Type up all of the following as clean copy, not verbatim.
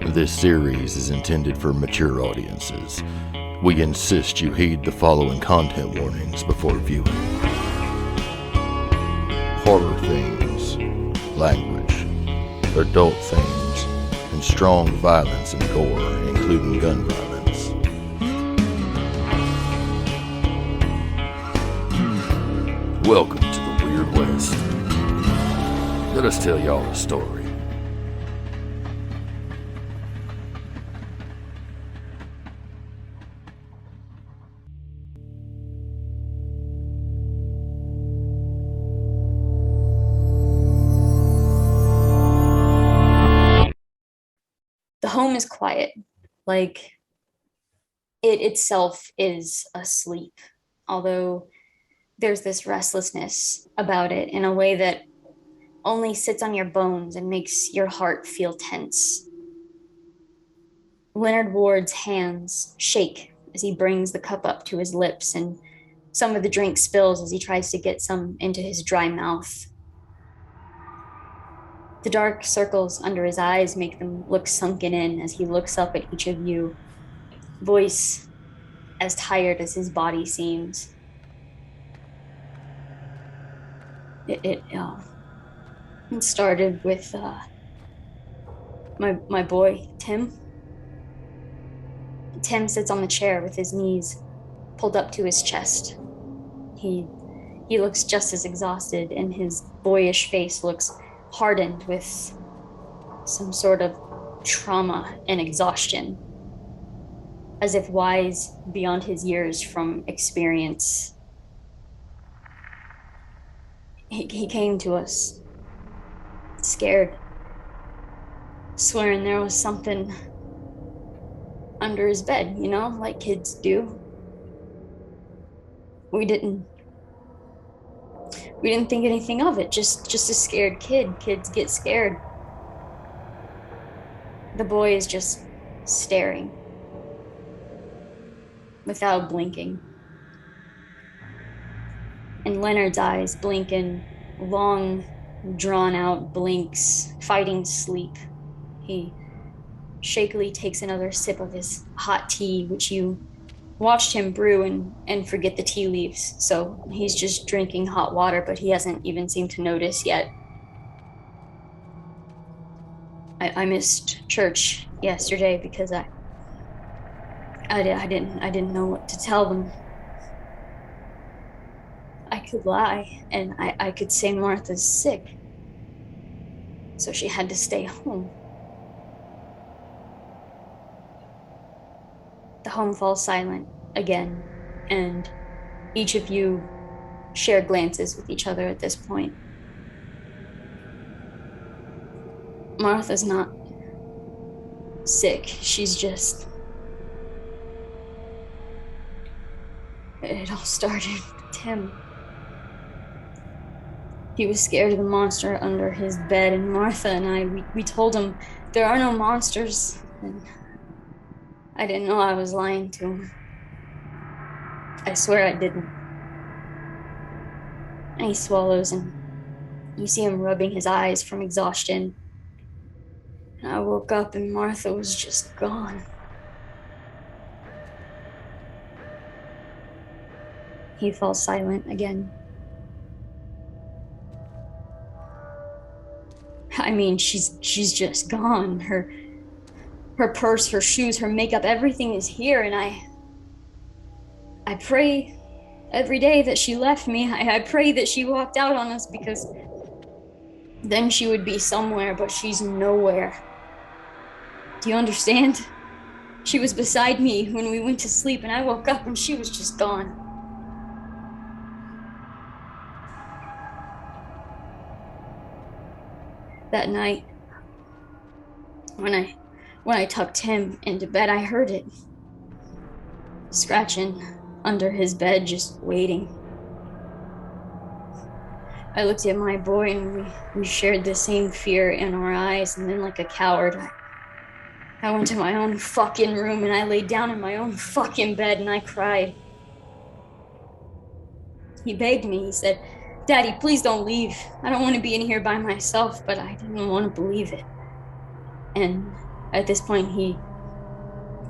This series is intended for mature audiences. We insist you heed the following content warnings before viewing. Horror themes, language, adult themes, and strong violence and gore, including gun violence. Welcome to the Weird West. Let us tell y'all a story. The home is quiet, like it itself is asleep, although there's this restlessness about it in a way that only sits on your bones and makes your heart feel tense. Leonard Ward's hands shake as he brings the cup up to his lips, and some of the drink spills as he tries to get some into his dry mouth. The dark circles under his eyes make them look sunken in as he looks up at each of you, voice as tired as his body seems. It started with my boy, Tim. Tim sits on the chair with his knees pulled up to his chest. He looks just as exhausted, and his boyish face looks hardened with some sort of trauma and exhaustion, as if wise beyond his years from experience. He came to us scared, swearing there was something under his bed, like kids do. We didn't think anything of it, just a scared kid. Kids get scared. The boy is just staring without blinking. And Leonard's eyes blink in long, drawn-out blinks, fighting sleep. He shakily takes another sip of his hot tea, which you watched him brew and forget the tea leaves. So he's just drinking hot water, but he hasn't even seemed to notice yet. I missed church yesterday because I didn't know what to tell them. I could lie, and I could say Martha's sick, so she had to stay home. The home falls silent again, and each of you share glances with each other at this point. Martha's not sick, she's just... It all started with Tim. He was scared of the monster under his bed, and Martha and I, we told him there are no monsters, and I didn't know I was lying to him. I swear I didn't. And he swallows, and you see him rubbing his eyes from exhaustion. And I woke up, and Martha was just gone. He falls silent again. I mean, she's just gone. Her purse, her shoes, her makeup, everything is here, and I pray every day that she left me. I pray that she walked out on us, because then she would be somewhere, but she's nowhere. Do you understand? She was beside me when we went to sleep, and I woke up and she was just gone. That night, when I tucked him into bed, I heard it scratching under his bed, just waiting. I looked at my boy, and we shared the same fear in our eyes, and then like a coward, I went to my own fucking room, and I laid down in my own fucking bed, and I cried. He begged me, he said, "Daddy, please don't leave. I don't want to be in here by myself," but I didn't want to believe it. And At this point, he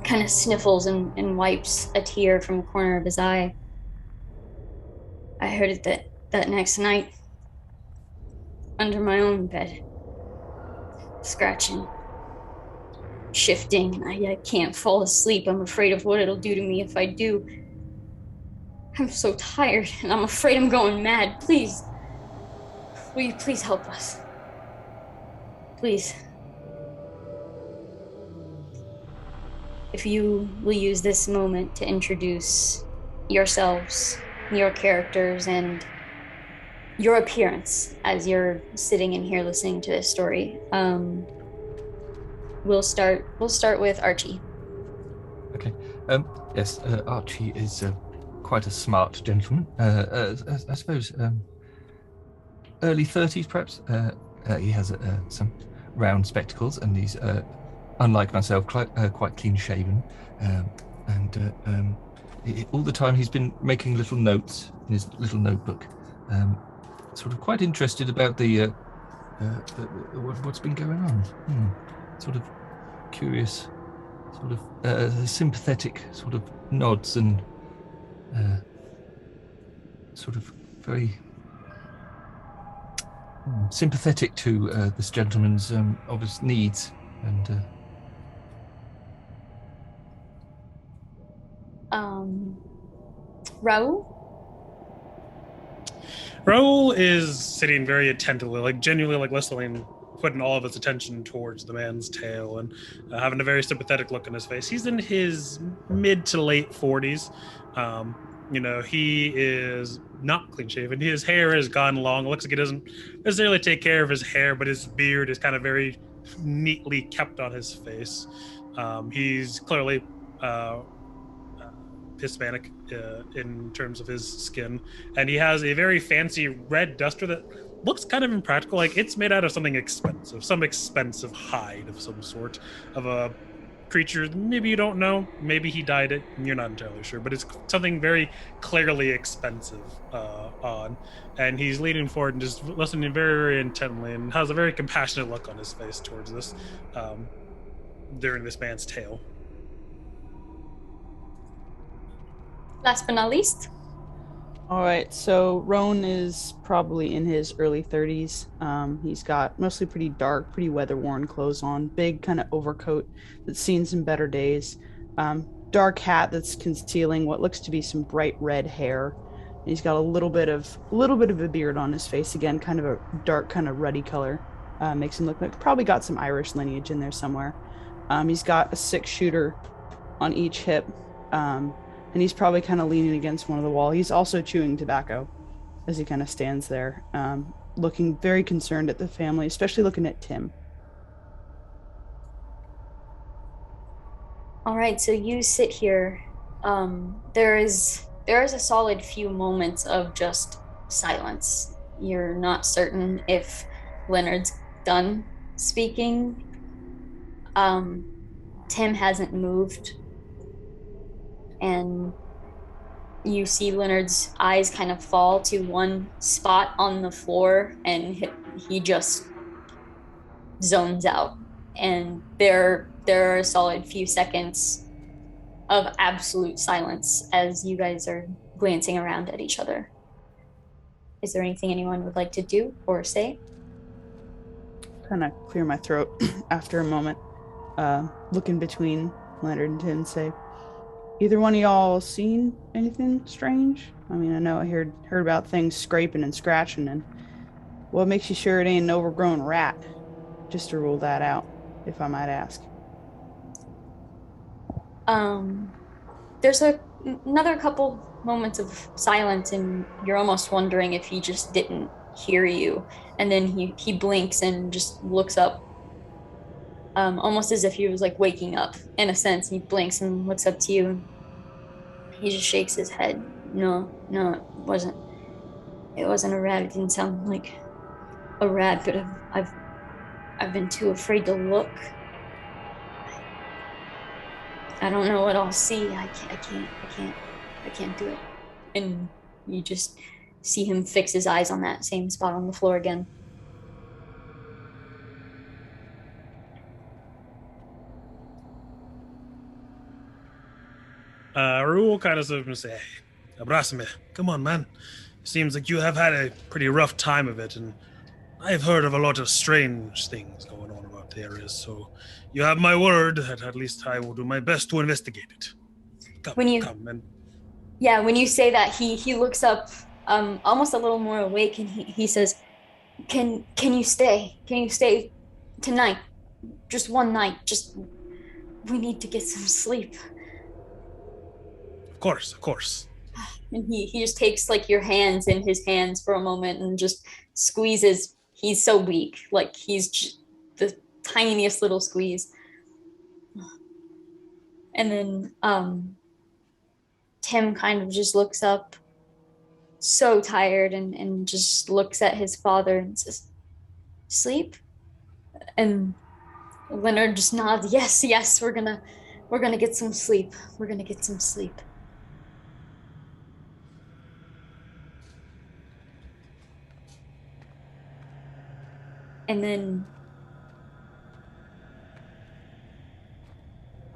kind of sniffles and wipes a tear from the corner of his eye. I heard it that next night under my own bed, scratching, shifting, and I can't fall asleep. I'm afraid of what it'll do to me if I do. I'm so tired, and I'm afraid I'm going mad. Please, will you please help us? Please. If you will use this moment to introduce yourselves, your characters, and your appearance as you're sitting in here listening to this story. We'll start with Archie. Okay. Yes, Archie is quite a smart gentleman. I suppose early 30s, perhaps. He has some round spectacles, and he's, unlike myself, quite clean-shaven. All the time he's been making little notes in his little notebook. Sort of quite interested about what's been going on. Sort of curious, sort of sympathetic sort of nods and sort of very sympathetic to this gentleman's obvious needs and. Raul? Raul is sitting very attentively, like genuinely like listening, putting all of his attention towards the man's tail and having a very sympathetic look on his face. He's in his mid to late 40s. He is not clean shaven. His hair has gone long. It looks like he doesn't necessarily take care of his hair, but his beard is kind of very neatly kept on his face. He's clearly Hispanic in terms of his skin, and he has a very fancy red duster that looks kind of impractical. Like it's made out of something expensive, some expensive hide of some sort of a creature. Maybe you don't know. Maybe he dyed it, and you're not entirely sure. But it's something very clearly expensive on. And he's leaning forward and just listening very, very intently, and has a very compassionate look on his face towards this during this man's tale. Last but not least. All right, so Roan is probably in his early 30s. He's got mostly pretty dark, pretty weather-worn clothes on, big kind of overcoat that's seen some better days, dark hat that's concealing what looks to be some bright red hair. He's got a little bit of a beard on his face, again, kind of a dark, kind of ruddy color. Makes him look like probably got some Irish lineage in there somewhere. He's got a 6-shooter on each hip. And he's probably kind of leaning against one of the wall. He's also chewing tobacco as he kind of stands there, looking very concerned at the family, especially looking at Tim. All right, so you sit here. There is a solid few moments of just silence. You're not certain if Leonard's done speaking. Tim hasn't moved. And you see Leonard's eyes kind of fall to one spot on the floor, and he just zones out. And there are a solid few seconds of absolute silence as you guys are glancing around at each other. Is there anything anyone would like to do or say? Kind of clear my throat after a moment, looking between Leonard and Tim and say, either one of y'all seen anything strange? I mean, I know I heard about things scraping and scratching, and what makes you sure it ain't an overgrown rat? Just to rule that out, if I might ask. There's another couple moments of silence, and you're almost wondering if he just didn't hear you. And then he blinks and just looks up, almost as if he was like waking up in a sense. He blinks and looks up to you. He just shakes his head. No, it wasn't a rat. It didn't sound like a rat, but I've been too afraid to look. I don't know what I'll see. I can't do it. And you just see him fix his eyes on that same spot on the floor again. Rue will kind of sort of say, hey, abrázame, come on, man. Seems like you have had a pretty rough time of it, and I've heard of a lot of strange things going on about the areas, so you have my word that at least I will do my best to investigate it. Come, and... Yeah, when you say that, he looks up, almost a little more awake, and he says, Can you stay? Can you stay tonight? Just one night. We need to get some sleep. Of course. And he just takes like your hands in his hands for a moment and just squeezes. He's so weak, like he's just the tiniest little squeeze. And then Tim kind of just looks up, so tired, and just looks at his father and says, sleep? And Leonard just nods, yes, we're gonna get some sleep. We're gonna get some sleep. And then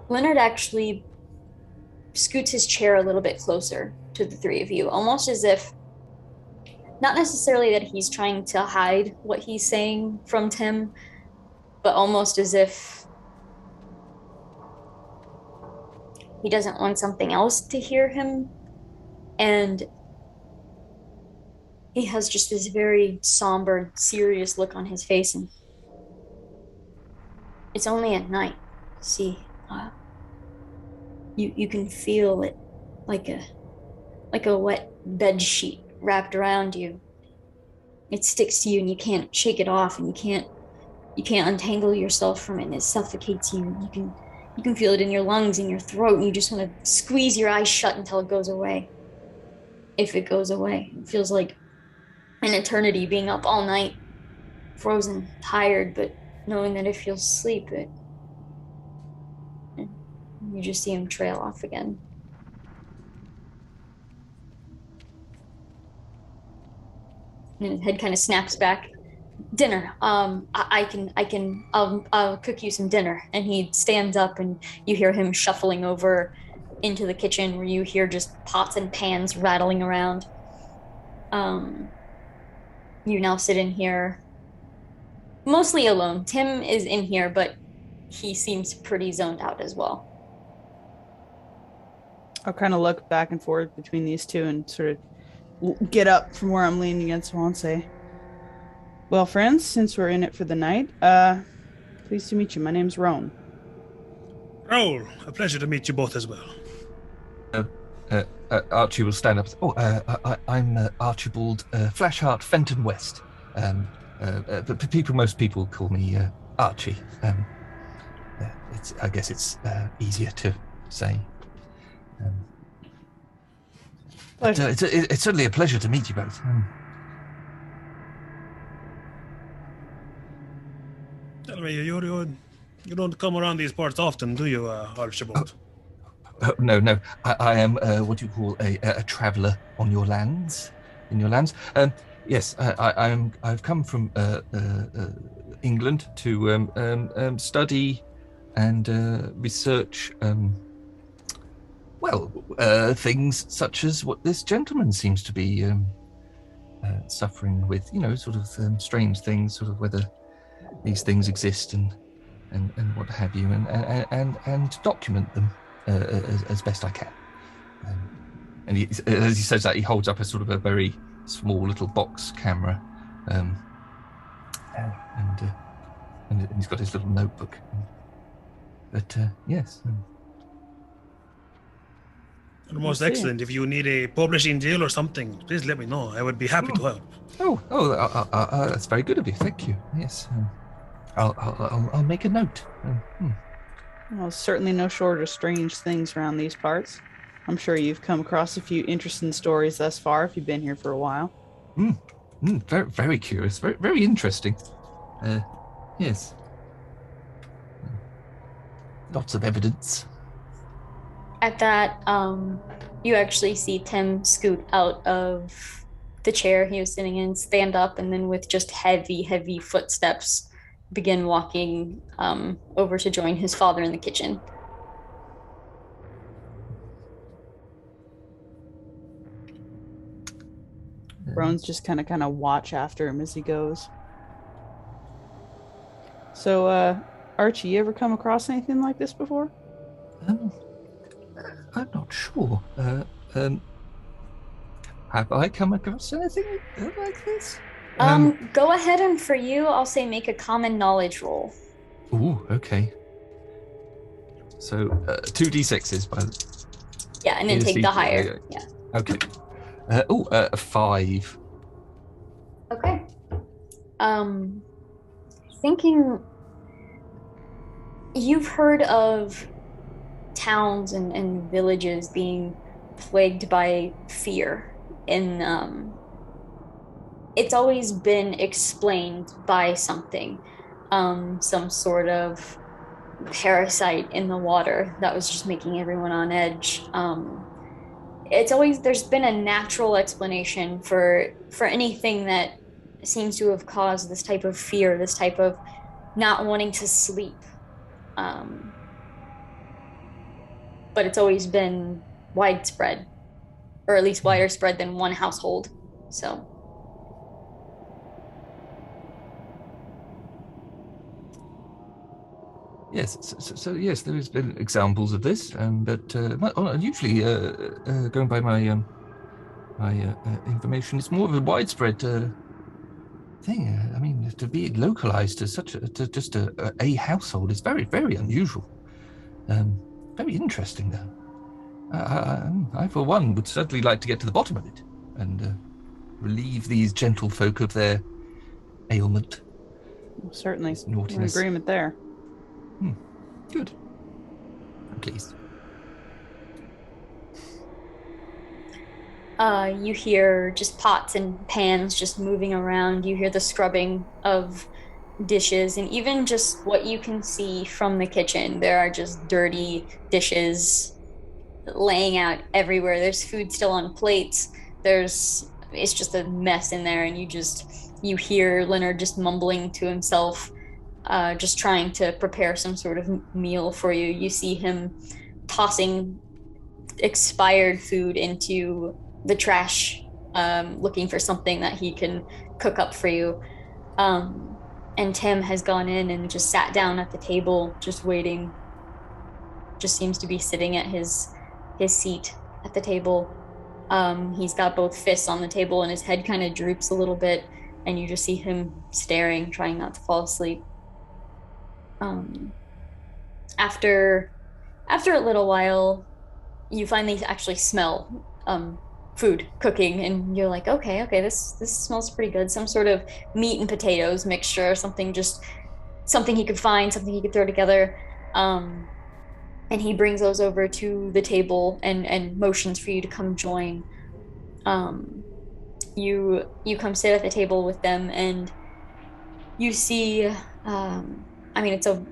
Leonard actually scoots his chair a little bit closer to the three of you, almost as if, not necessarily that he's trying to hide what he's saying from Tim, but almost as if he doesn't want something else to hear him. And he has just this very somber, serious look on his face, and it's only at night. See, you can feel it like a wet bed sheet wrapped around you. It sticks to you, and you can't shake it off, and you can't untangle yourself from it, and it suffocates you. You can feel it in your lungs, in your throat, and you just want to squeeze your eyes shut until it goes away. If it goes away, it feels like an eternity being up all night, frozen, tired, but knowing that if you'll sleep, you just see him trail off again. And his head kind of snaps back. Dinner. I'll cook you some dinner. And he stands up, and you hear him shuffling over into the kitchen, where you hear just pots and pans rattling around. You now sit in here mostly alone. Tim is in here, but he seems pretty zoned out as well. I'll kind of look back and forth between these two and sort of get up from where I'm leaning against the wall and say, well, friends, since we're in it for the night, pleased to meet you. My name's Roan. Raoul, a pleasure to meet you both as well. Archie will stand up. I'm Archibald Flashheart Fenton West. But most people call me Archie. I guess it's easier to say. But it's certainly a pleasure to meet you both. Tell me, you don't come around these parts often, do you, Archibald? No. I am what you call a traveller on your lands. In your lands. Yes, I've come from England to study and research. Things such as what this gentleman seems to be suffering with. Sort of strange things, sort of whether these things exist and what have you, and document them as best I can. And as he says that, he holds up a sort of a very small little box camera, and he's got his little notebook. But yes. Most excellent. If you need a publishing deal or something, please let me know. I would be happy to help. That's very good of you. Thank you. Yes, I'll make a note. Well, certainly no shortage of strange things around these parts. I'm sure you've come across a few interesting stories thus far if you've been here for a while. Very, very curious. Very, very interesting. Yes. Lots of evidence. At that, you actually see Tim scoot out of the chair he was sitting in, stand up, and then with just heavy, heavy footsteps, begin walking over to join his father in the kitchen. Roan's just kind of watch after him as he goes. So, Archie, you ever come across anything like this before? I'm not sure. Have I come across anything like this? Go ahead, and for you, I'll say make a common knowledge roll. Ooh, okay. So 2d6s, Yeah, and then take the higher. Yeah. Okay. A 5. Okay. Thinking you've heard of towns and villages being plagued by fear, and it's always been explained by something, some sort of parasite in the water that was just making everyone on edge. There's been a natural explanation for anything that seems to have caused this type of fear, this type of not wanting to sleep. But it's always been widespread, or at least wider spread than one household. So. Yes, so yes, there has been examples of this, but usually, going by my information, it's more of a widespread thing. I mean, to be localized to just a household is very, very unusual. Very interesting, though. I, for one, would certainly like to get to the bottom of it and relieve these gentlefolk of their ailment. Certainly, we're in naughtiness. agreement there. Good. I'm pleased. You hear just pots and pans just moving around. You hear the scrubbing of dishes, and even just what you can see from the kitchen. There are just dirty dishes laying out everywhere. There's food still on plates. It's just a mess in there, and you hear Leonard just mumbling to himself, just trying to prepare some sort of meal for you. You see him tossing expired food into the trash, looking for something that he can cook up for you. And Tim has gone in and just sat down at the table, just waiting. Just seems to be sitting at his seat at the table. He's got both fists on the table, and his head kind of droops a little bit, and you just see him staring, trying not to fall asleep. After a little while, you finally actually smell food cooking, and you're like, okay, this smells pretty good. Some sort of meat and potatoes mixture, something he could find, something he could throw together. And he brings those over to the table and motions for you to come join. You come sit at the table with them, and you see, it's a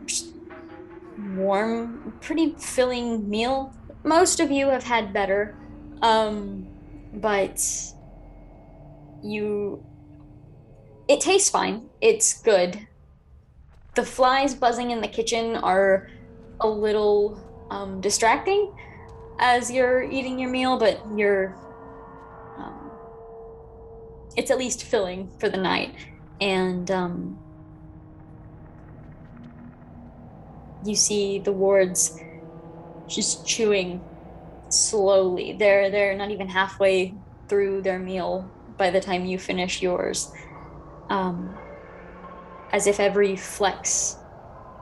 warm, pretty filling meal. Most of you have had better, but it tastes fine. It's good. The flies buzzing in the kitchen are a little distracting as you're eating your meal, but it's at least filling for the night. And you see the Wards just chewing slowly. They're not even halfway through their meal by the time you finish yours, as if every flex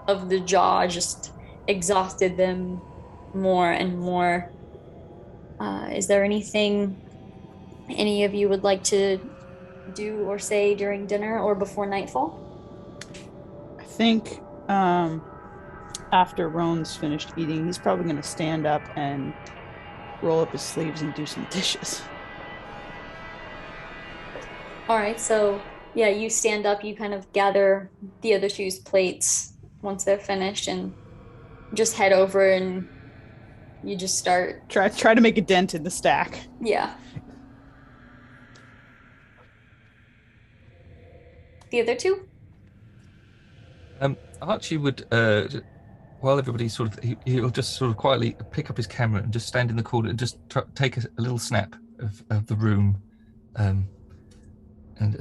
of the jaw just exhausted them more and more. Is there anything any of you would like to do or say during dinner or before nightfall? I think after Roan's finished eating, he's probably going to stand up and roll up his sleeves and do some dishes. All right, so yeah, you stand up, you kind of gather the other two's plates once they're finished, and just head over, and you just start try to make a dent in the stack. Yeah. The other two? Archie would, while everybody's he'll just sort of quietly pick up his camera and just stand in the corner and just take a little snap of the room,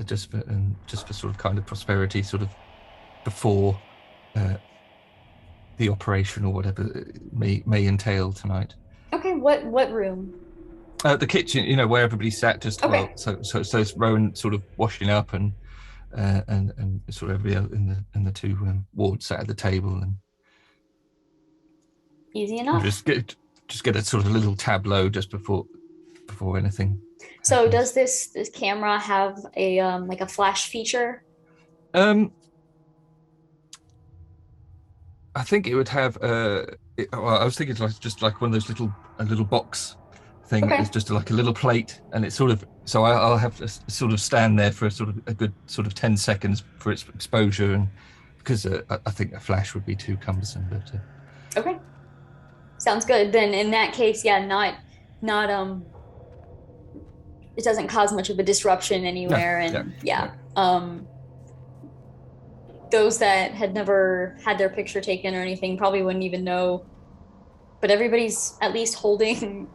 just for sort of kind of prosperity, sort of before the operation or whatever it may entail tonight. Okay, what room? The kitchen, where everybody sat, just Okay. well, so it's Rowan sort of washing up and sort of everybody else in the two wards sat at the table, and Easy we'll enough. just get a sort of little tableau just before anything. So happens. does this camera have a like a flash feature? I think it would have. I was thinking just like one of those little box thing. Okay. It's just like a little plate, and it's sort of. So I'll have to sort of stand there for a good sort of 10 seconds for its exposure, and because I think a flash would be too cumbersome. But Okay. Sounds good. Then in that case, yeah, not it doesn't cause much of a disruption anywhere, and those that had never had their picture taken or anything probably wouldn't even know, but everybody's at least holding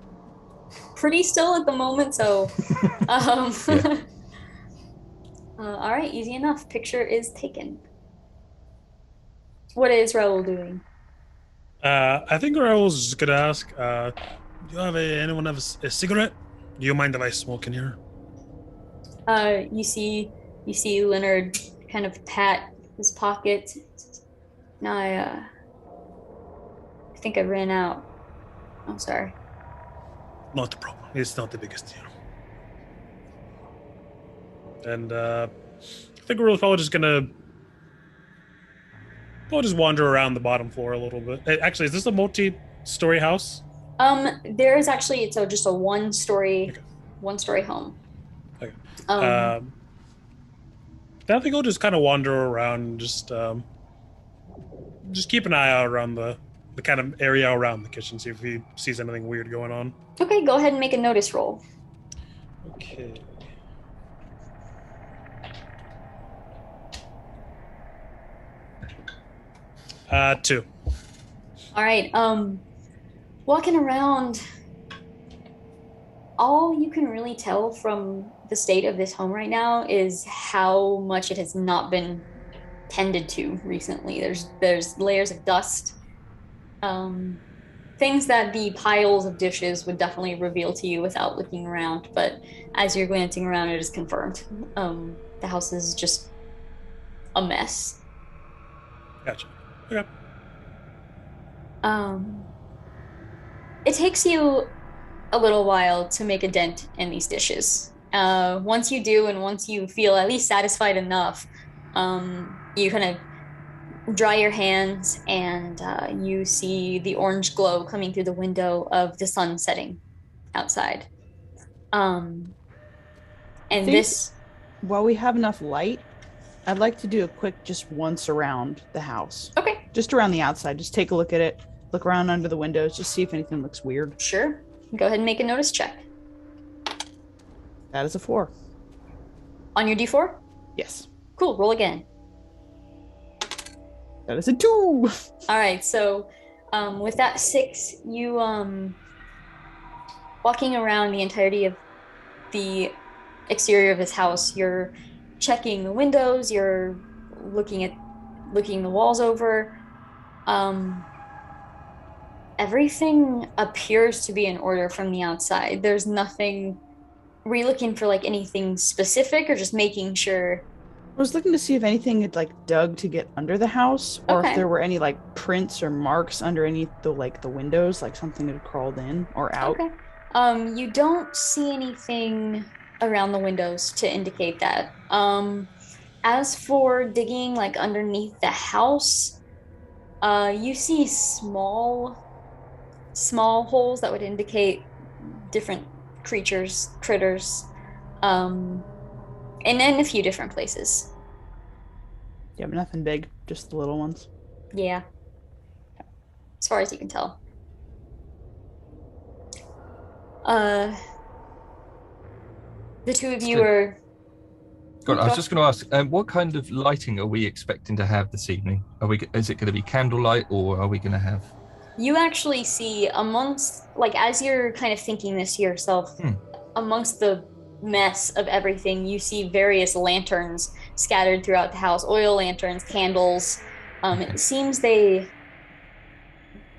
pretty still at the moment, so all right, easy enough. Picture is taken. What is Raoul doing? I think Raoul's just gonna ask, do you have anyone have a cigarette? Do you mind if I smoke in here? You see Leonard kind of pat his pocket. No, I think I ran out. I'm sorry. Not a problem. It's not the biggest deal. And I think we're probably just gonna wander around the bottom floor a little bit. Actually, is this a multi-story house? There is actually just a one-story home. Okay. I think I'll just kind of wander around, just keep an eye out around the kind of area around the kitchen, see if he sees anything weird going on. Okay, go ahead and make a notice roll. Okay. Two. All right. Walking around, all you can really tell from the state of this home right now is how much it has not been tended to recently. There's layers of dust, things that the piles of dishes would definitely reveal to you without looking around. But as you're glancing around, it is confirmed. The house is just a mess. Gotcha. Okay. It takes you a little while to make a dent in these dishes. Once you do, and once you feel at least satisfied enough, you kind of dry your hands, and you see the orange glow coming through the window of the sun setting outside. And this... While we have enough light, I'd like to do a quick just once around the house. Okay. Just around the outside. Just take a look at it. Look around under the windows. Just see if anything looks weird. Sure. Go ahead and make a notice check. That is a 4. On your D4? Yes. Cool. Roll again. That is a 2. All right. So with that 6, you walking around the entirety of the exterior of this house, you're checking the windows, you're looking the walls over. Everything appears to be in order from the outside. There's nothing... Were you looking for like anything specific, or just making sure? I was looking to see if anything had like dug to get under the house, or Okay. if there were any like prints or marks underneath the windows, like something had crawled in or out. Okay. You don't see anything around the windows to indicate that. As for digging like underneath the house, you see small holes that would indicate different critters, and in a few different places. Yeah, but nothing big, just the little ones. Yeah. As far as you can tell. The two of you are... God, I was just going to ask, what kind of lighting are we expecting to have this evening? Is it going to be candlelight, or are we going to have... You actually see amongst, like, as you're kind of thinking this to yourself, amongst the mess of everything. You see various lanterns scattered throughout the house, oil lanterns, candles. It seems they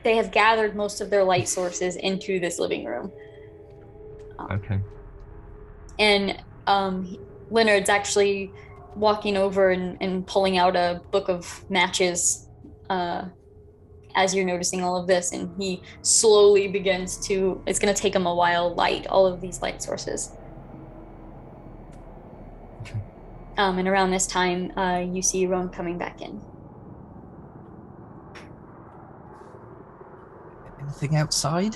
have gathered most of their light sources into this living room. Okay. And Leonard's actually walking over and pulling out a book of matches as you're noticing all of this, and he slowly begins to, it's going to take him a while, light all of these light sources. Okay. And around this time, you see Roan coming back in. Anything outside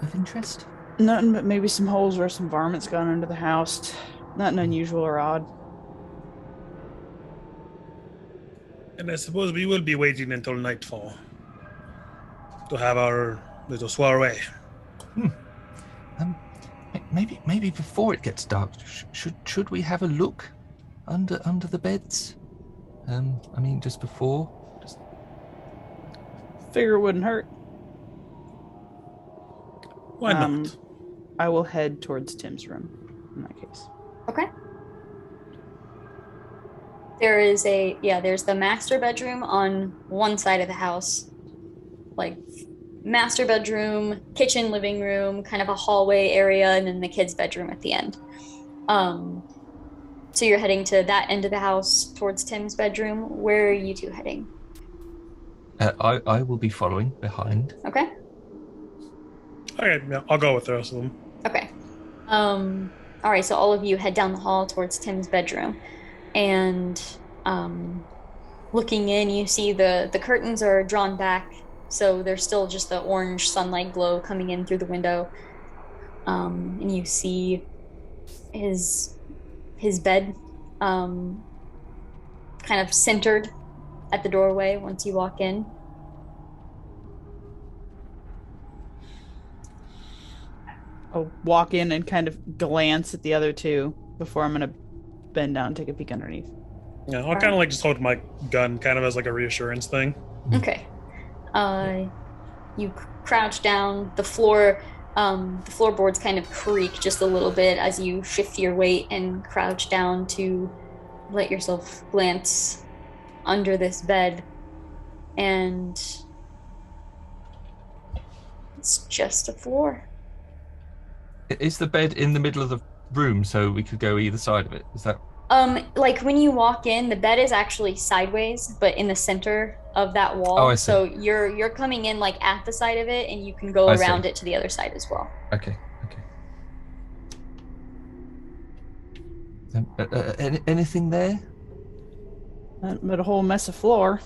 of interest? Nothing but maybe some holes where some varmints gone into the house. Nothing unusual or odd. And I suppose we will be waiting until nightfall to have our little soiree. Maybe before it gets dark, should we have a look under the beds? I mean, just before. Figure it wouldn't hurt. Why not? I will head towards Tim's room in that case. Okay. There's the master bedroom on one side of the house. Like master bedroom, kitchen, living room, kind of a hallway area, and then the kids' bedroom at the end. So you're heading to that end of the house towards Tim's bedroom. Where are you two heading? I will be following behind. Okay. Okay, yeah, I'll go with the rest of them. Okay. All right, so all of you head down the hall towards Tim's bedroom. And looking in, you see the curtains are drawn back, so there's still just the orange sunlight glow coming in through the window. And you see his bed kind of centered at the doorway once you walk in. I'll walk in and kind of glance at the other two before I'm going to bend down and take a peek underneath. Yeah, I'll kind of like just hold my gun kind of as like a reassurance thing. Okay. You crouch down. The floorboards kind of creak just a little bit as you shift your weight and crouch down to let yourself glance under this bed. And it's just a floor. Is the bed in the middle of the room so we could go either side of it? Is that? Like when you walk in, the bed is actually sideways, but in the center of that wall. Oh, I see. So you're coming in like at the side of it, and you can go around it to the other side as well. Okay. Anything there? But a whole mess of floor.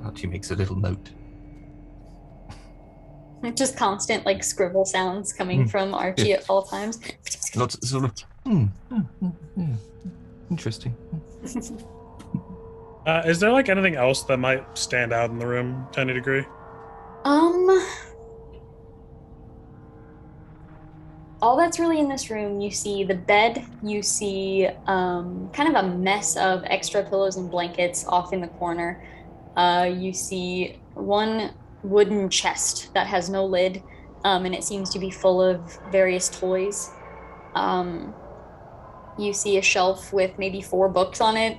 Archie makes a little note. Just constant like scribble sounds coming from Archie at all times. Lots of sort of interesting. Is there like anything else that might stand out in the room to any degree? All that's really in this room, you see the bed, you see kind of a mess of extra pillows and blankets off in the corner. You see one wooden chest that has no lid, and it seems to be full of various toys. You see a shelf with maybe 4 books on it,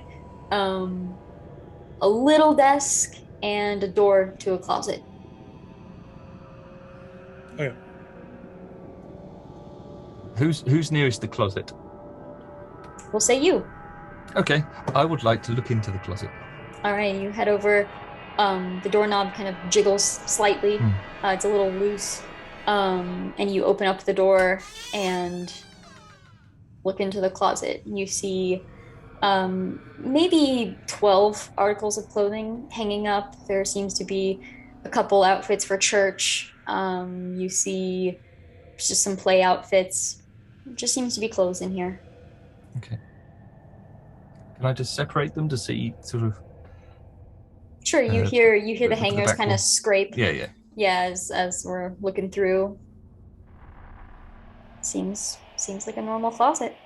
a little desk, and a door to a closet. Okay. Who's nearest the closet? We'll say you. Okay, I would like to look into the closet. All right, you head over. The doorknob kind of jiggles slightly. It's a little loose. And you open up the door and look into the closet. You see maybe 12 articles of clothing hanging up. There seems to be a couple outfits for church. You see just some play outfits. It just seems to be clothes in here. Okay. Can I just separate them to see sort of? Sure, you hear the hangers kind of scrape. Yeah. Yeah, as we're looking through. Seems like a normal closet.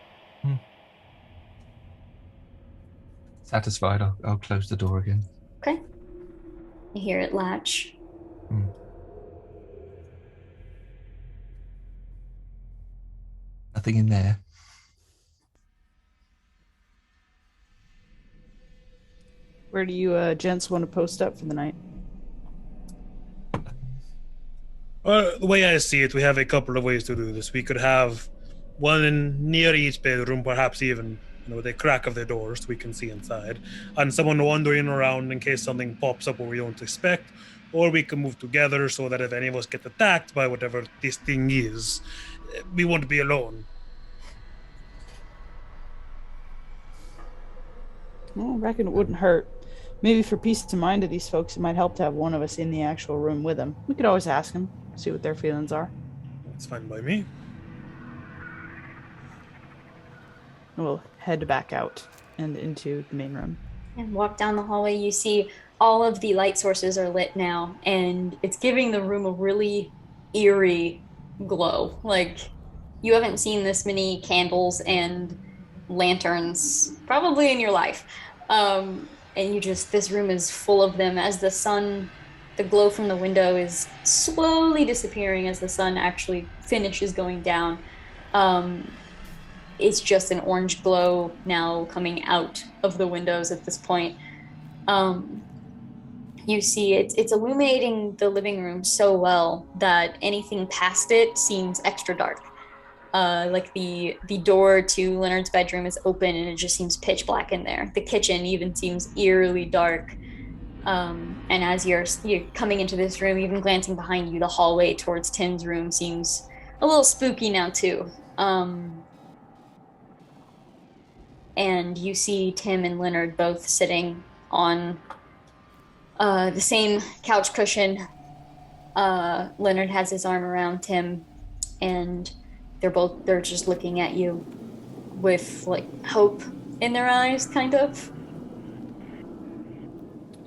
Satisfied, I'll close the door again. Okay. You hear it latch. Nothing in there. Where do you gents want to post up for the night? Well, the way I see it, we have a couple of ways to do this. We could have one near each bedroom, perhaps even with a crack of the doors we can see inside, and someone wandering around in case something pops up where we don't expect. Or we can move together so that if any of us get attacked by whatever this thing is, we won't be alone. Well, I reckon it wouldn't hurt. Maybe for peace of mind to these folks, it might help to have one of us in the actual room with them. We could always ask them, see what their feelings are. That's fine by me. We'll head back out and into the main room. And walk down the hallway. You see all of the light sources are lit now, and it's giving the room a really eerie glow. Like, you haven't seen this many candles and lanterns probably in your life. And this room is full of them as the glow from the window is slowly disappearing as the sun actually finishes going down. It's just an orange glow now coming out of the windows at this point. You see it's illuminating the living room so well that anything past it seems extra dark. Like the door to Leonard's bedroom is open and it just seems pitch black in there. The kitchen even seems eerily dark. And as you're coming into this room, even glancing behind you, the hallway towards Tim's room seems a little spooky now too. And you see Tim and Leonard both sitting on the same couch cushion. Leonard has his arm around Tim, and they're just looking at you with like hope in their eyes, kind of.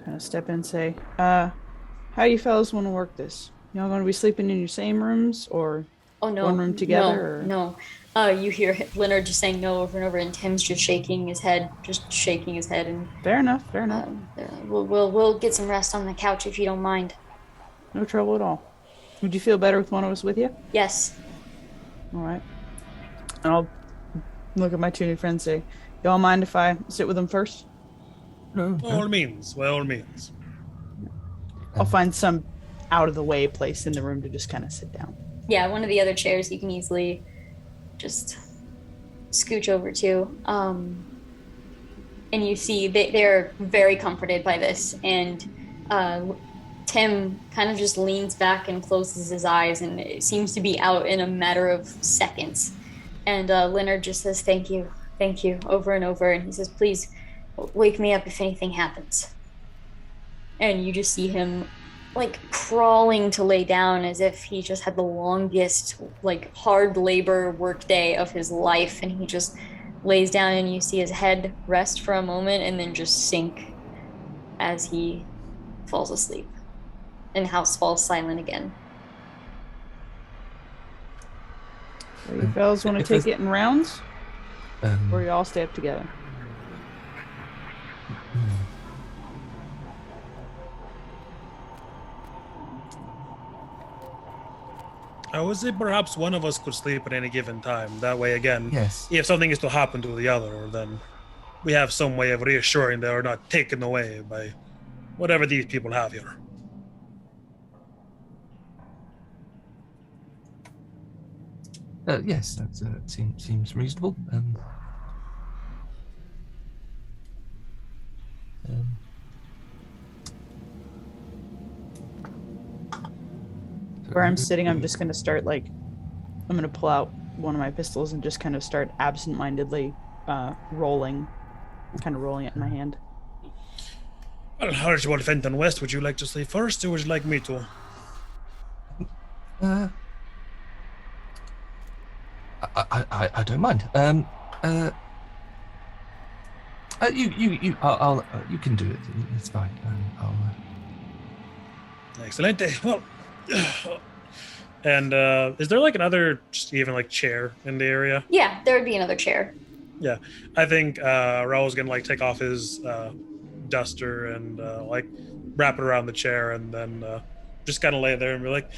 Kind of step in and say, how you fellas want to work this? Y'all going to be sleeping in your same rooms or one room together? No. You hear Leonard just saying no over and over, and Tim's just shaking his head. And Fair enough. We'll get some rest on the couch if you don't mind. No trouble at all. Would you feel better with one of us with you? Yes. All right. And I'll look at my two new friends and say, y'all mind if I sit with them first? No. By all means. I'll find some out-of-the-way place in the room to just kind of sit down. Yeah, one of the other chairs you can easily just scooch over to. And you see they're very comforted by this. And Tim kind of just leans back and closes his eyes, and it seems to be out in a matter of seconds. And Leonard just says, thank you, over and over. And he says, please wake me up if anything happens. And you just see him like crawling to lay down as if he just had the longest, like, hard labor work day of his life. And he just lays down, and you see his head rest for a moment and then just sink as he falls asleep. And the house falls silent again. So you fellas want to take it in rounds? Or you all stay up together? I would say perhaps one of us could sleep at any given time. That way, again, Yes. if something is to happen to the other, then we have some way of reassuring they are not taken away by whatever these people have here. Yes, that seems reasonable. Where I'm sitting, I'm just going to start, I'm going to pull out one of my pistols and just kind of start absent-mindedly rolling it in my hand. Well, Archibald Fenton West, would you like to say first, or would you like me to? I don't mind. You can do it. It's fine. Excellent. Well, and is there like another, just even like chair in the area? Yeah, there would be another chair. Yeah, I think Raul's gonna like take off his duster and like wrap it around the chair, and then just kind of lay there and be like,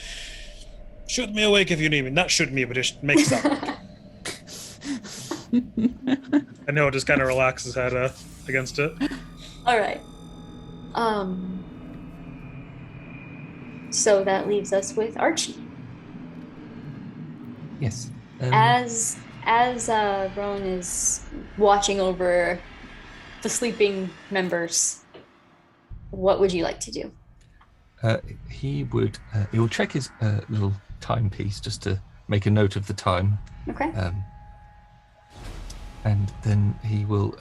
"Shoot me awake if you need me." Not shoot me, but just make something. And he'll just kind of relax his head against it. All right. So that leaves us with Archie. Yes. As Rowan is watching over the sleeping members, what would you like to do? He will check his little timepiece just to make a note of the time. Okay. And then he'll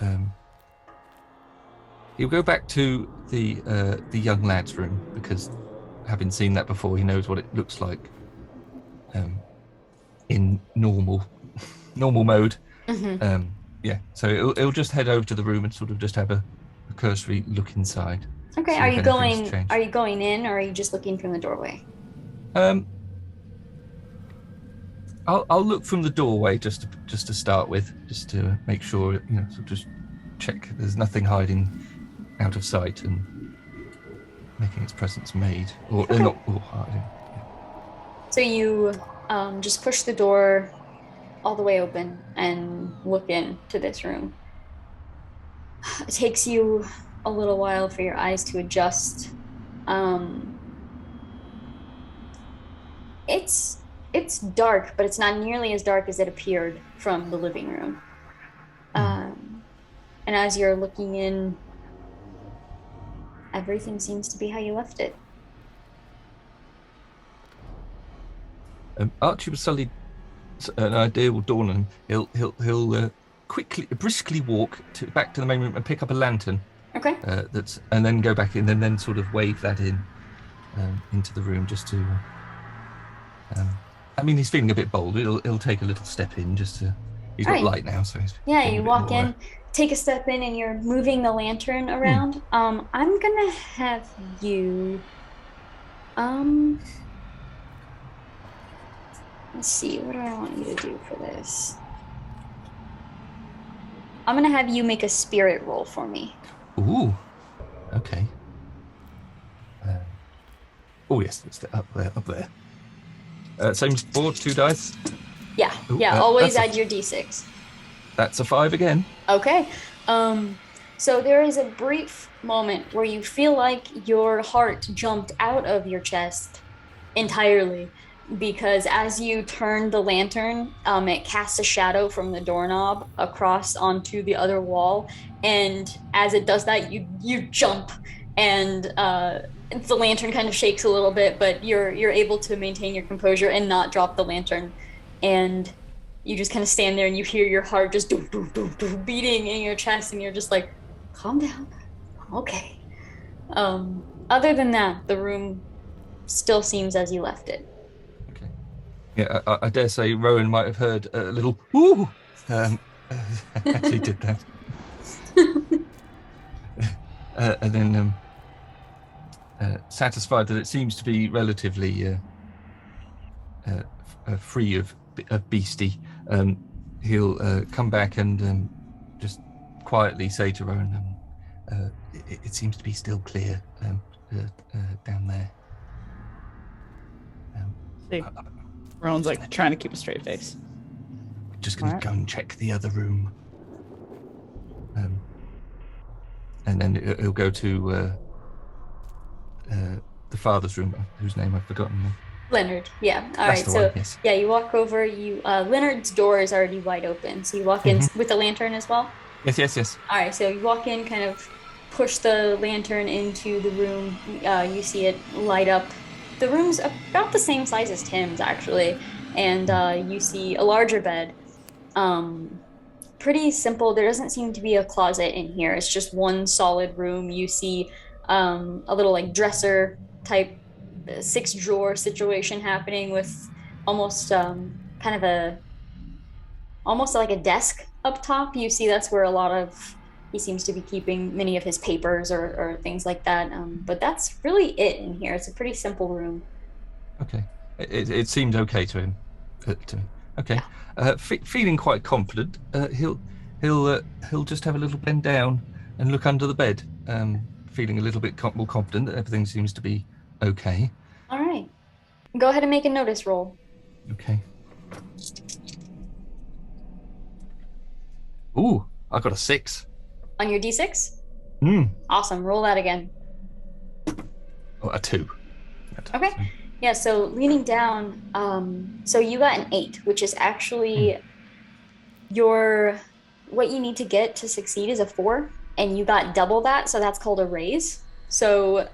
go back to the young lad's room, because having seen that before, he knows what it looks like in normal mode. Mm-hmm. So it'll just head over to the room and sort of just have a cursory look inside. Okay. Are you going in, or are you just looking from the doorway? I'll look from the doorway just to start with, just to make sure, so just check there's nothing hiding out of sight and making its presence made, or not hiding. Yeah. So you just push the door all the way open and look into this room. It takes you a little while for your eyes to adjust. It's dark, but it's not nearly as dark as it appeared from the living room. And as you're looking in, everything seems to be how you left it. Archie will suddenly, an idea will dawn on him. He'll briskly walk back to the main room and pick up a lantern. Okay. And then go back in, and then sort of wave that into the room, just to. I mean, he's feeling a bit bold. He'll take a little step in, just to. He's got light now, so he's. Yeah, you walk in, take a step in, and you're moving the lantern around. I'm gonna have you. Let's see. What do I want you to do for this? I'm gonna have you make a spirit roll for me. Ooh. Okay. Oh yes, it's up there. Same board, 2 dice. Yeah. Ooh, Always add your d6. That's a 5 again. Okay. So there is a brief moment where you feel like your heart jumped out of your chest entirely, because as you turn the lantern, it casts a shadow from the doorknob across onto the other wall, and as it does that, you jump, and the lantern kind of shakes a little bit, but you're able to maintain your composure and not drop the lantern, and you just kind of stand there and you hear your heart just beating in your chest, and you're just like, calm down, okay. Other than that, the room still seems as you left it. Okay. Yeah, I dare say Rowan might have heard a little "woo" as he did that. And then, satisfied that it seems to be relatively free of beastie, he'll come back and just quietly say to Rowan, it seems to be still clear down there. See, Rowan's like trying to keep a straight face. Just going to go and check the other room. And then he'll go to the father's room, whose name I've forgotten now. Leonard, yeah. All That's right, the so one, yes. yeah, you walk over. Leonard's door is already wide open, so you walk in with the lantern as well. Yes. All right, so you walk in, kind of push the lantern into the room. You see it light up. The room's about the same size as Tim's, actually, and you see a larger bed. Pretty simple. There doesn't seem to be a closet in here. It's just one solid room. You see a little like dresser type 6-drawer situation happening with almost almost like a desk up top. You see that's where he seems to be keeping many of his papers or things like that. But that's really it in here. It's a pretty simple room. Okay. It seemed okay to him. Okay. Yeah. Feeling quite confident, he'll he'll just have a little bend down and look under the bed, feeling a little bit more confident that everything seems to be okay. All right. Go ahead and make a notice roll. Okay. Ooh, I got a 6. On your d6? Awesome. Roll that again. Oh, a 2. Okay. Yeah, so leaning down, so you got an 8, which is actually what you need to get to succeed is a 4, and you got double that, so that's called a raise. So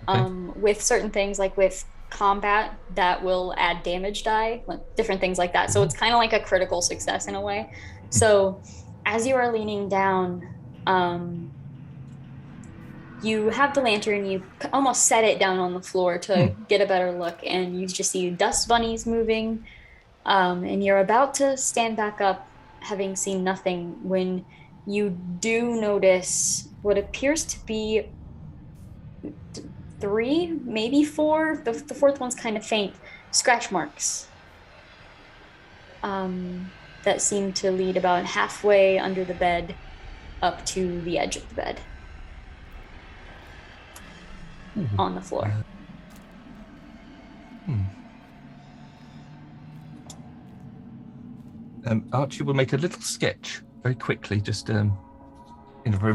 with certain things, like with combat, that will add damage die, like different things like that. So it's kind of like a critical success in a way. So as you are leaning down, you have the lantern, you almost set it down on the floor to get a better look, and you just see dust bunnies moving, and you're about to stand back up, having seen nothing, when you do notice what appears to be 3, maybe 4, the fourth one's kind of faint, scratch marks that seem to lead about halfway under the bed up to the edge of the bed. On the floor. Archie will make a little sketch very quickly, just in a very,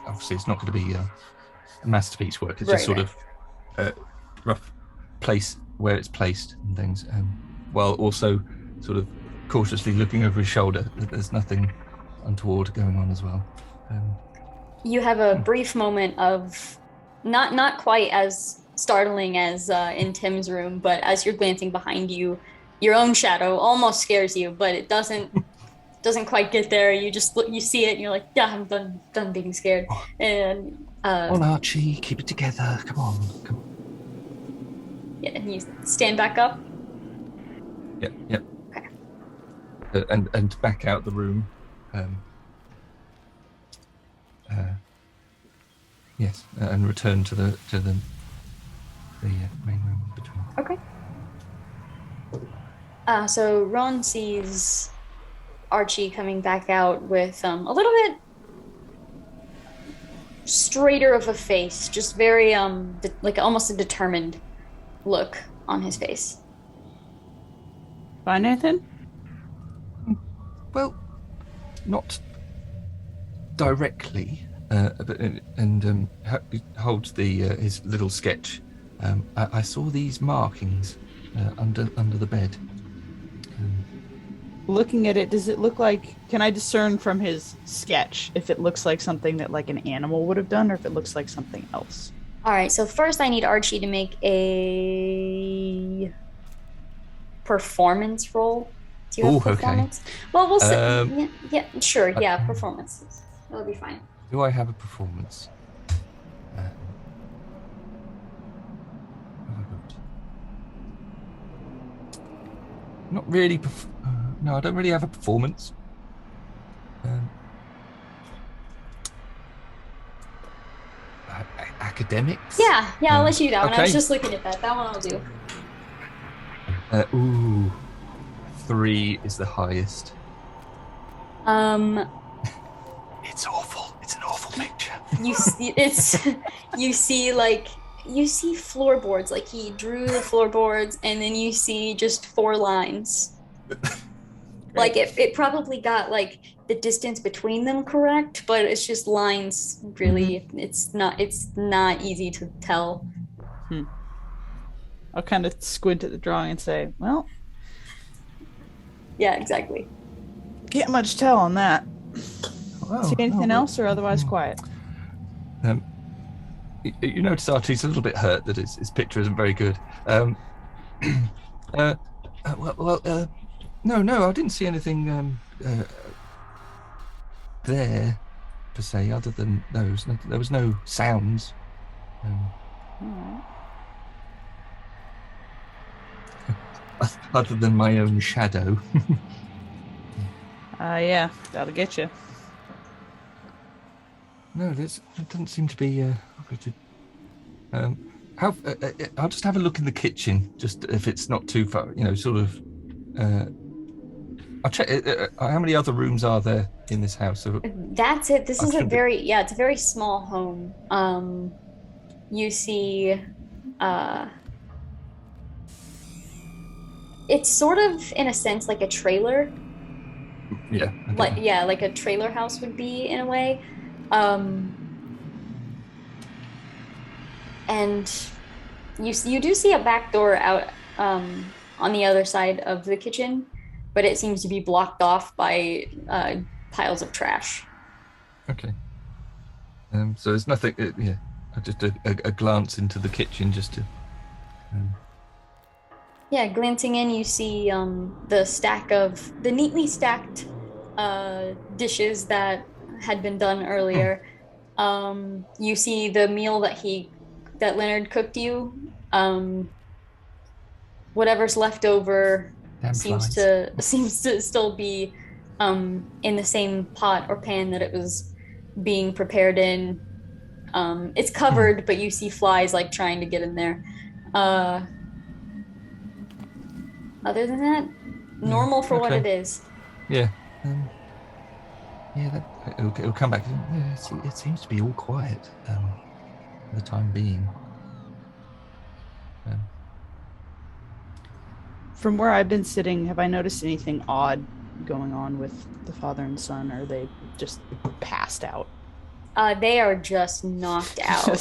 obviously it's not going to be a masterpiece work, it's just sort of rough place where it's placed and things, while also sort of cautiously looking over his shoulder that there's nothing untoward going on as well. You have a brief moment of not quite as startling as in Tim's room, but as you're glancing behind you, your own shadow almost scares you, but it doesn't quite get there. You just look, you see it, and you're like, yeah, I'm done being scared. And Archie, keep it together. Come on. Yeah, and you stand back up. Yep. Okay. And back out the room. Yes, and return to the main room between. Okay. So Ron sees Archie coming back out with a little bit straighter of a face, just very like almost a determined look on his face. Find anything? Well, not directly. But he holds his little sketch. I saw these markings under the bed. Looking at it, does it look like? Can I discern from his sketch if it looks like something that like an animal would have done, or if it looks like something else? All right. So first, I need Archie to make a performance roll. Do you have performance? Okay. Well, we'll see. Yeah, sure. Yeah, performance. That'll be fine. Do I have a performance? Not really. No, I don't really have a performance. Academics? Yeah, I'll let you do that one. I was just looking at that. That one I'll do. 3 is the highest. It's awful. It's an awful picture. You see floorboards, like he drew the floorboards, and then you see just 4 lines. Like it probably got like the distance between them correct, but it's just lines. Really, it's not easy to tell. I'll kind of squint at the drawing and say, well, yeah, exactly. Can't much tell on that. Wow, see anything else, or otherwise quiet? You notice Archie's a little bit hurt that his picture isn't very good. No, I didn't see anything there per se, other than those. There was no sounds. Other than my own shadow. Yeah, that'll get you. No, it doesn't seem to be. I'll just have a look in the kitchen, just if it's not too far. Sort of I'll check. How many other rooms are there in this house? So That's it. This I is a shouldn't be- very, yeah, it's a very small home. You see, it's sort of, in a sense, like a trailer. Yeah. I get Like, that. yeah, like a trailer house would be in a way. Um, and you do see a back door out on the other side of the kitchen, but it seems to be blocked off by piles of trash. Okay. So there's nothing. Yeah. Just a glance into the kitchen, just to. Yeah, glancing in, you see the neatly stacked dishes that had been done earlier. You see the meal that Leonard cooked you. Whatever's left over Damn seems flies. to still be in the same pot or pan that it was being prepared in. It's covered, but you see flies like trying to get in there. Other than that, normal for what okay. it is. Yeah. Yeah. It'll come back. Yeah, it seems to be all quiet for the time being. From where I've been sitting, have I noticed anything odd going on with the father and son? Or are they just passed out? They are just knocked out.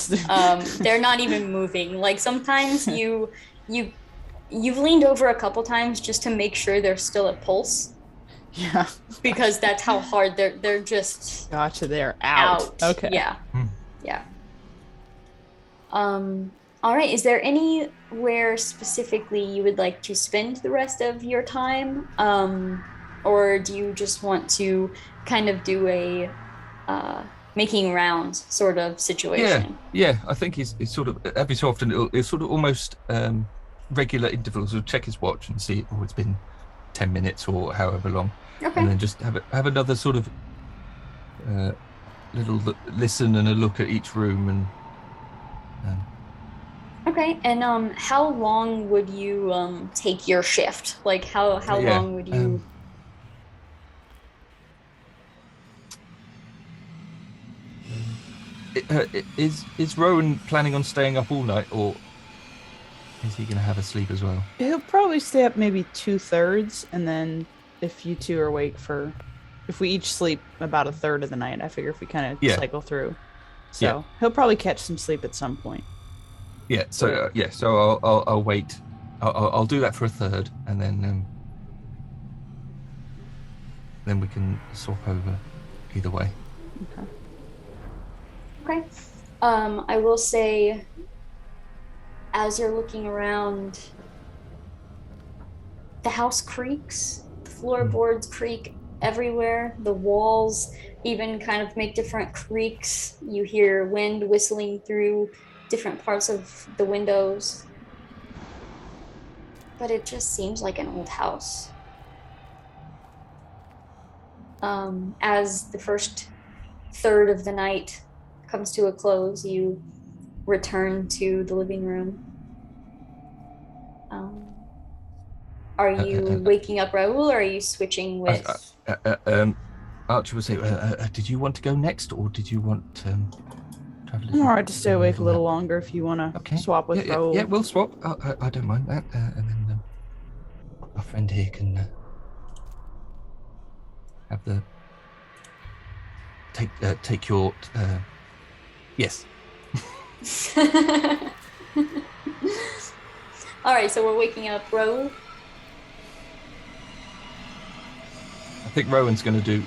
They're not even moving. Like sometimes you've leaned over a couple times just to make sure they're still at pulse. Yeah. Because that's how hard they're just Gotcha, they're out. Okay. Yeah. Yeah. All right. Is there anywhere specifically you would like to spend the rest of your time? Or do you just want to kind of do a making rounds sort of situation? Yeah. I think it's sort of every so often it's sort of almost regular intervals. He'll check his watch and see. Oh, it's been 10 minutes or however long, Okay. and then just have another sort of little listen and a look at each room and. Okay. And how long would you take your shift? Like how long would you? Is Rowan planning on staying up all night, or is he going to have a sleep as well? He'll probably stay up maybe 2/3, and then if you two are awake if we each sleep about 1/3 of the night, I figure if we kind of cycle through. So he'll probably catch some sleep at some point. Yeah. So so I'll wait. I'll do that for 1/3, and then we can swap over either way. Okay. I will say, as you're looking around, the house creaks, the floorboards creak everywhere, the walls even kind of make different creaks. You hear wind whistling through different parts of the windows. But it just seems like an old house. As the first third of the night comes to a close, you return to the living room. Are you waking up Raoul, or are you switching with? Archie would say, "Did you want to go next, or did you want to have a little?" I'm alright to stay awake a little longer if you want to swap with Raoul. Yeah, we'll swap. I don't mind that. And then our friend here can have the take your yes. All right, so we're waking up Raoul. I think Rowan's going to do.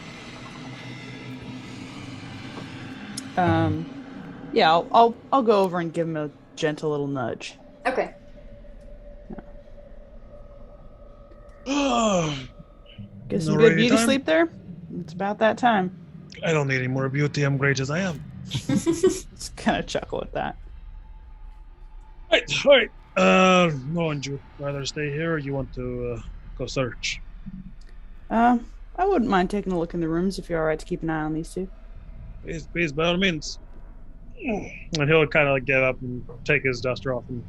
Yeah, I'll go over and give him a gentle little nudge. Okay. Get some good beauty sleep there. It's about that time. I don't need any more beauty. I'm great as I am. Just kind of chuckle at that. All right. Rowan, would you rather stay here, or you want to go search? I wouldn't mind taking a look in the rooms if you're all right to keep an eye on these two. Please, by all means. And he'll kind of get up and take his duster off and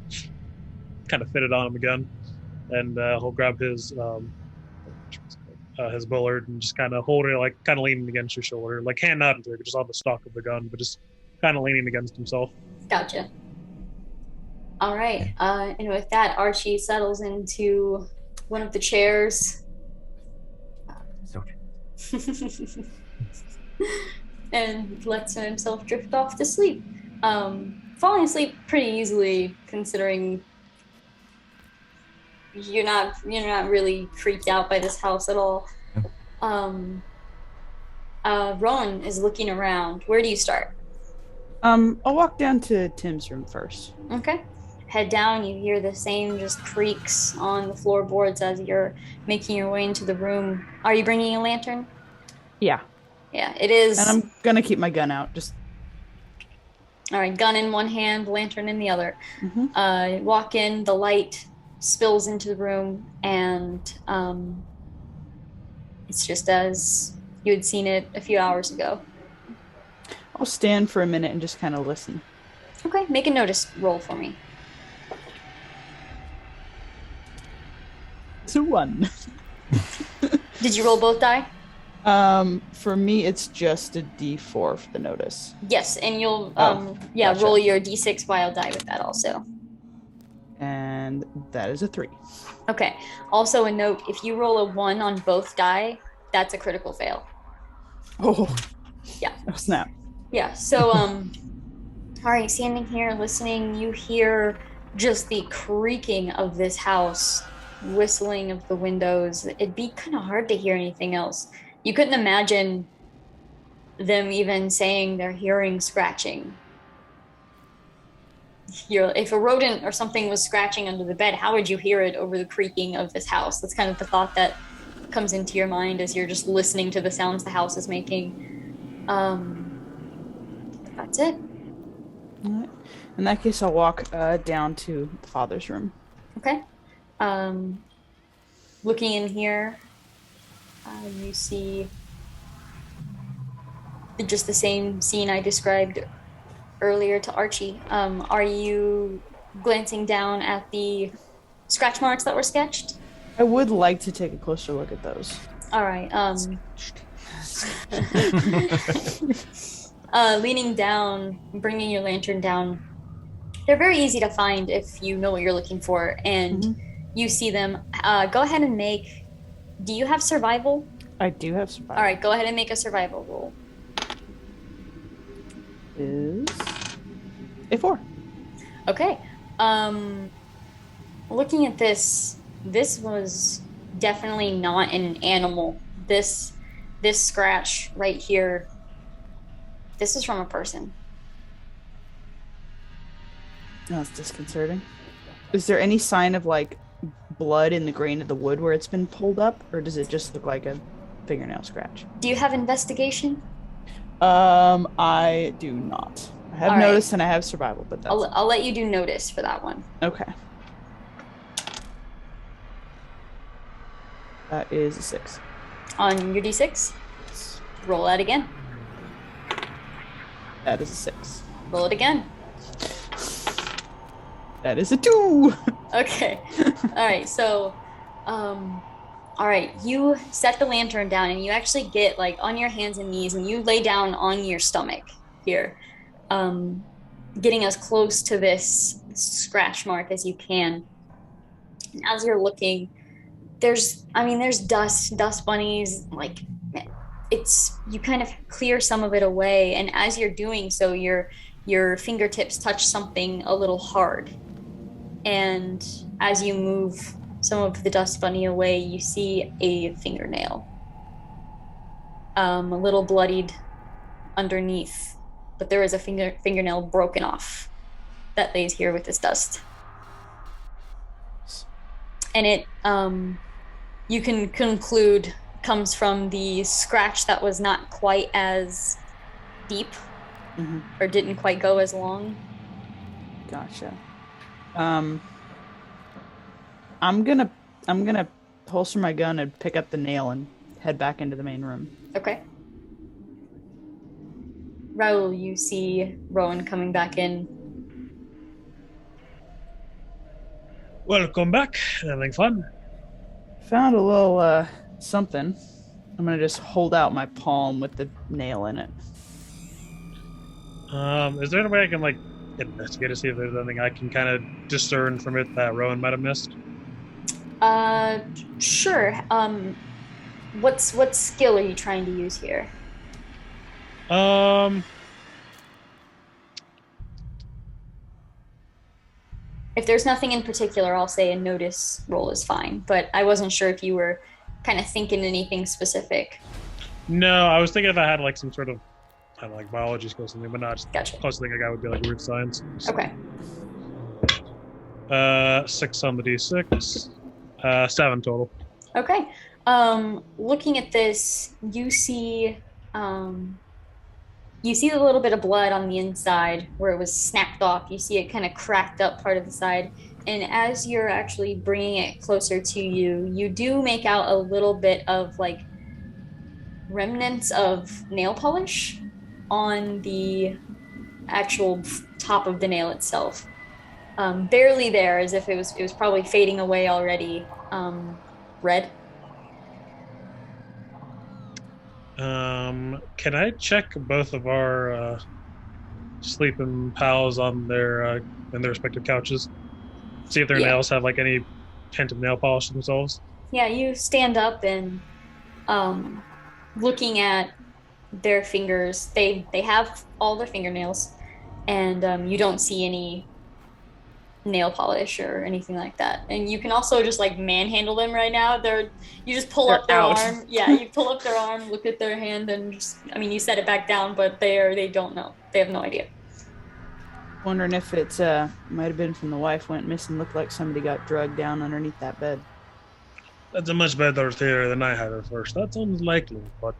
kind of fit it on him again. And he'll grab his his bullard and just kind of holding it, like kind of leaning against your shoulder, like hand not into it, just on the stock of the gun, but just kind of leaning against himself. Gotcha. All right. And with that, Archie settles into one of the chairs. And lets himself drift off to sleep. Falling asleep pretty easily, considering you're not really freaked out by this house at all. Rowan is looking around. Where do you start? I'll walk down to Tim's room first. Okay. Head down, you hear the same just creaks on the floorboards as you're making your way into the room. Are you bringing a lantern? Yeah. Yeah, it is. And I'm gonna keep my gun out, just... All right, gun in one hand, lantern in the other. Mm-hmm. Walk in, the light spills into the room, and it's just as you had seen it a few hours ago. I'll stand for a minute and just kind of listen. Okay, make a notice roll for me. It's a 1. Did you roll both die? For me, it's just a D4 for the notice. Yes, and you'll gotcha. roll your D6 wild die with that also. And that is a 3. Okay. Also a note, if you roll a 1 on both die, that's a critical fail. Oh. Yeah. Oh, snap. Yeah. So all right, standing here listening, you hear just the creaking of this house, whistling of the windows. It'd be kind of hard to hear anything else. You couldn't imagine them even saying they're hearing scratching. If a rodent or something was scratching under the bed, how would you hear it over the creaking of this house? That's kind of the thought that comes into your mind as you're just listening to the sounds the house is making. That's it. All right. In that case, I'll walk down to the father's room. Okay. Looking in here, you see just the same scene I described earlier to Archie. Are you glancing down at the scratch marks that were sketched? I would like to take a closer look at those. All right. Leaning down, bringing your lantern down. They're very easy to find if you know what you're looking for, and you see them. Go ahead and make... Do you have survival? I do have survival. All right, go ahead and make a survival roll. Is a 4. Okay. Looking at this was definitely not an animal. This scratch right here, this is from a person. That's disconcerting. Is there any sign of, like, blood in the grain of the wood where it's been pulled up, or does it just look like a fingernail scratch? Do you have investigation? I do not. I have All notice right. and I have survival, but that's... I'll let you do notice for that one. Okay. That is a 6. On your d6, roll that again. That is a 6. Roll it again. That is a 2! Okay. All right. So, all right. You set the lantern down, and you actually get like on your hands and knees, and you lay down on your stomach here, getting as close to this scratch mark as you can. And as you're looking, there's dust bunnies. Like, you kind of clear some of it away, and as you're doing so, your fingertips touch something a little hard. And as you move some of the dust bunny away, you see a fingernail. A little bloodied underneath, but there is a fingernail broken off that lays here with this dust. And it, you can conclude, comes from the scratch that was not quite as deep, or didn't quite go as long. Gotcha. I'm gonna holster my gun and pick up the nail and head back into the main room. Okay. Raoul, you see Rowan coming back in. Welcome back. Having fun? Found a little something. I'm gonna just hold out my palm with the nail in it. Is there any way I can like investigate to see if there's anything I can kind of discern from it that Rowan might have missed? Sure. What skill are you trying to use here? Um, If there's nothing in particular, I'll say a notice roll is fine. But I wasn't sure if you were kind of thinking anything specific. no, I was thinking if I had like some sort of I don't know, like biology skill or something, but not just Gotcha. closest thing I got would be like root science. Okay. 6 on the d6. 7 total. Okay. Looking at this, you see the little bit of blood on the inside where it was snapped off. You see it kind of cracked up part of the side. And as you're actually bringing it closer to you, you do make out a little bit of like remnants of nail polish on the actual top of the nail itself. Barely there, as if it was probably fading away already. Red. Can I check both of our sleeping pals on their in their respective couches? See if their nails have like any hint of nail polish themselves. Yeah, you stand up and looking at their fingers, they have all their fingernails, and you don't see any nail polish or anything like that. And you can also just like manhandle them right now. You just pull up their arm. Yeah, you pull up their arm, look at their hand, and just you set it back down, but they don't know. They have no idea. Wondering if it's might have been from the wife went missing. Looked like somebody got drugged down underneath that bed. That's a much better theory than I had at first. That's unlikely, but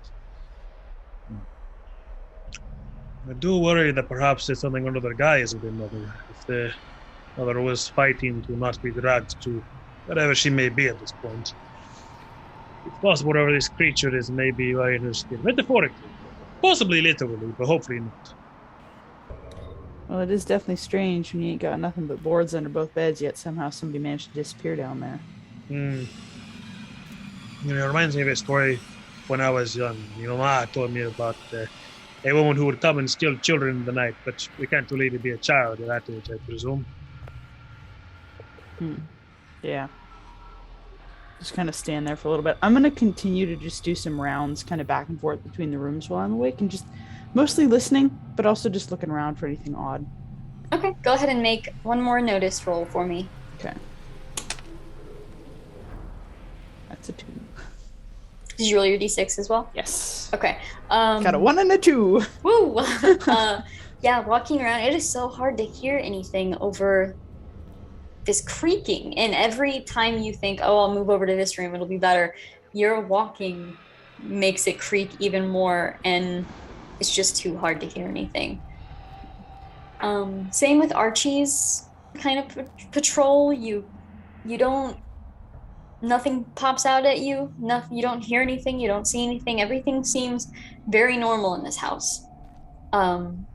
I do worry that perhaps it's something under the guise of the mother. If the mother was fighting to not be dragged to wherever she may be at this point. It's possible whatever this creature is may be wearing her skin. Metaphorically. Possibly literally, but hopefully not. Well, it is definitely strange when you ain't got nothing but boards under both beds, yet somehow somebody managed to disappear down there. It reminds me of a story when I was young. Ma told me about a woman who would come and steal children in the night, but we can't really be a child at that age, I presume. Yeah. Just kind of stand there for a little bit. I'm going to continue to just do some rounds kind of back and forth between the rooms while I'm awake and just mostly listening, but also just looking around for anything odd. Okay, go ahead and make one more notice roll for me. Okay. That's a 2. Did you roll your d6 as well? Yes. Okay. Got a 1 and a 2. Woo! Yeah, walking around, it is so hard to hear anything over this creaking. And every time you think, oh, I'll move over to this room, it'll be better, your walking makes it creak even more, and it's just too hard to hear anything. Same with Archie's kind of patrol. You don't, nothing pops out at you. You don't hear anything. You don't see anything. Everything seems very normal in this house. And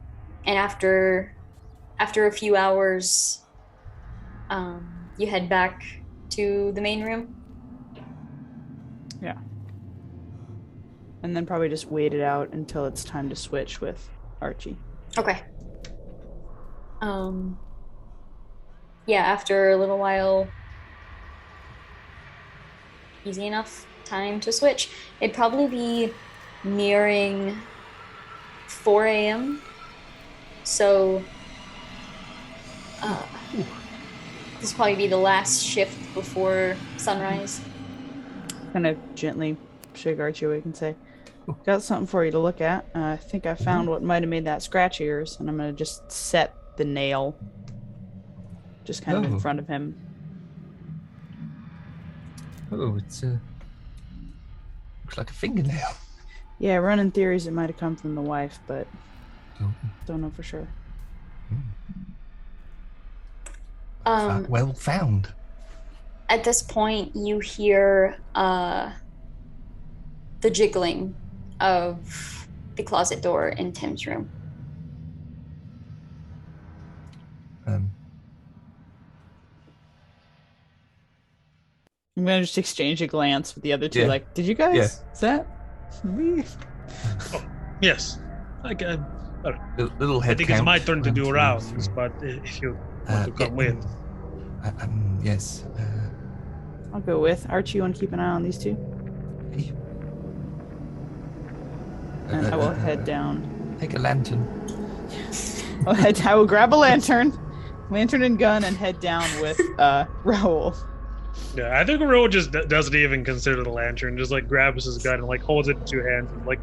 after a few hours, you head back to the main room. Yeah. And then probably just wait it out until it's time to switch with Archie. Okay. Yeah, after a little while, easy enough time to switch. It'd probably be nearing 4 a.m. So, this will probably be the last shift before sunrise. Kind of gently shake Archie awake and say, got something for you to look at. I think I found what might have made that scratch of yours, and I'm going to just set the nail just kind of in front of him. Oh, it's looks like a fingernail. Yeah, running theories it might have come from the wife, but don't know for sure. Well found. At this point, you hear the jiggling of the closet door in Tim's room. I'm gonna just exchange a glance with the other two. Yeah. Like, did you guys? Yeah. Is that me? Yes. Again, Little I head think it's my count. turn to 1, do 2, rounds, 3. but if you want to come with. Yes. I'll go with Archie. You want to keep an eye on these two, and I will head down. Take a lantern. I will grab a lantern and gun, and head down with Raoul. Yeah, I think Raoul just doesn't even consider the lantern. Just like grabs his gun and like holds it in 2 hands, and like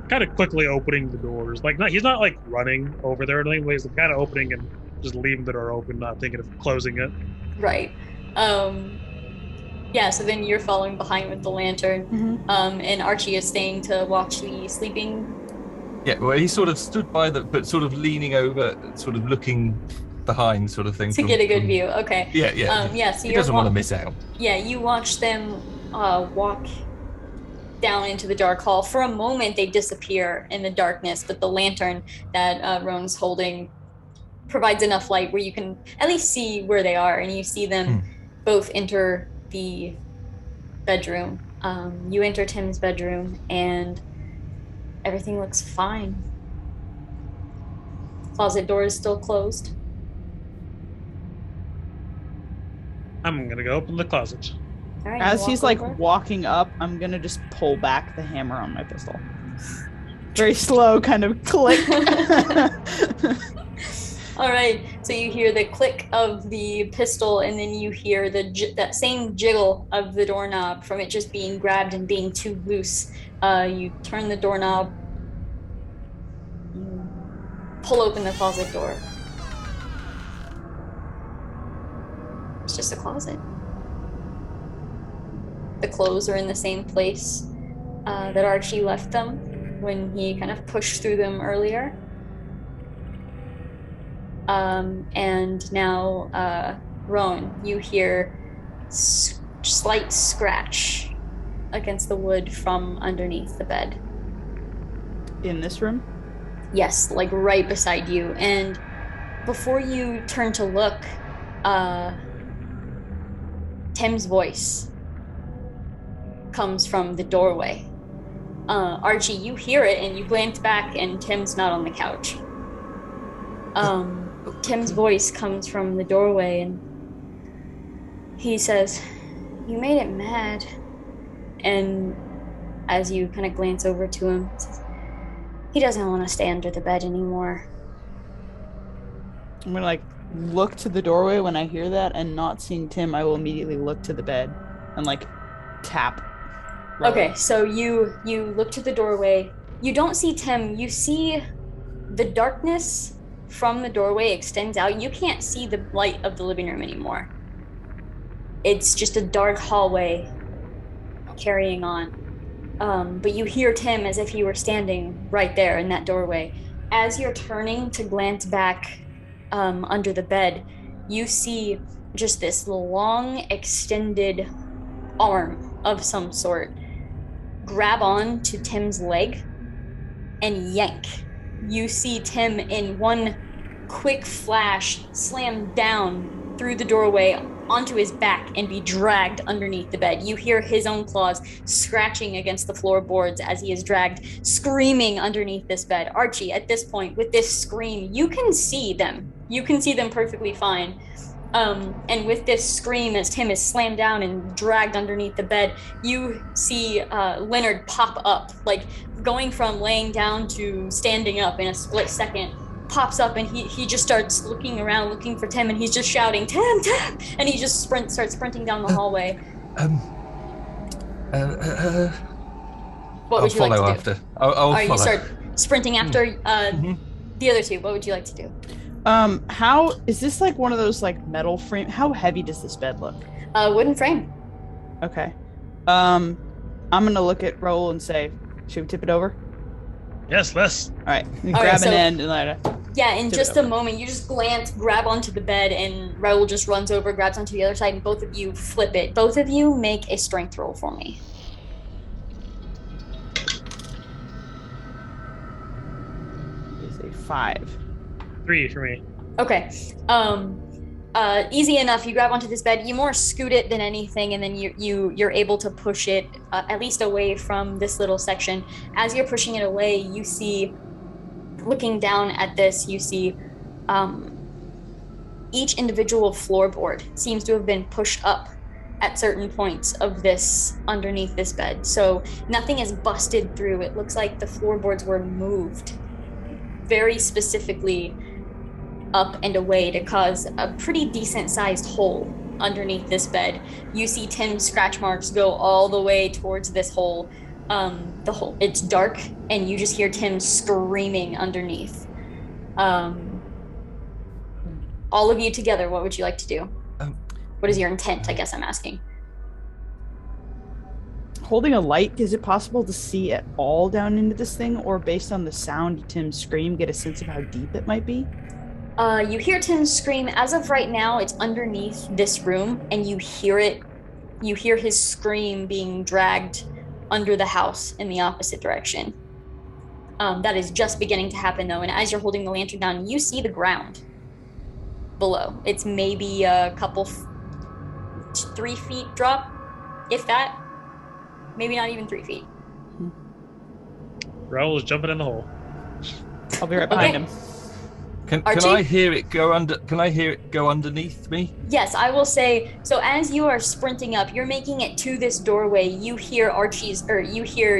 kind of quickly opening the doors. Like he's not like running over there or anything. He's kind of opening and just leaving the door open, not thinking of closing it. Right. Yeah, so then you're following behind with the lantern. Mm-hmm. And Archie is staying to watch the sleeping. Yeah, well, he sort of stood by but sort of leaning over, sort of looking behind, sort of thing. To get a good view. Okay. Yeah. Yeah, so He you're doesn't want to miss out. Yeah, you watch them walk down into the dark hall. For a moment, they disappear in the darkness, but the lantern that Roan's holding provides enough light where you can at least see where they are, and you see them both enter the bedroom. You enter Tim's bedroom, and everything looks fine. Closet door is still closed. I'm gonna go open the closet. All right, As he's like over. walking up, I'm gonna just pull back the hammer on my pistol. Very slow, kind of click. All right, so you hear the click of the pistol, and then you hear that same jiggle of the doorknob from it just being grabbed and being too loose. You turn the doorknob, you pull open the closet door. It's just a closet. The clothes are in the same place that Archie left them when he kind of pushed through them earlier. And now, Roan, you hear slight scratch against the wood from underneath the bed. In this room? Yes, like right beside you. And before you turn to look, Tim's voice comes from the doorway. Archie, you hear it and you glance back, and Tim's not on the couch. Tim's voice comes from the doorway, and he says, "You made it mad." And as you kind of glance over to him, he says, "He doesn't want to stay under the bed anymore." I'm gonna like look to the doorway when I hear that, and not seeing Tim, I will immediately look to the bed and like tap. Raoul. Okay, so you look to the doorway. You don't see Tim. You see the darkness from the doorway extends out. You can't see the light of the living room anymore. It's just a dark hallway carrying on. But you hear Tim as if he were standing right there in that doorway. As you're turning to glance back under the bed, you see just this long extended arm of some sort grab on to Tim's leg and yank. You see Tim in one quick flash slam down through the doorway onto his back and be dragged underneath the bed. You hear his own claws scratching against the floorboards as he is dragged, screaming underneath this bed. Archie, at this point, with this scream, you can see them. You can see them perfectly fine. And with this scream, as Tim is slammed down and dragged underneath the bed, you see Leonard pop up, like going from laying down to standing up in a split second. Pops up, and he just starts looking around, looking for Tim, and he's just shouting, "Tim, Tim!" And he just starts sprinting down the hallway. What would you like to do? I'll follow after. I'll follow. You start sprinting after the other two. What would you like to do? How is this like one of those like metal frame? How heavy does this bed look? Wooden frame. Okay. I'm gonna look at Raoul and say, "Should we tip it over?" Yes, let's. All right. Grab an end and let it. Yeah, in just a moment, you just grab onto the bed, and Raoul just runs over, grabs onto the other side, and both of you flip it. Both of you make a strength roll for me. Is a 5. 3 for me. Okay. Easy enough. You grab onto this bed. You more scoot it than anything, and then you're able to push it at least away from this little section. As you're pushing it away, you see, looking down at this, you see each individual floorboard seems to have been pushed up at certain points of this underneath this bed. So nothing is busted through. It looks like the floorboards were moved very specifically up and away to cause a pretty decent sized hole underneath this bed. You see Tim's scratch marks go all the way towards this hole. The hole, it's dark, and you just hear Tim screaming underneath. All of you together, what would you like to do? What is your intent, I guess I'm asking? Holding a light, is it possible to see at all down into this thing, or based on the sound of Tim's scream, get a sense of how deep it might be? You hear Tim scream. As of right now, it's underneath this room, and you hear it. You hear his scream being dragged under the house in the opposite direction. That is just beginning to happen, though, and as you're holding the lantern down, you see the ground below. It's maybe a couple 3 feet drop, if that. Maybe not even 3 feet. Raoul is jumping in the hole. I'll be right behind him. Can I hear it go under? Can I hear it go underneath me? Yes, I will say. So as you are sprinting up, you're making it to this doorway. You hear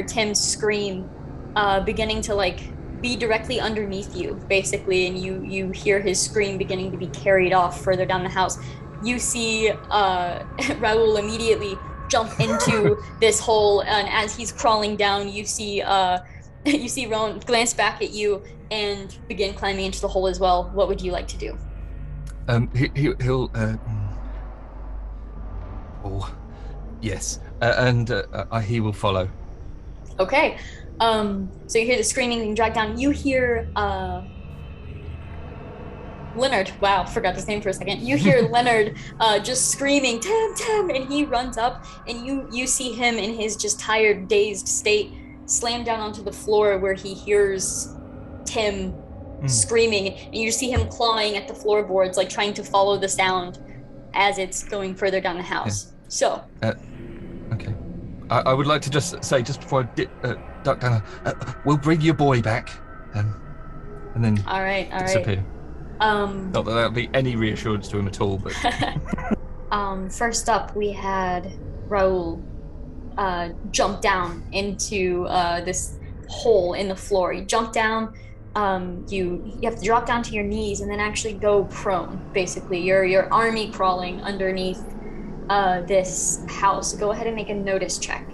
Tim's scream, beginning to be directly underneath you, basically, and you hear his scream beginning to be carried off further down the house. You see Raoul immediately jump into this hole, and as he's crawling down, you see Rowan glance back at you and begin climbing into the hole as well. What would you like to do? He'll. Oh, yes, and he will follow. Okay. So you hear the screaming being dragged down. You hear Leonard. Wow, forgot his name for a second. You hear Leonard just screaming, Tim, and he runs up, and you see him in his just tired, dazed state slam down onto the floor where he hears Tim screaming, and you see him clawing at the floorboards, trying to follow the sound as it's going further down the house. Yeah. So. Okay. I would like to just say, just before I duck down, we'll bring your boy back, and then all right. disappear. Not that that'll be any reassurance to him at all, but. First up, we had Raoul jump down into this hole in the floor. You jump down. You have to drop down to your knees and then actually go prone. Basically, you're army crawling underneath this house. Go ahead and make a notice check.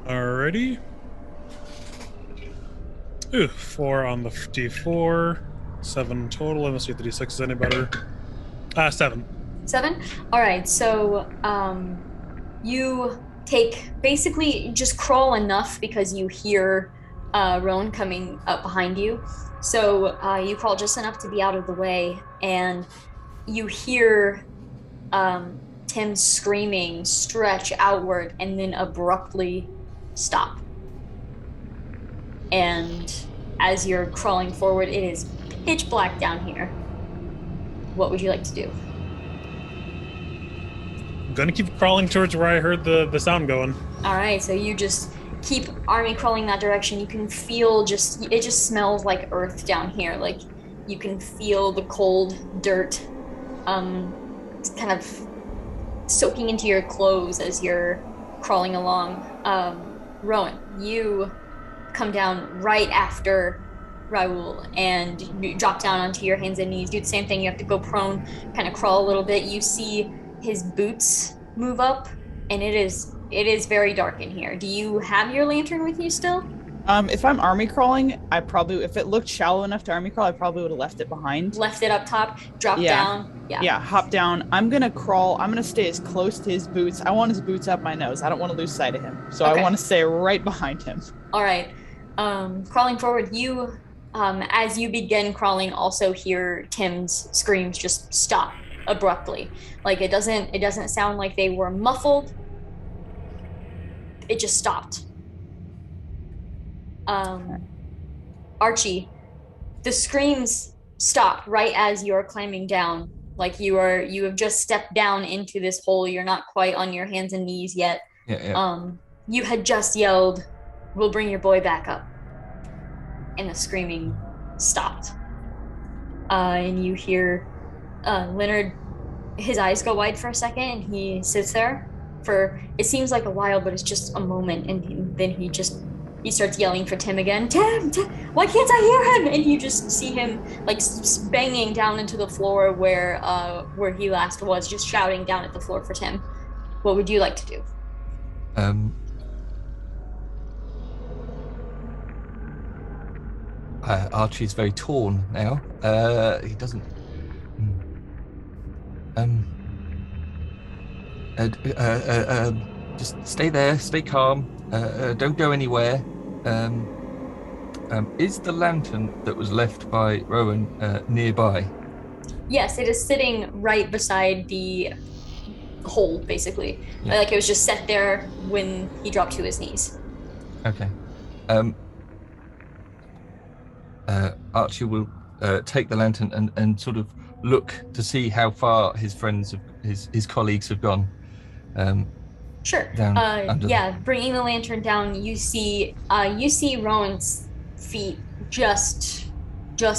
Alrighty. Ooh, 4 on the D4, 7 total. Let me see if the D6 is any better. 7. 7? Alright, so you basically just crawl enough because you hear Roan coming up behind you. So you crawl just enough to be out of the way, and you hear Tim screaming, stretch outward, and then abruptly stop. And as you're crawling forward, it is pitch black down here. What would you like to do? I'm gonna keep crawling towards where I heard the sound going. All right, so you just keep army crawling that direction. You can feel it just smells like earth down here. You can feel the cold dirt kind of soaking into your clothes as you're crawling along. Rowan, you come down right after Raoul, and you drop down onto your hands and knees. Do the same thing. You have to go prone, kind of crawl a little bit. You see his boots move up, and it is very dark in here. Do you have your lantern with you still? If I'm army crawling, if it looked shallow enough to army crawl, I probably would have left it behind. Left it up top, drop down. Yeah, hop down. I'm gonna crawl. I'm gonna stay as close to his boots. I want his boots up my nose. I don't want to lose sight of him. So okay. I want to stay right behind him. All right. Crawling forward, you, as you begin crawling, also hear Tim's screams just stop abruptly. It doesn't sound like they were muffled. It just stopped. Archie, the screams stop right as you're climbing down. Like you have just stepped down into this hole. You're not quite on your hands and knees yet. Yeah. You had just yelled, "We'll bring your boy back up," and the screaming stopped. And you hear Leonard, his eyes go wide for a second, and he sits there for, it seems like a while, but it's just a moment, and then he starts yelling for Tim again. Tim, why can't I hear him? And you just see him like banging down into the floor where he last was, just shouting down at the floor for Tim. What would you like to do? Archie's very torn now. He doesn't. Just stay there, stay calm. Don't go anywhere. Is the lantern that was left by Rowan nearby? Yes, it is sitting right beside the hole, basically. Yeah. Like it was just set there when he dropped to his knees. Okay. Archie will take the lantern and sort of look to see how far his friends, his colleagues have gone. Sure. Bringing the lantern down, you see Rowan's feet just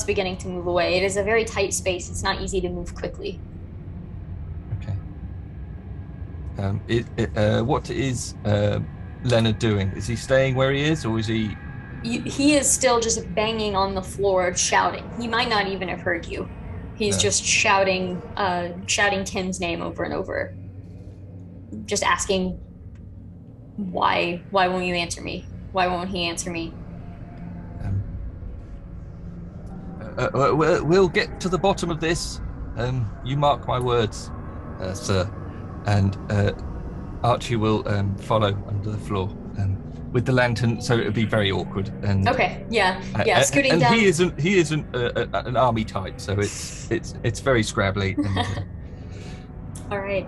beginning to move away. It is a very tight space. It's not easy to move quickly. Okay. What is Leonard doing? Is he staying where he is, or is he? He is still just banging on the floor, shouting. He might not even have heard you. He's just shouting Tim's name over and over. Just asking, why won't you answer me? Why won't he answer me? We'll get to the bottom of this. You mark my words, sir. And Archie will follow under the floor with the lantern, so it would be very awkward. And okay, yeah, scooting and down. He isn't an army type, so it's very scrabbly. All right.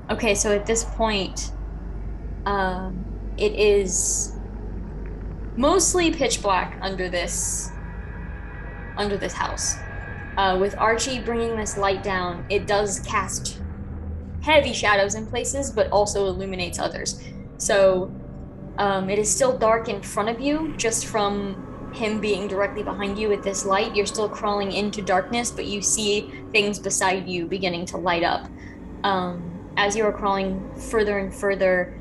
Okay, so at this point, it is mostly pitch black under this house. With Archie bringing this light down, it does cast heavy shadows in places, but also illuminates others. So it is still dark in front of you, just from him being directly behind you with this light. You're still crawling into darkness, but you see things beside you beginning to light up. As you are crawling further and further,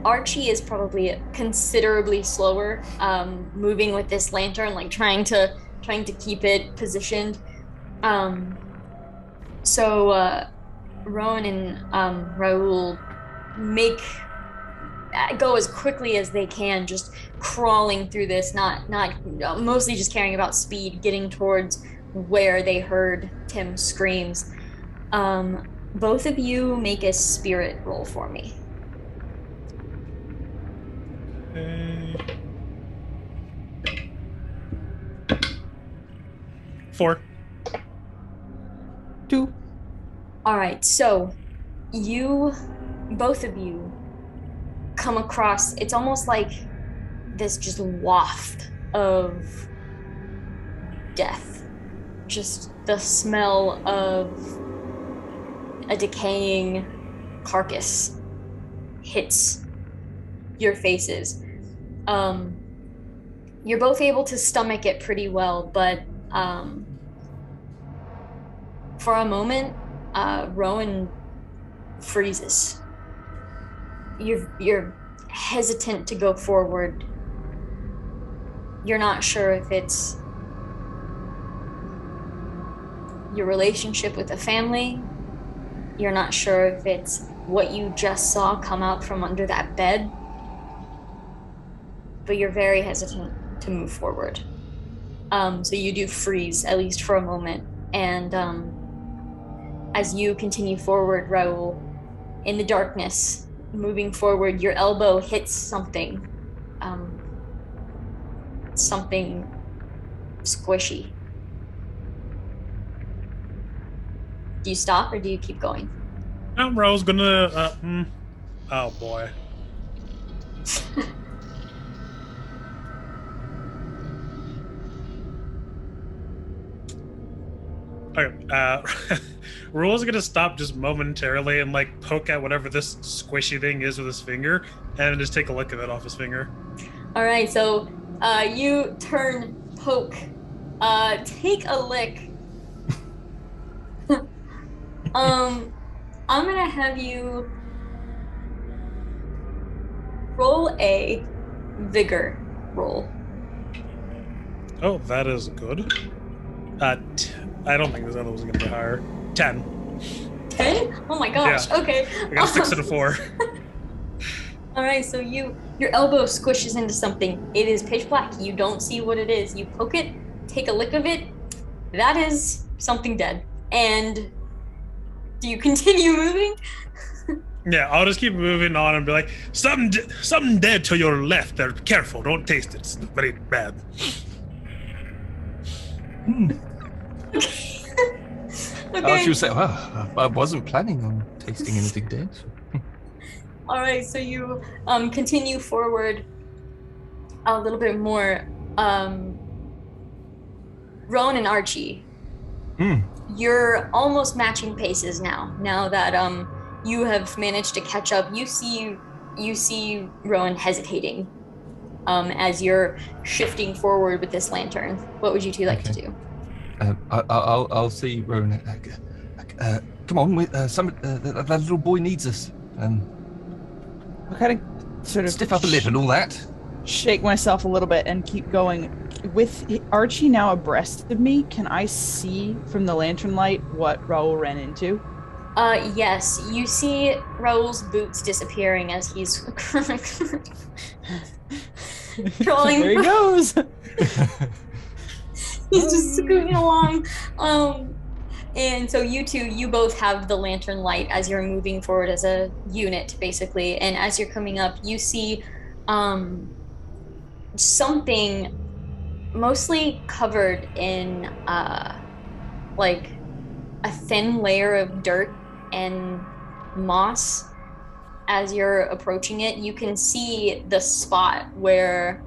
Archie is probably considerably slower, moving with this lantern, like trying to keep it positioned. So Rowan and Raoul go as quickly as they can, just crawling through this, not mostly just caring about speed, getting towards where they heard Tim's screams. Both of you make a spirit roll for me. Okay. 4. 2. All right, so both of you come across, it's almost like this just waft of death. Just the smell of a decaying carcass hits your faces. You're both able to stomach it pretty well, but for a moment, Rowan freezes. You're hesitant to go forward. You're not sure if it's your relationship with the family. You're not sure if it's what you just saw come out from under that bed. But you're very hesitant to move forward. So you do freeze, at least for a moment. And as you continue forward, Raoul, in the darkness, moving forward, your elbow hits something. Something squishy. Do you stop or do you keep going? Raoul's gonna. Oh boy. Okay, Rule's gonna stop just momentarily and like poke at whatever this squishy thing is with his finger, and just take a lick of it off his finger. All right, so you turn, poke, take a lick. I'm gonna have you roll a vigor roll. Oh, that is good. I don't think this other was gonna be higher. 10. 10? Oh my gosh. Yeah. Okay. I got 6 and a 4. All right, so your elbow squishes into something. It is pitch black. You don't see what it is. You poke it, take a lick of it. That is something dead. And do you continue moving? Yeah, I'll just keep moving on and be like, something dead to your left there. Careful, don't taste it. It's very bad. Oh, she would say, well, I wasn't planning on tasting anything dead. All right, so you continue forward a little bit more. Rowan and Archie, you're almost matching paces now. Now that you have managed to catch up, you see Rowan hesitating as you're shifting forward with this lantern. What would you two like to do? I'll see Rowan. Come on, that little boy needs us. I kind of sort of Stiff upper lip and all that. shake myself a little bit and keep going. With Archie now abreast of me, can I see from the lantern light what Raoul ran into? Yes, you see Raoul's boots disappearing as he's crawling. There he goes. He's just scooting along. And so you both have the lantern light as you're moving forward as a unit, basically. And as you're coming up, you see something mostly covered in like a thin layer of dirt and moss. As you're approaching it, you can see the spot where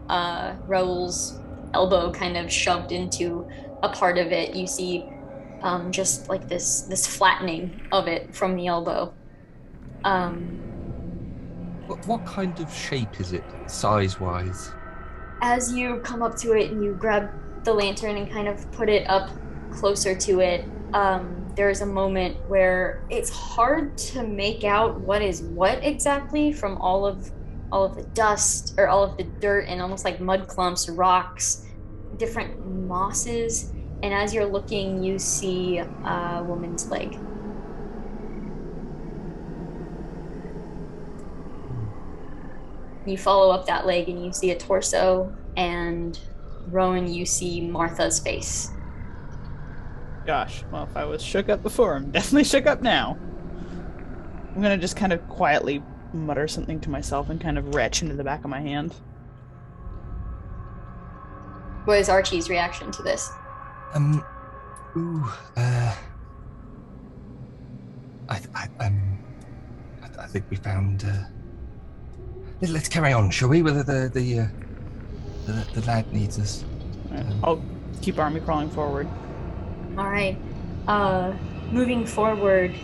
Raoul's elbow kind of shoved into a part of it. You see just like this flattening of it from the elbow. What kind of shape is it, size-wise? As you come up to it and you grab the lantern and kind of put it up closer to it, there's a moment where it's hard to make out what is what exactly from all of the dust or all of the dirt and almost like mud clumps, rocks, different mosses. And as you're looking, you see a woman's leg. You follow up that leg and you see a torso, and Rowan, you see Martha's face. Gosh, well, if I was shook up before, I'm definitely shook up now. I'm gonna just kind of quietly mutter something to myself and kind of retch into the back of my hand. What is Archie's reaction to this? I think we found. Let's carry on, shall we? Whether the lad needs us. Right, I'll keep army crawling forward. All right. Moving forward,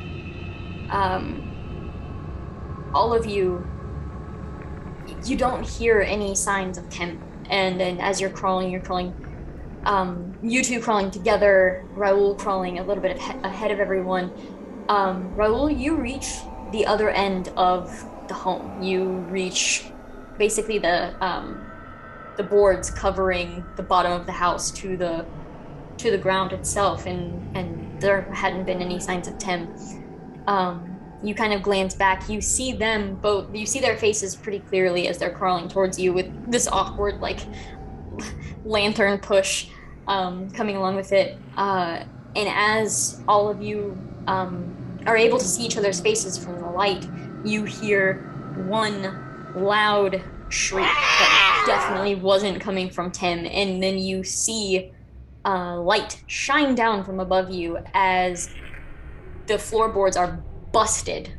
all of you don't hear any signs of Tim. And as you're crawling, you two crawling together, Raoul crawling a little bit ahead of everyone. Raoul, you reach the other end of the home. You reach basically the boards covering the bottom of the house to the ground itself, and there hadn't been any signs of Tim. You kind of glance back. You see them both. You see their faces pretty clearly as they're crawling towards you with this awkward, like, lantern push coming along with it. And as all of you are able to see each other's faces from the light, you hear one loud shriek that definitely wasn't coming from Tim, and then you see light shine down from above you as the floorboards are busted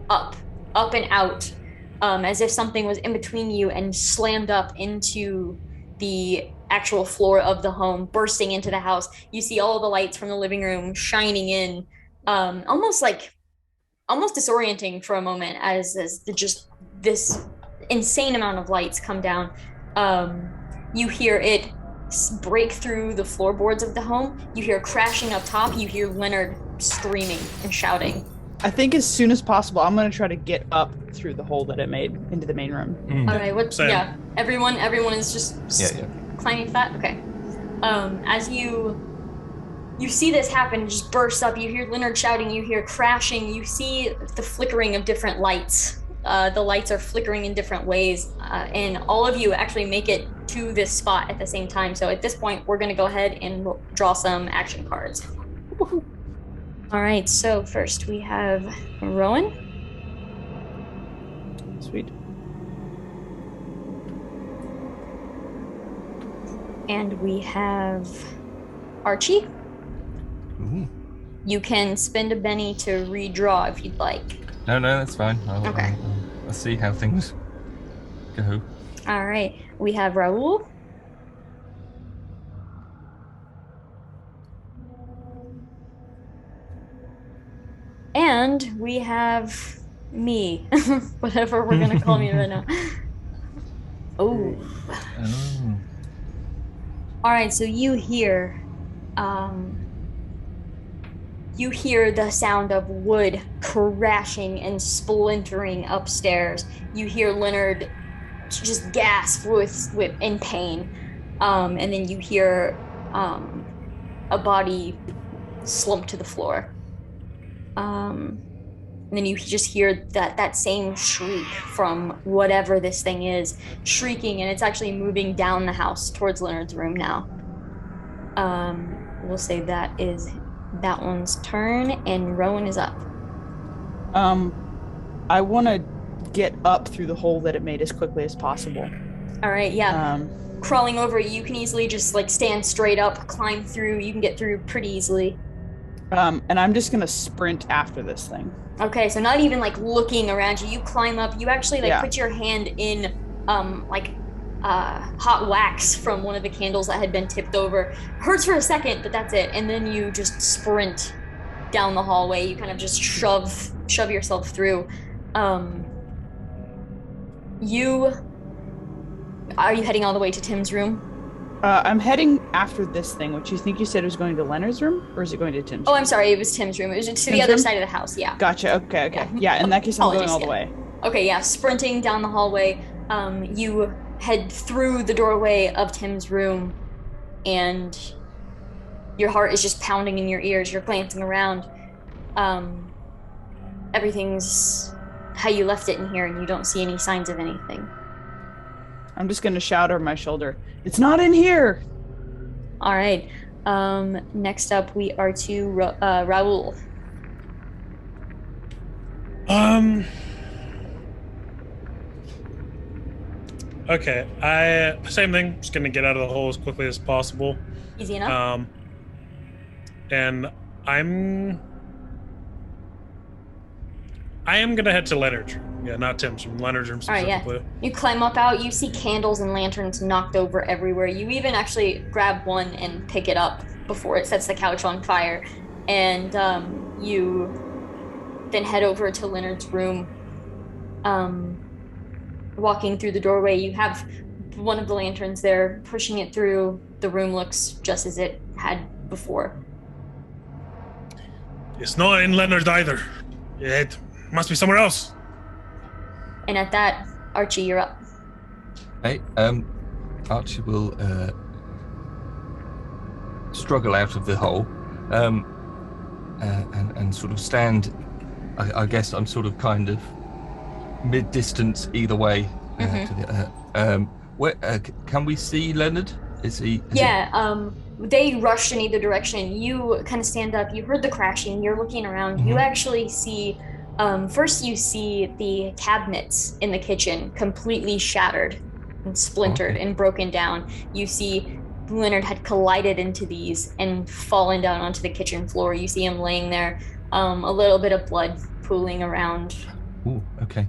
up and out, as if something was in between you and slammed up into the actual floor of the home, bursting into the house. You see all the lights from the living room shining in, almost disorienting for a moment as just this insane amount of lights come down. You hear it break through the floorboards of the home. You hear crashing up top. You hear Leonard screaming and shouting. I think as soon as possible, I'm going to try to get up through the hole that it made into the main room. All right, yeah, everyone is just climbing to that. Okay. As you see this happen, just burst up. You hear Leonard shouting. You hear crashing. You see the flickering of different lights. The lights are flickering in different ways, and all of you actually make it to this spot at the same time. So at this point, we're going to go ahead and draw some action cards. Woohoo. All right, so first we have Rowan. Sweet. And we have Archie. Ooh. You can spend a Benny to redraw if you'd like. No, that's fine. Okay. I'll see how things go. All right, we have Raul. And we have me, whatever we're gonna call me right now. Oh. All right, so you hear the sound of wood crashing and splintering upstairs. You hear Leonard just gasp in pain, and then you hear a body slump to the floor. And then you just hear that same shriek from whatever this thing is, shrieking, and it's actually moving down the house towards Leonard's room now. We'll say that is that one's turn, and Rowan is up. I want to get up through the hole that it made as quickly as possible. All right, yeah. Crawling over, you can easily just stand straight up, climb through. You can get through pretty easily. And I'm just gonna sprint after this thing. Okay, so not even looking around you. You climb up. You actually put your hand in hot wax from one of the candles that had been tipped over. Hurts for a second, but that's it. And then you just sprint down the hallway. You kind of just shove yourself through. Are you heading all the way to Tim's room? I'm heading after this thing, which you said was going to Leonard's room, or is it going to Tim's room? Oh, I'm sorry, it was Tim's room. It was to the other side of the house, yeah. Gotcha, okay. Yeah, in that case, I'm going all the way. Okay, yeah, sprinting down the hallway. You head through the doorway of Tim's room, and your heart is just pounding in your ears. You're glancing around. Everything's how you left it in here, and you don't see any signs of anything. I'm just going to shout over my shoulder, "It's not in here!" All right. Next up, we are to Raul. Okay. Same thing. Just going to get out of the hole as quickly as possible. Easy enough. And I am going to head to Leonard's room. Yeah, not Tim's room. Leonard's room specifically. All right, yeah. You climb up out. You see candles and lanterns knocked over everywhere. You even actually grab one and pick it up before it sets the couch on fire. And you then head over to Leonard's room. Walking through the doorway, you have one of the lanterns there, pushing it through. The room looks just as it had before. It's not in Leonard either. It must be somewhere else. And at that, Archie, you're up. Hey, Archie will struggle out of the hole, and sort of stand. I guess I'm sort of kind of mid-distance either way. Where can we see Leonard? Is he? They rushed in either direction. You kind of stand up. You heard the crashing. You're looking around. Mm-hmm. You actually see. First, you see the cabinets in the kitchen completely shattered and splintered and broken down. You see Leonard had collided into these and fallen down onto the kitchen floor. You see him laying there, a little bit of blood pooling around. Ooh, okay.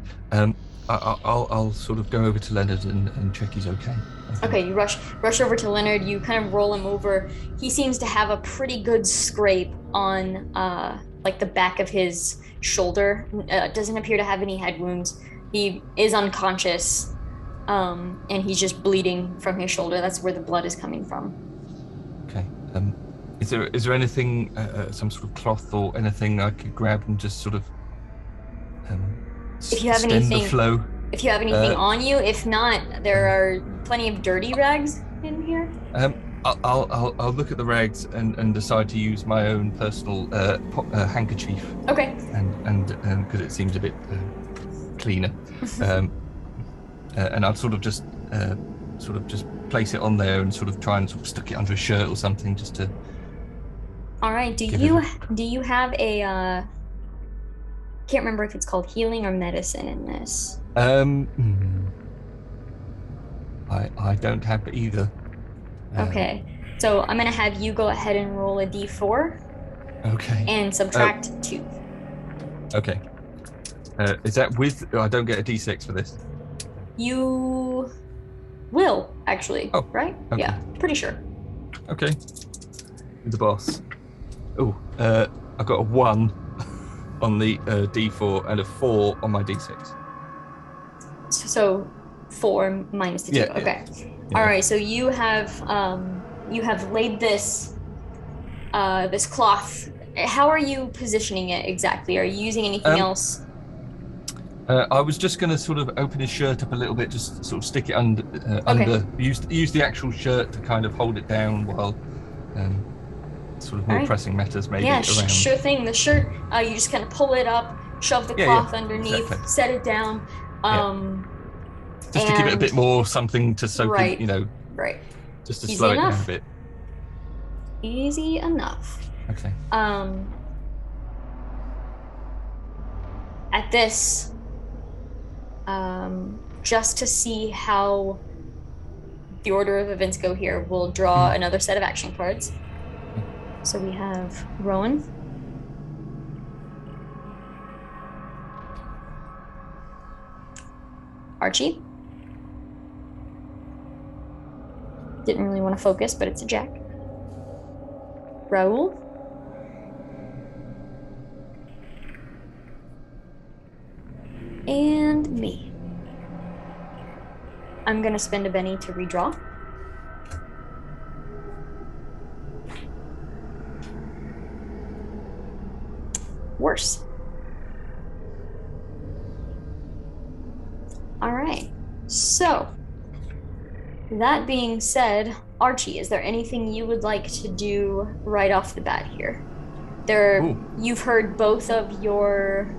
I'll sort of go over to Leonard and check he's okay. Okay, you rush over to Leonard. You kind of roll him over. He seems to have a pretty good scrape on like the back of his shoulder. Doesn't appear to have any head wounds. He is unconscious, and he's just bleeding from his shoulder. That's where the blood is coming from. Okay. Is there anything, some sort of cloth or anything I could grab and just sort of if you have stem anything, the flow? If you have anything on you, if not, there are plenty of dirty rags in here. I'll look at the rags and decide to use my own personal handkerchief. Okay. And because it seems a bit cleaner, and I'll sort of just place it on there and sort of try and sort of stick it under a shirt or something just to. All right. Do you have a? Can't remember if it's called healing or medicine in this. I don't have either. Okay, so I'm gonna have you go ahead and roll a d4. Okay. And subtract 2. Okay. Is that with? I don't get a d6 for this. You will actually. Oh, right? okay. Yeah, pretty sure. Okay. With the boss. Oh, I got a 1 on the d4 and a 4 on my d6. So 4 minus the 2. Yeah, okay. Yeah. All right. So you have laid this this cloth. How are you positioning it exactly? Are you using anything else? I was just going to sort of open his shirt up a little bit, just sort of stick it under. Use the actual shirt to kind of hold it down while sort of more pressing matters maybe around. Sure thing. The shirt, you just kind of pull it up, shove the cloth underneath, exactly. set it down. Just to give it a bit more something to soak in, Right. Just to Easy slow enough. it down a bit. Easy enough. Okay. At this, just to see how the order of events go here, we'll draw another set of action cards. So we have Rowan. Archie. Didn't really want to focus, but it's a jack. Raoul. And me. I'm gonna spend a Benny to redraw. Worse. All right. So, that being said, Archie, is there anything you would like to do right off the bat here? You've heard both of your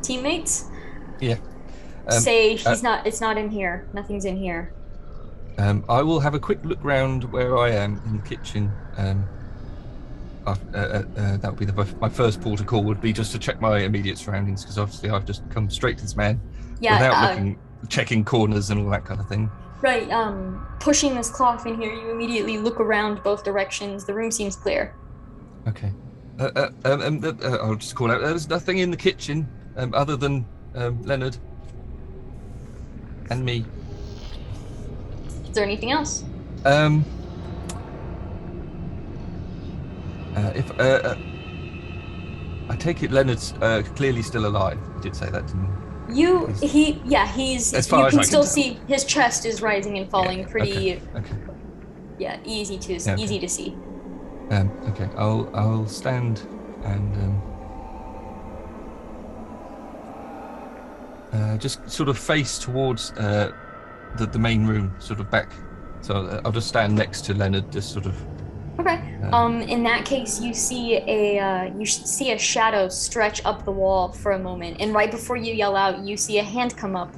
teammates say it's not in here. Nothing's in here. I will have a quick look round where I am in the kitchen. That would be my first port of call would be just to check my immediate surroundings, because obviously I've just come straight to this man without checking corners and all that kind of thing. Right. Pushing this cloth in here, you immediately look around both directions. The room seems clear. Okay. I'll just call out. There's nothing in the kitchen other than Leonard and me. Is there anything else? If I take it Leonard's clearly still alive. You did say that, didn't you? He's. As far you as can I still can see his chest is rising and falling pretty. Okay. Yeah, easy to see. Okay, I'll stand and just sort of face towards the main room, sort of back. So I'll just stand next to Leonard, just sort of. Okay. In that case, you see a shadow stretch up the wall for a moment, and right before you yell out, you see a hand come up.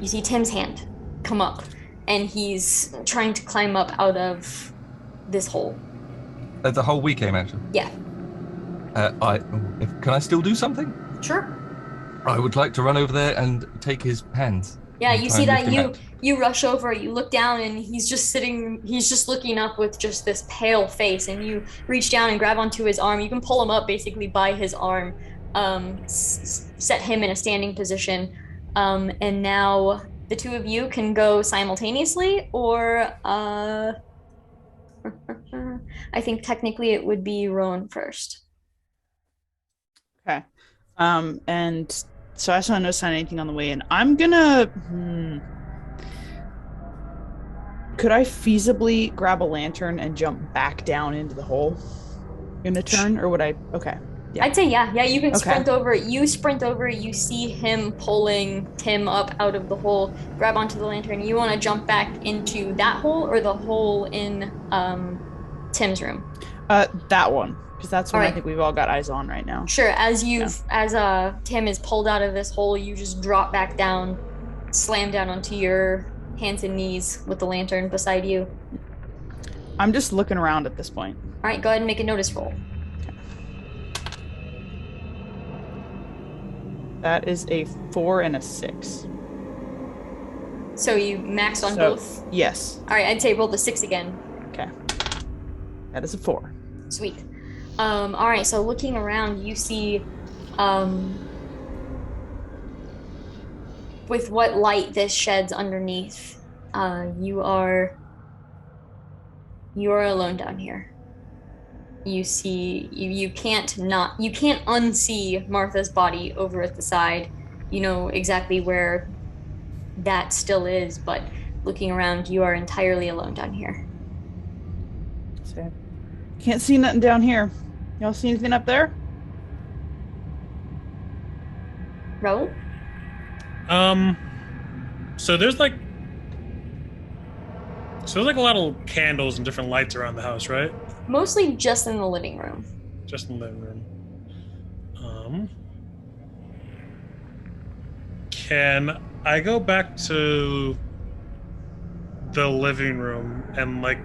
You see Tim's hand come up, and he's trying to climb up out of this hole. The hole we came out of? Yeah. Can I still do something? Sure. I would like to run over there and take his hands. Yeah, you see that you rush over, you look down, and he's just looking up with just this pale face, and you reach down and grab onto his arm. You can pull him up basically by his arm, set him in a standing position. And now the two of you can go simultaneously, or I think technically it would be Rowan first. Okay. And so I saw no sign of anything on the way in. I'm gonna. Could I feasibly grab a lantern and jump back down into the hole in a turn, or would I? Okay. Yeah. I'd say yeah. You can sprint okay. over. You sprint over. You see him pulling Tim up out of the hole. Grab onto the lantern. You want to jump back into that hole or the hole in Tim's room? That one, because that's what right. I think we've all got eyes on right now. Sure. As Tim is pulled out of this hole, you just drop back down, slam down onto your hands and knees with the lantern beside you. I'm just looking around at this point. All right, go ahead and make a notice roll. Okay. That is a 4 and a 6. So you maxed on both? Yes. All right, I'd say roll the 6 again. Okay. That is a 4. Sweet. All right, so looking around, you see with what light this sheds underneath, you are alone down here. You see, you can't unsee Martha's body over at the side. You know exactly where that still is, but looking around, you are entirely alone down here. So, can't see nothing down here. Y'all see anything up there? Raul? So there's like a lot of candles and different lights around the house, right? Mostly just in the living room. Just in the living room. Can I go back to the living room and like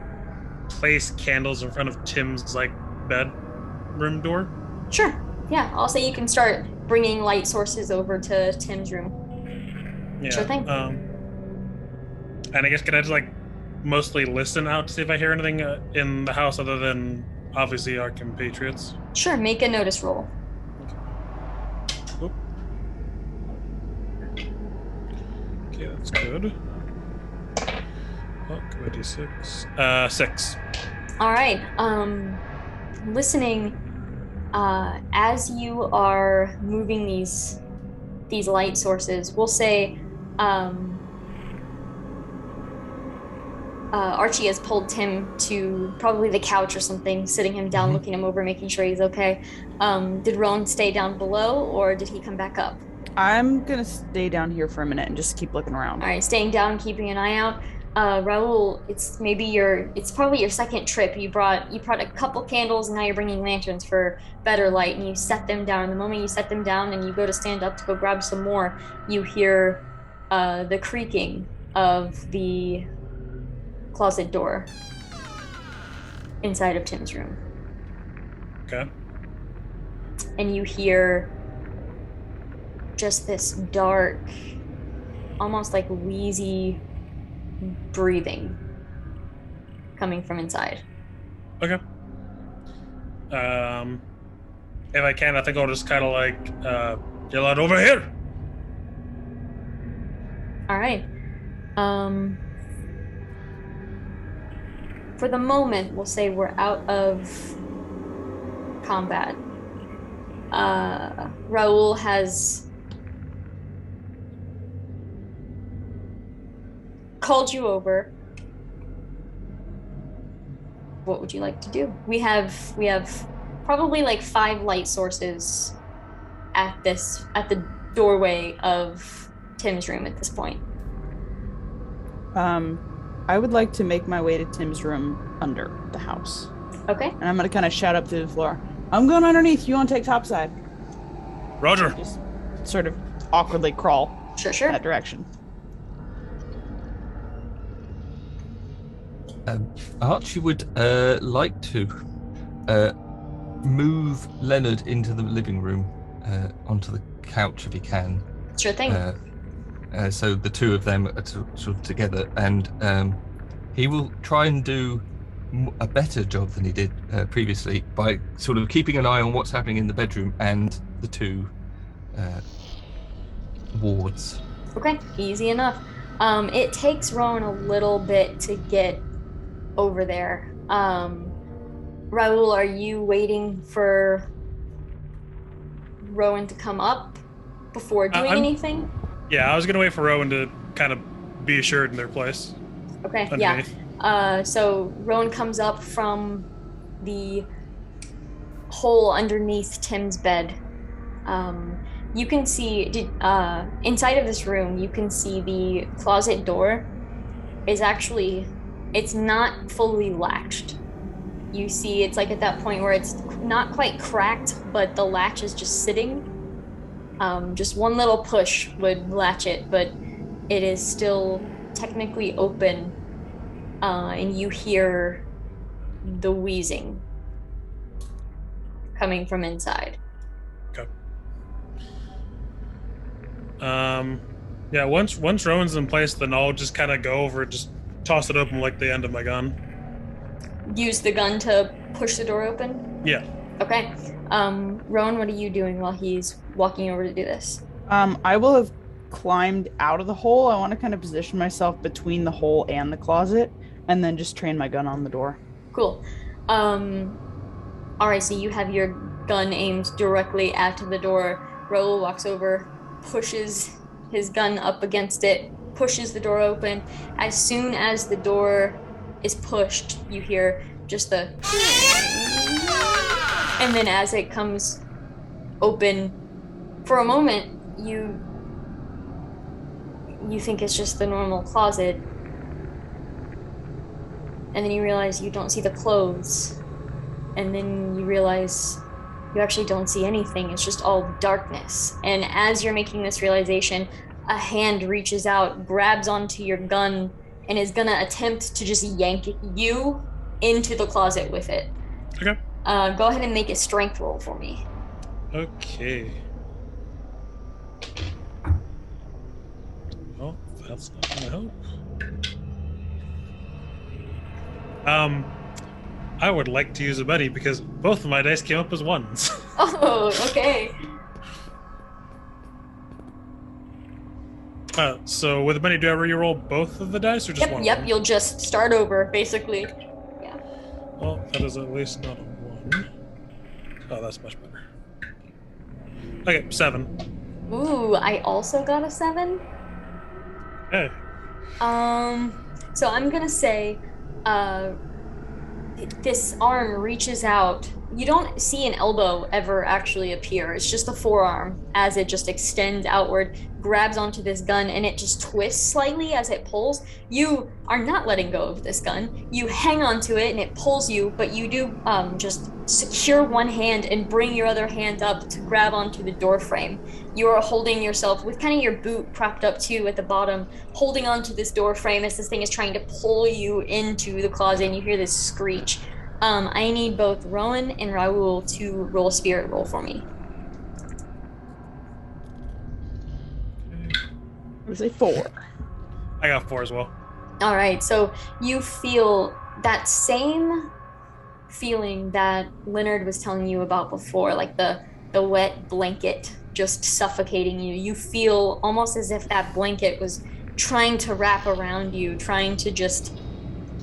place candles in front of Tim's like bedroom door? Sure. Yeah, I'll say you can start bringing light sources over to Tim's room. Yeah. Sure thing. And I guess can I just like mostly listen out to see if I hear anything in the house other than obviously our compatriots? Sure. Make a notice roll. Okay, that's good. Oh, come on, D6. 6. All right. Listening, as you are moving these light sources, we'll say, Archie has pulled Tim to probably the couch or something, sitting him down, looking him over, making sure he's okay. Did Rowan stay down below, or did he come back up? I'm gonna stay down here for a minute and just keep looking around. All right, staying down, keeping an eye out. Raul, it's probably your second trip. You brought a couple candles, and now you're bringing lanterns for better light, and you set them down. The moment you set them down and you go to stand up to go grab some more, you hear the creaking of the closet door inside of Tim's room. Okay. And you hear just this dark, almost like wheezy breathing coming from inside. Okay. If I can, I think I'll just kind of like yell out, "Over here!" All right. For the moment, we'll say we're out of combat. Raul has called you over. What would you like to do? We have probably like 5 light sources at the doorway of Tim's room at this point. I would like to make my way to Tim's room under the house. Okay. And I'm gonna kind of shout up through the floor. I'm going underneath. You want to take topside? Roger. Just sort of awkwardly crawl. Sure. That direction. Archie would like to move Leonard into the living room onto the couch if he can. Sure thing. So the two of them are sort of together, and he will try and do a better job than he did previously by sort of keeping an eye on what's happening in the bedroom and the two wards. Okay, easy enough. It takes Rowan a little bit to get over there. Raul, are you waiting for Rowan to come up before doing anything? Yeah, I was gonna wait for Rowan to kind of be assured in their place. Okay, underneath. yeah. So Rowan comes up from the hole underneath Tim's bed. You can see inside of this room, you can see the closet door is actually, it's not fully latched. You see it's like at that point where it's not quite cracked, but the latch is just sitting. Just one little push would latch it, but it is still technically open, and you hear the wheezing coming from inside. Okay. Yeah, once Rowan's in place, then I'll just kind of go over, just toss it open like the end of my gun. Use the gun to push the door open? Yeah. Okay. Rowan, what are you doing while he's walking over to do this? I will have climbed out of the hole. I want to kind of position myself between the hole and the closet, and then just train my gun on the door. Cool. All right, so you have your gun aimed directly at the door. Raul walks over, pushes his gun up against it, pushes the door open. As soon as the door is pushed, you hear just the... And then as it comes open, for a moment, you think it's just the normal closet. And then you realize you don't see the clothes. And then you realize you actually don't see anything. It's just all darkness. And as you're making this realization, a hand reaches out, grabs onto your gun, and is gonna attempt to just yank you into the closet with it. Okay. Go ahead and make a strength roll for me. Okay. Well, that's not gonna help. I would like to use a buddy because both of my dice came up as ones. Oh, okay. So with a buddy, do I re-roll both of the dice or just one? Yep, you'll just start over, basically. Yeah. Well, that is at least not a 1. Oh, that's much better. Okay, 7. Ooh, I also got a 7. Hey. So I'm gonna say, this arm reaches out. You don't see an elbow ever actually appear. It's just a forearm as it just extends outward, grabs onto this gun, and it just twists slightly as it pulls. You are not letting go of this gun. You hang onto it and it pulls you, but you do just secure one hand and bring your other hand up to grab onto the door frame. You are holding yourself with kind of your boot propped up too at the bottom, holding onto this door frame as this thing is trying to pull you into the closet, and you hear this screech. I need both Rowan and Raul to roll a spirit roll for me. I would say 4. I got 4 as well. All right, so you feel that same feeling that Leonard was telling you about before, like the wet blanket just suffocating you. You feel almost as if that blanket was trying to wrap around you, trying to just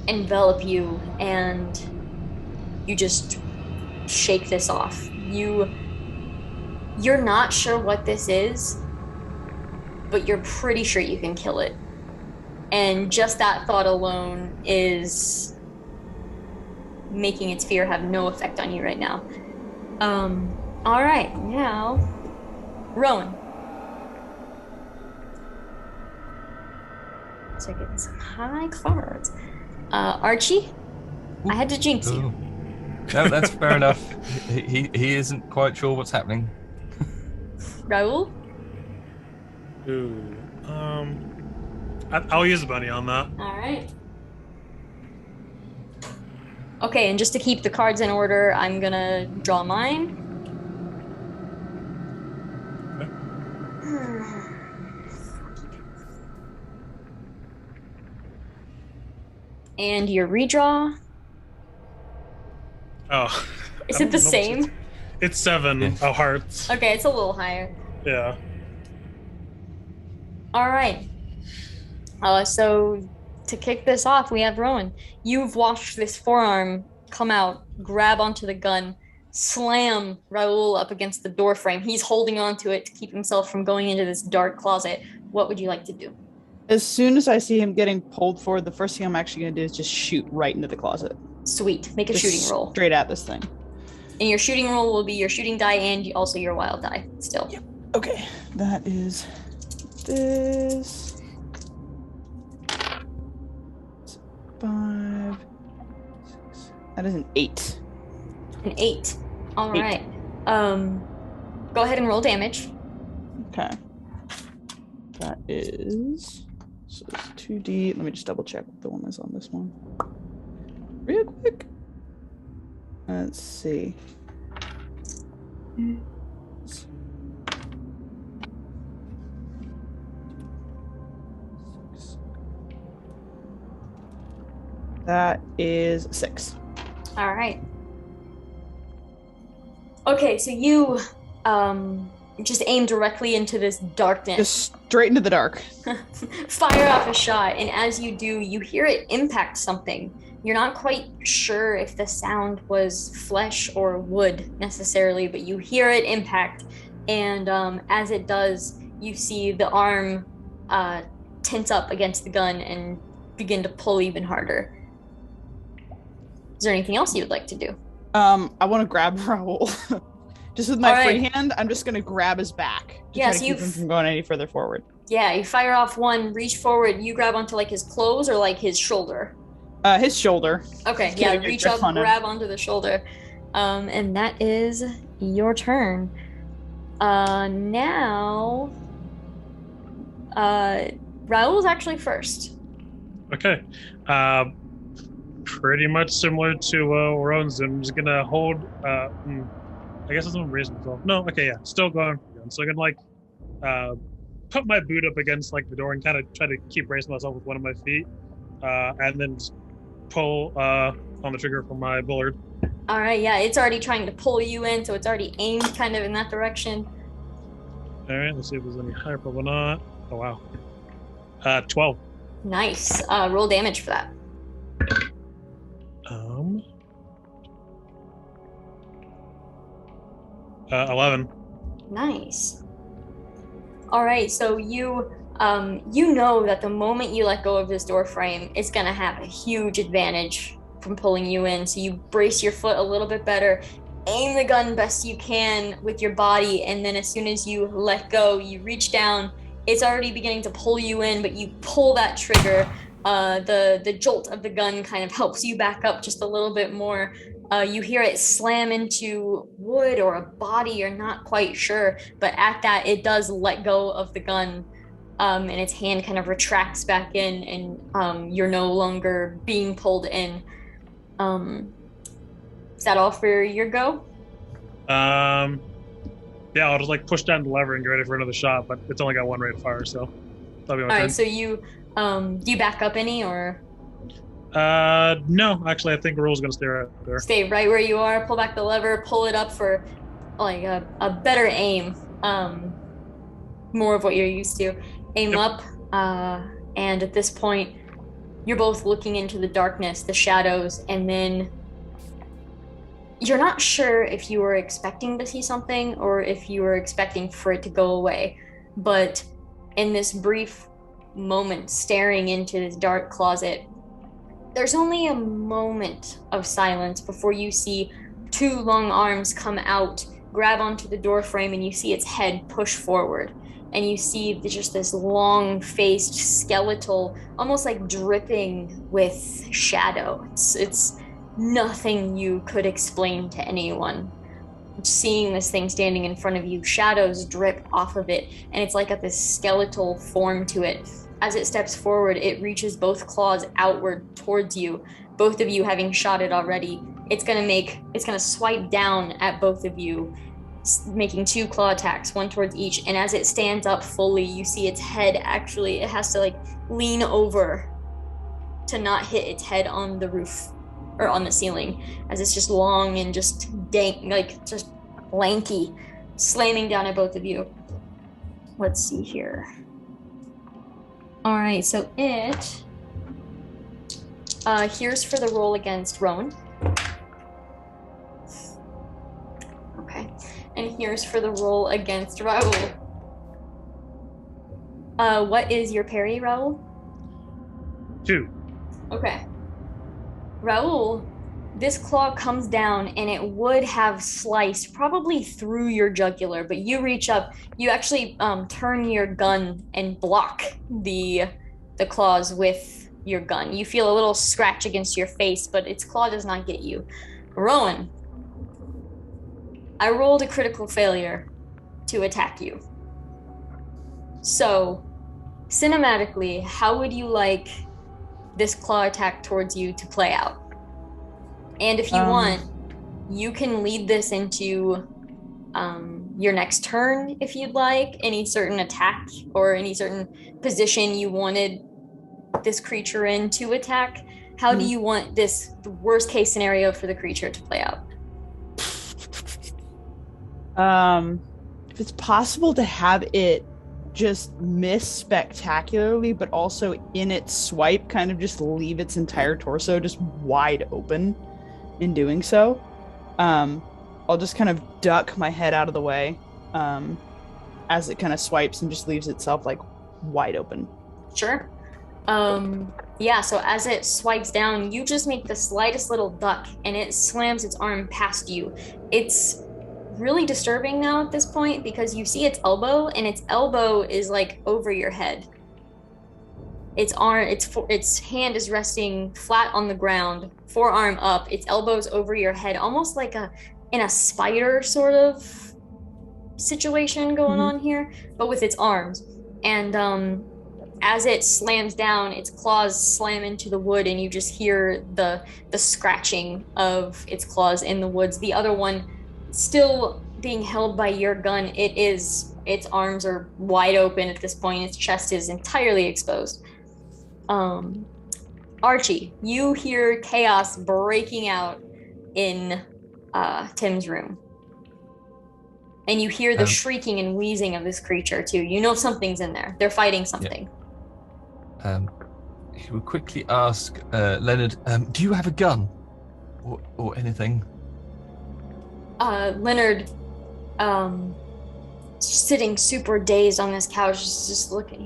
envelop you, and you just shake this off. You're not sure what this is, but you're pretty sure you can kill it. And just that thought alone is making its fear have no effect on you right now. All right, now, Rowan. So getting some high cards. Archie, I had to jinx you. No, that's fair enough. He isn't quite sure what's happening. Raul? Ooh. I'll use a bunny on that. All right. Okay, and just to keep the cards in order, I'm gonna draw mine. And your redraw. Oh. Is it the same? It's 7 Yeah. hearts. Okay, it's a little higher. Yeah. All right. So to kick this off, we have Rowan. You've watched this forearm come out, grab onto the gun, slam Raoul up against the door frame. He's holding onto it to keep himself from going into this dark closet. What would you like to do? As soon as I see him getting pulled forward, the first thing I'm actually going to do is just shoot right into the closet. Sweet. Make a Just shooting roll. Straight at this thing. And your shooting roll will be your shooting die and also your wild die still. Yep. Okay. That is this. 5. 6. That is an 8. An 8. All 8. right. Go ahead and roll damage. Okay. That is... So it's 2D. Let me just double check what the one is on this one. Real quick. Let's see. That is 6. All right. Okay, so you just aim directly into this darkness. Just straight into the dark. Fire off a shot, and as you do, you hear it impact something. You're not quite sure if the sound was flesh or wood necessarily, but you hear it impact, and as it does, you see the arm tense up against the gun and begin to pull even harder. Is there anything else you'd like to do? I want to grab Raoul. Just with my All free right. hand, I'm just going to grab his back to Yeah, try to so keep him from going any further forward. Yeah, you fire off one, reach forward, you grab onto like his clothes or like his shoulder. His shoulder. Okay, Just yeah, get a reach grip up, on him. grab onto the shoulder. And that is your turn. Now, Raoul's actually first. Okay. Pretty much similar to Rowan's. I'm just gonna hold. I guess it's one reason as well. No, okay, yeah, still going. So I'm gonna put my boot up against like the door and kind of try to keep bracing myself with one of my feet, and then just pull on the trigger for my bullard. All right, yeah, it's already trying to pull you in, so it's already aimed kind of in that direction. All right, let's see if there's any higher, probably not. Oh wow, 12. Nice. Roll damage for that. 11. Nice. All right, so you know that the moment you let go of this door frame, it's gonna have a huge advantage from pulling you in. So you brace your foot a little bit better, aim the gun best you can with your body, and then as soon as you let go, you reach down. It's already beginning to pull you in, but you pull that trigger. The jolt of the gun kind of helps you back up just a little bit more. You hear it slam into wood or a body, you're not quite sure, but at that, it does let go of the gun, and its hand kind of retracts back in, and you're no longer being pulled in. Is that all for your go? Yeah, I'll just like push down the lever and get ready for another shot, but it's only got one rate of fire, so that'll be my All turn. right, so you, do you back up any, or? No, actually, I think Raoul's gonna stay right there. Stay right where you are, pull back the lever, pull it up for like a better aim, more of what you're used to. Aim up, and at this point, you're both looking into the darkness, the shadows, and then you're not sure if you were expecting to see something or if you were expecting for it to go away. But in this brief moment staring into this dark closet, there's only a moment of silence before you see two long arms come out, grab onto the door frame, and you see its head push forward. And you see just this long-faced skeletal, almost like dripping with shadow. It's nothing you could explain to anyone. Seeing this thing standing in front of you, shadows drip off of it, and it's like got this skeletal form to it. As it steps forward, it reaches both claws outward towards you, both of you having shot it already. It's gonna swipe down at both of you, making two claw attacks, one towards each, and as it stands up fully, you see its head actually, it has to like lean over to not hit its head on the roof or on the ceiling, as it's just long and just dank, like just lanky, slamming down at both of you. Let's see here. All right, so it here's for the roll against Rowan. Okay, and here's for the roll against Raoul. What is your parry, Raoul? 2. Okay. Raoul, this claw comes down and it would have sliced probably through your jugular, but you reach up, you actually turn your gun and block the claws with your gun. You feel a little scratch against your face, but its claw does not get you. Rowan, I rolled a critical failure to attack you. So, cinematically, how would you like this claw attack towards you to play out? And if you want, you can lead this into your next turn if you'd like. Any certain attack or any certain position you wanted this creature in to attack. How do you want this, the worst case scenario for the creature to play out? If it's possible to have it just miss spectacularly, but also in its swipe kind of just leave its entire torso just wide open in doing so. I'll just kind of duck my head out of the way as it kind of swipes and just leaves itself like wide open. Sure. Yeah, so as it swipes down, you just make the slightest little duck and it slams its arm past you. It's really disturbing now at this point because you see its elbow, and its elbow is like over your head. Its arm, its hand is resting flat on the ground, forearm up, its elbow's over your head, almost like in a spider sort of situation going on here, but with its arms. And as it slams down, its claws slam into the wood, and you just hear the scratching of its claws in the woods. The other one, still being held by your gun, its arms are wide open at this point. Its chest is entirely exposed. Archie, you hear chaos breaking out in Tim's room. And you hear the shrieking and wheezing of this creature too. You know something's in there. They're fighting something. He would quickly ask Leonard, do you have a gun? Or anything? Leonard, sitting super dazed on this couch, just looking,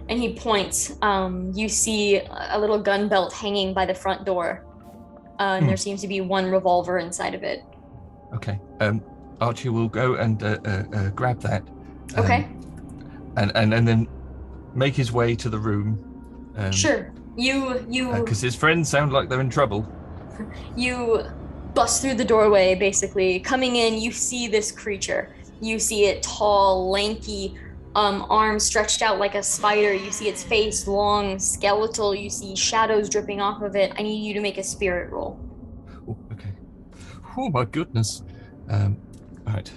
and he points. You see a little gun belt hanging by the front door, and there seems to be one revolver inside of it. Okay. Archie will go and grab that. Okay. And then make his way to the room. Sure. You. Because his friends sound like they're in trouble. You bust through the doorway, basically. Coming in, you see this creature. You see it tall, lanky, arms stretched out like a spider. You see its face, long, skeletal. You see shadows dripping off of it. I need you to make a spirit roll. Oh, okay. Oh, my goodness. All right.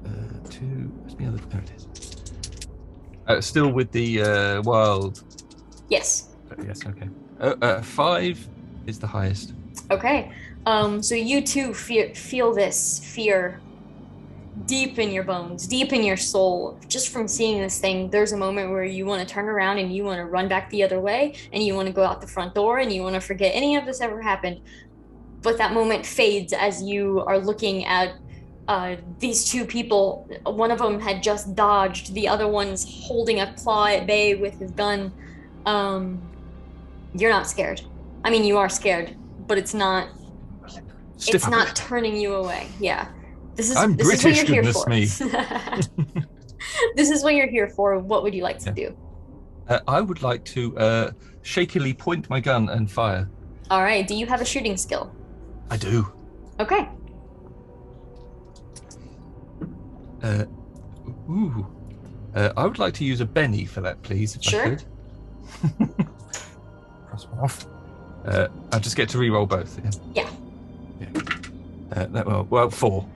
Where's the other? There it is. Still with the wild. Yes. Yes, okay. 5 is the highest. Okay. So you too feel this fear deep in your bones, deep in your soul. Just from seeing this thing, there's a moment where you want to turn around and you want to run back the other way, and you want to go out the front door, and you want to forget any of this ever happened. But that moment fades as you are looking at these two people. One of them had just dodged. The other one's holding a claw at bay with his gun. You're not scared. I mean, you are scared, but it's not turning you away. Yeah. This is what you're here for. Me. This is what you're here for. What would you like to do? I would like to shakily point my gun and fire. All right. Do you have a shooting skill? I do. Okay. I would like to use a Benny for that, please. If sure. I could. Cross one off. I just get to re-roll both. Yeah. Well, 4.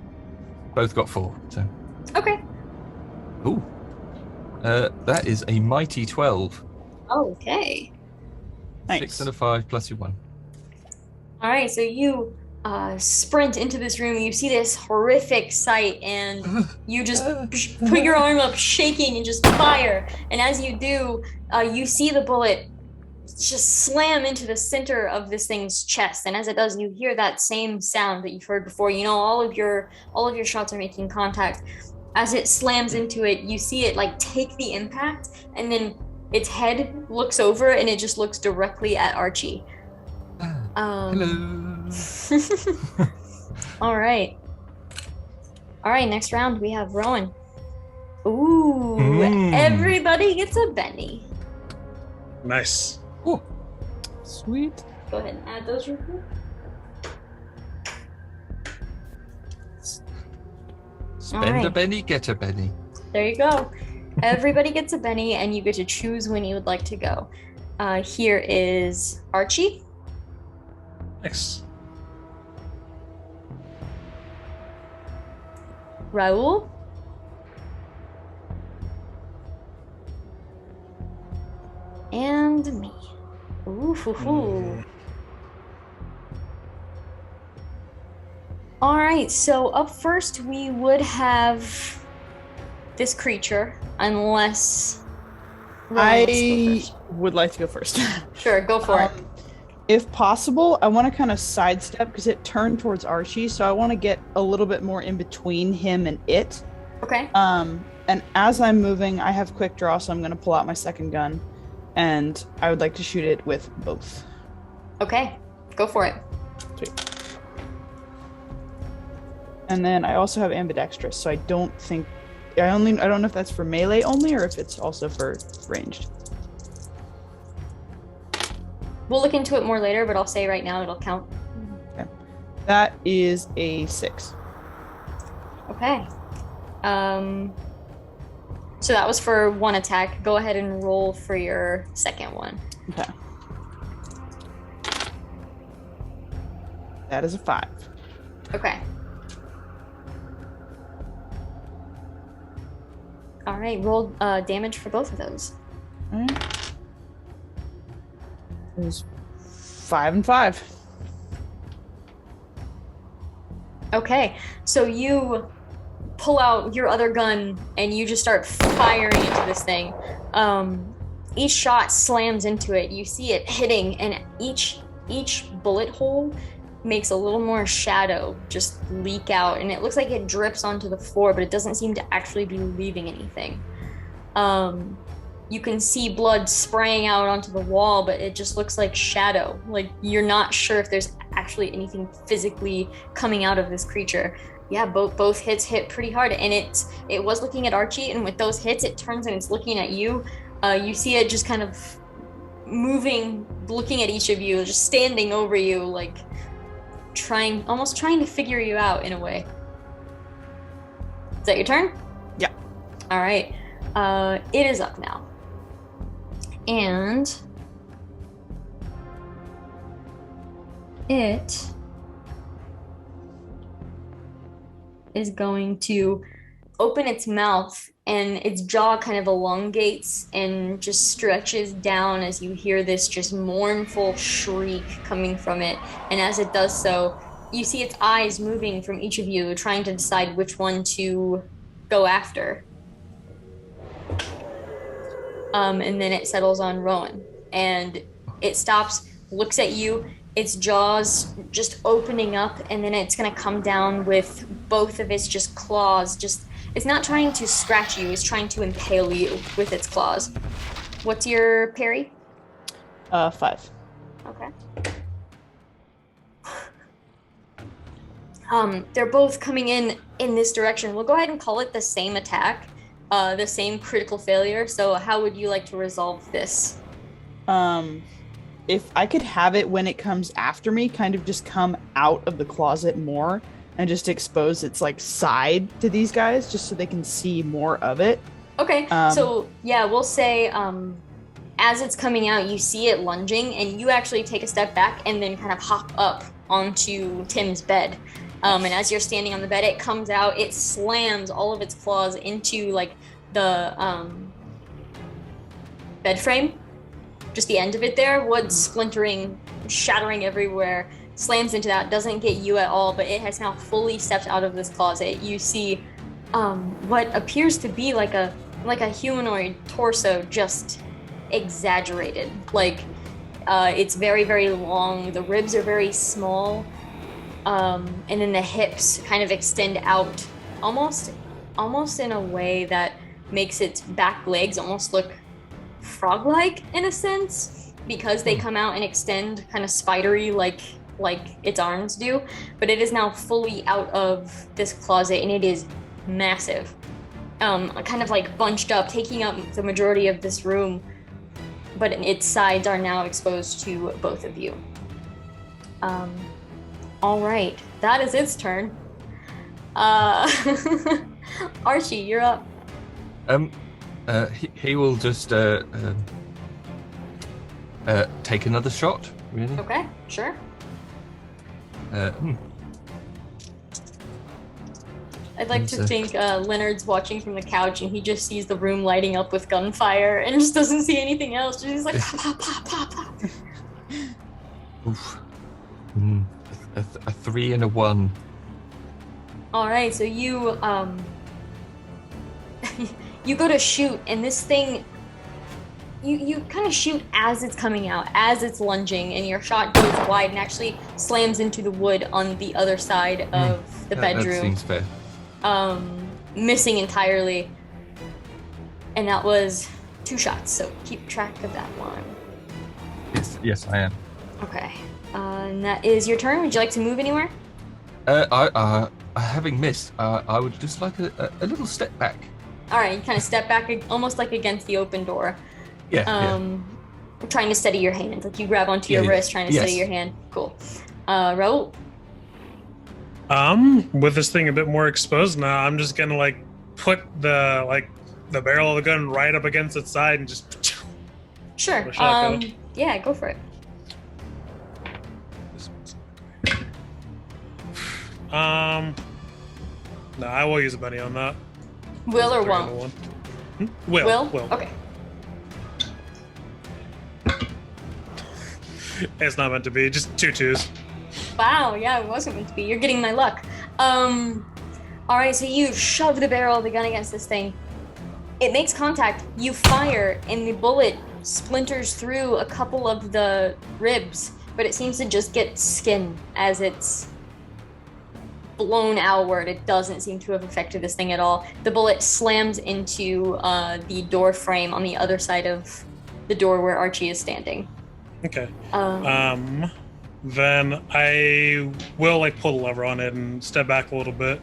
Both got 4. So. Okay. Ooh. That is a mighty 12. Okay. Nice. 6 and a 5 plus your 1. All right, so you sprint into this room. You see this horrific sight, and you just put your arm up, shaking, and just fire. And as you do, you see the bullet just slam into the center of this thing's chest. And as it does, you hear that same sound that you've heard before. You know, all of your shots are making contact. As it slams into it, you see it like take the impact, and then its head looks over, and it just looks directly at Archie. Hello. All right. Next round we have Rowan. Ooh, everybody gets a Benny. Nice. Oh, Sweet. Go ahead and add those real quick. spend a penny, get a penny. There you go. Everybody gets a Benny, and you get to choose when you would like to go. Here is Archie. Nice. Raul. And me. Ooh, hoo, hoo. All right, so up first we would have this creature, unless I would like to go first. Sure, go for it. If possible, I want to kind of sidestep because it turned towards Archie, so I want to get a little bit more in between him and it. Okay. And as I'm moving, I have quick draw, so I'm going to pull out my second gun, and I would like to shoot it with both. Okay, go for it. Sweet. And then I also have ambidextrous, so I don't know if that's for melee only or if it's also for ranged. We'll look into it more later, but I'll say right now it'll count. Okay. That is a 6. Okay. So that was for one attack. Go ahead and roll for your second one. Okay. That is a 5. Okay. All right, roll damage for both of those. All right. It was 5 and 5. Okay, so you pull out your other gun and you just start firing into this thing. Each shot slams into it. You see it hitting, and each bullet hole makes a little more shadow just leak out, and it looks like it drips onto the floor, but it doesn't seem to actually be leaving anything. You can see blood spraying out onto the wall, but it just looks like shadow. Like you're not sure if there's actually anything physically coming out of this creature. Yeah, both hits hit pretty hard, and it was looking at Archie, and with those hits, it turns and it's looking at you. You see it just kind of moving, looking at each of you, just standing over you, like almost trying to figure you out in a way. Is that your turn? Yeah. All right. It is up now. And it is going to open its mouth, and its jaw kind of elongates and just stretches down as you hear this just mournful shriek coming from it. And as it does so, you see its eyes moving from each of you, trying to decide which one to go after. And then it settles on Rowan, and it stops, looks at you, its jaws just opening up, and then it's going to come down with both of its just claws. It's not trying to scratch you, it's trying to impale you with its claws. What's your parry? 5. Okay. They're both coming in this direction. We'll go ahead and call it the same attack, the same critical failure. So how would you like to resolve this? If I could have it when it comes after me, kind of just come out of the closet more and just expose its like side to these guys, just so they can see more of it. Okay, so yeah, we'll say as it's coming out, you see it lunging, and you actually take a step back and then kind of hop up onto Tim's bed. And as you're standing on the bed, it comes out, it slams all of its claws into like the bed frame, just the end of it there, wood splintering, shattering everywhere. slams into that, doesn't get you at all, but it has now fully stepped out of this closet. You see what appears to be like a humanoid torso, just exaggerated. Like it's very, very long. The ribs are very small, and then the hips kind of extend out, almost in a way that makes its back legs almost look frog-like in a sense, because they come out and extend kind of spidery like its arms do. But it is now fully out of this closet, and it is massive, kind of like bunched up, taking up the majority of this room, but its sides are now exposed to both of you. All right, that is its turn. Archie, you're up. He will just take another shot, really. Okay, sure. I'd like to think Leonard's watching from the couch and he just sees the room lighting up with gunfire and just doesn't see anything else. Just he's like, pop, pop, pop, pop. Oof. A 3 and a 1. All right, so you you go to shoot, and this thing, you kind of shoot as it's coming out, as it's lunging, and your shot goes wide and actually slams into the wood on the other side of the bedroom. That seems fair. Missing entirely. And that was 2 shots, so keep track of that one. Yes, I am. Okay. And that is your turn. Would you like to move anywhere? Having missed, I would just like a little step back. All right, you kind of step back, almost like against the open door. Yeah. Trying to steady your hand. Like you grab onto your wrist, trying to steady your hand. Cool. Raul? With this thing a bit more exposed now, I'm just gonna like put the barrel of the gun right up against its side and just. Sure. Yeah, go for it. No, I will use a Benny on that. Will or won't? Will. Okay. It's not meant to be. Just 2 2s. Wow, yeah, it wasn't meant to be. You're getting my luck. All right, so you shove the barrel of the gun against this thing. It makes contact. You fire, and the bullet splinters through a couple of the ribs, but it seems to just get skin as it's blown outward. It doesn't seem to have affected this thing at all. The bullet slams into the door frame on the other side of the door where Archie is standing. Okay. Then I will like pull the lever on it and step back a little bit,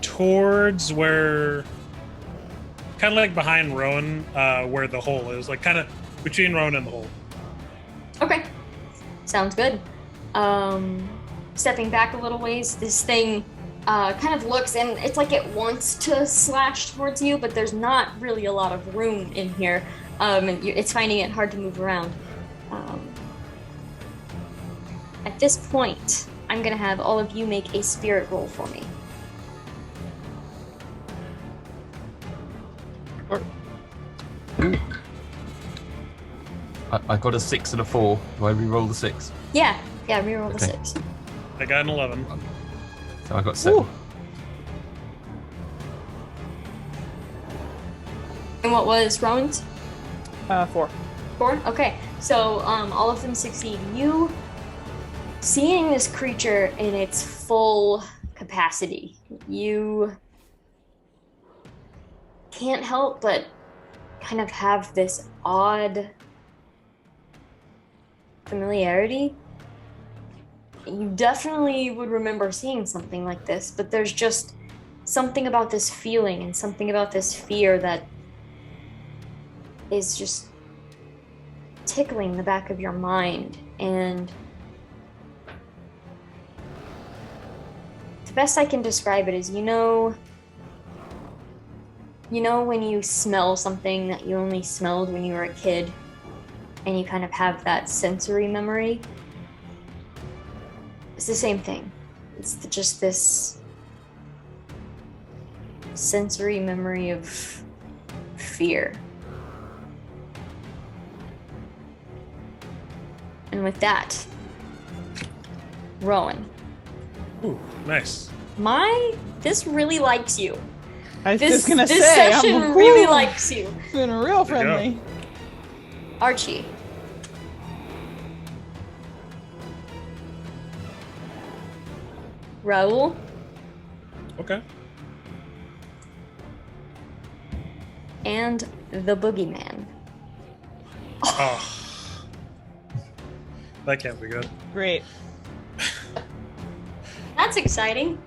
towards where, kind of like behind Rowan, where the hole is, like kind of between Rowan and the hole. Okay, sounds good. Stepping back a little ways, this thing kind of looks, and it's like it wants to slash towards you, but there's not really a lot of room in here. And it's finding it hard to move around. At this point, I'm going to have all of you make a spirit roll for me. I got a 6 and a 4. Do I re-roll the 6? Yeah, re-roll the 6. I got an 11. So I got 7. Ooh. And what was Rowan's? 4. 4? Okay, so all of them succeed. You seeing this creature in its full capacity, you can't help but kind of have this odd familiarity. You definitely would remember seeing something like this, but there's just something about this feeling and something about this fear that is just tickling the back of your mind. And the best I can describe it is, you know when you smell something that you only smelled when you were a kid, and you kind of have that sensory memory? It's the same thing. It's just this sensory memory of fear. And with that, Rowan, Ooh, nice. this really likes you. I was This just gonna this say, session I'm really likes you. been real friendly. Archie. Raoul. Okay. And the boogeyman. Oh. That can't be good. Great. That's exciting.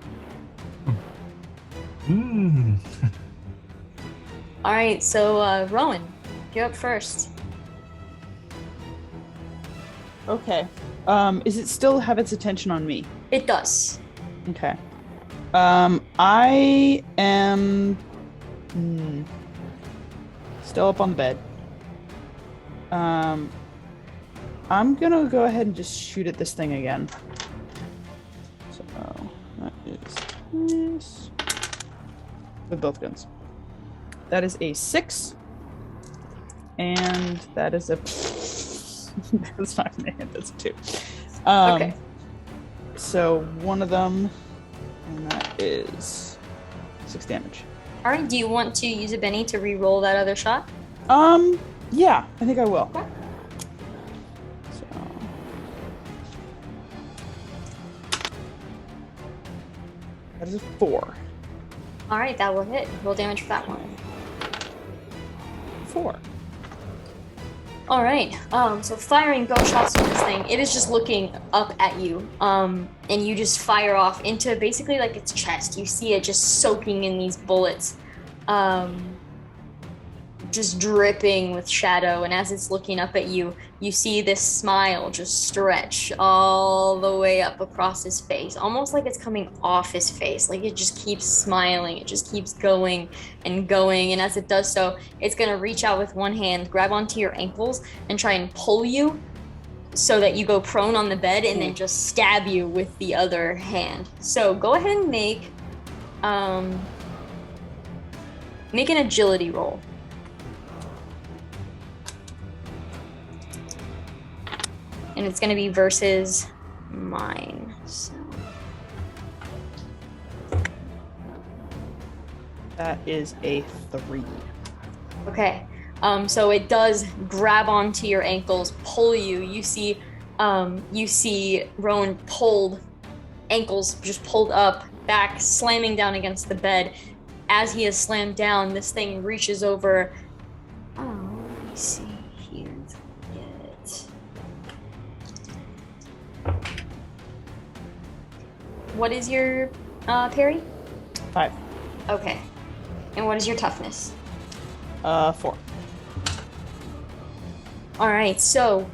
All right, so Rowan, you're up first. Okay. Is it still have its attention on me? It does. Okay. I am still up on the bed. I'm gonna go ahead and just shoot at this thing again. So that is this with both guns. That is a 6, and that is a. That's not gonna hit. That's a 2. Okay. So one of them, and that is 6 damage. All right, do you want to use a Benny to re-roll that other shot? Yeah, I think I will. Okay. So. That is a 4. All right, that will hit. Roll damage for that one. 4. All right. So firing bow shots from this thing, it is just looking up at you. And you just fire off into basically like its chest. You see it just soaking in these bullets, just dripping with shadow. And as it's looking up at you, you see this smile just stretch all the way up across his face, almost like it's coming off his face. Like it just keeps smiling. It just keeps going and going. And as it does so, it's going to reach out with one hand, grab onto your ankles, and try and pull you so that you go prone on the bed, and then just stab you with the other hand. So go ahead and make an agility roll. And it's going to be versus mine. So That is a 3. okay. So it does grab onto your ankles, pull you. You see Rowan pulled, ankles just pulled up, back, slamming down against the bed. As he is slammed down, this thing reaches over. Oh, let me see here. What is your parry? 5. Okay. And what is your toughness? 4. All right, so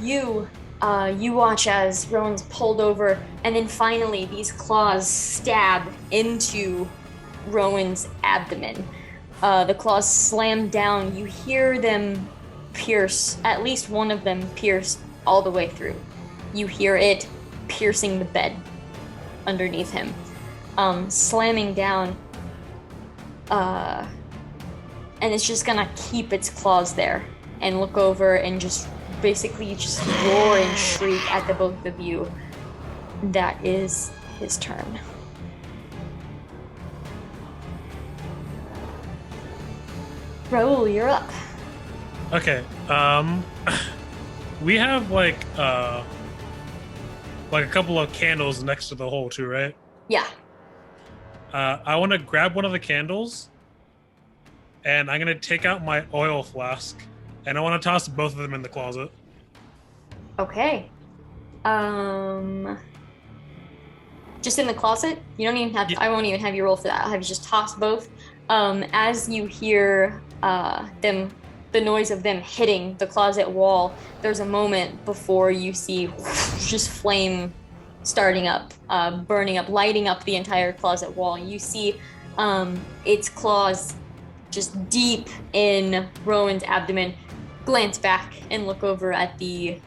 you watch as Rowan's pulled over, and then finally these claws stab into Rowan's abdomen. The claws slam down. You hear them pierce, at least one of them pierce all the way through. You hear it piercing the bed underneath him, slamming down, and it's just gonna keep its claws there and look over and just basically just roar and shriek at the both of you. That is his turn. Raoul, you're up. Okay. We have like a couple of candles next to the hole too, right? Yeah. I want to grab one of the candles, and I'm gonna take out my oil flask, and I want to toss both of them in the closet. Okay. Just in the closet? You don't even have. Yeah. I won't even have you roll for that. I'll have you just toss both. As you hear the noise of them hitting the closet wall, there's a moment before you see just flame starting up, burning up, lighting up the entire closet wall. You see its claws just deep in Rowan's abdomen, glance back and look over at the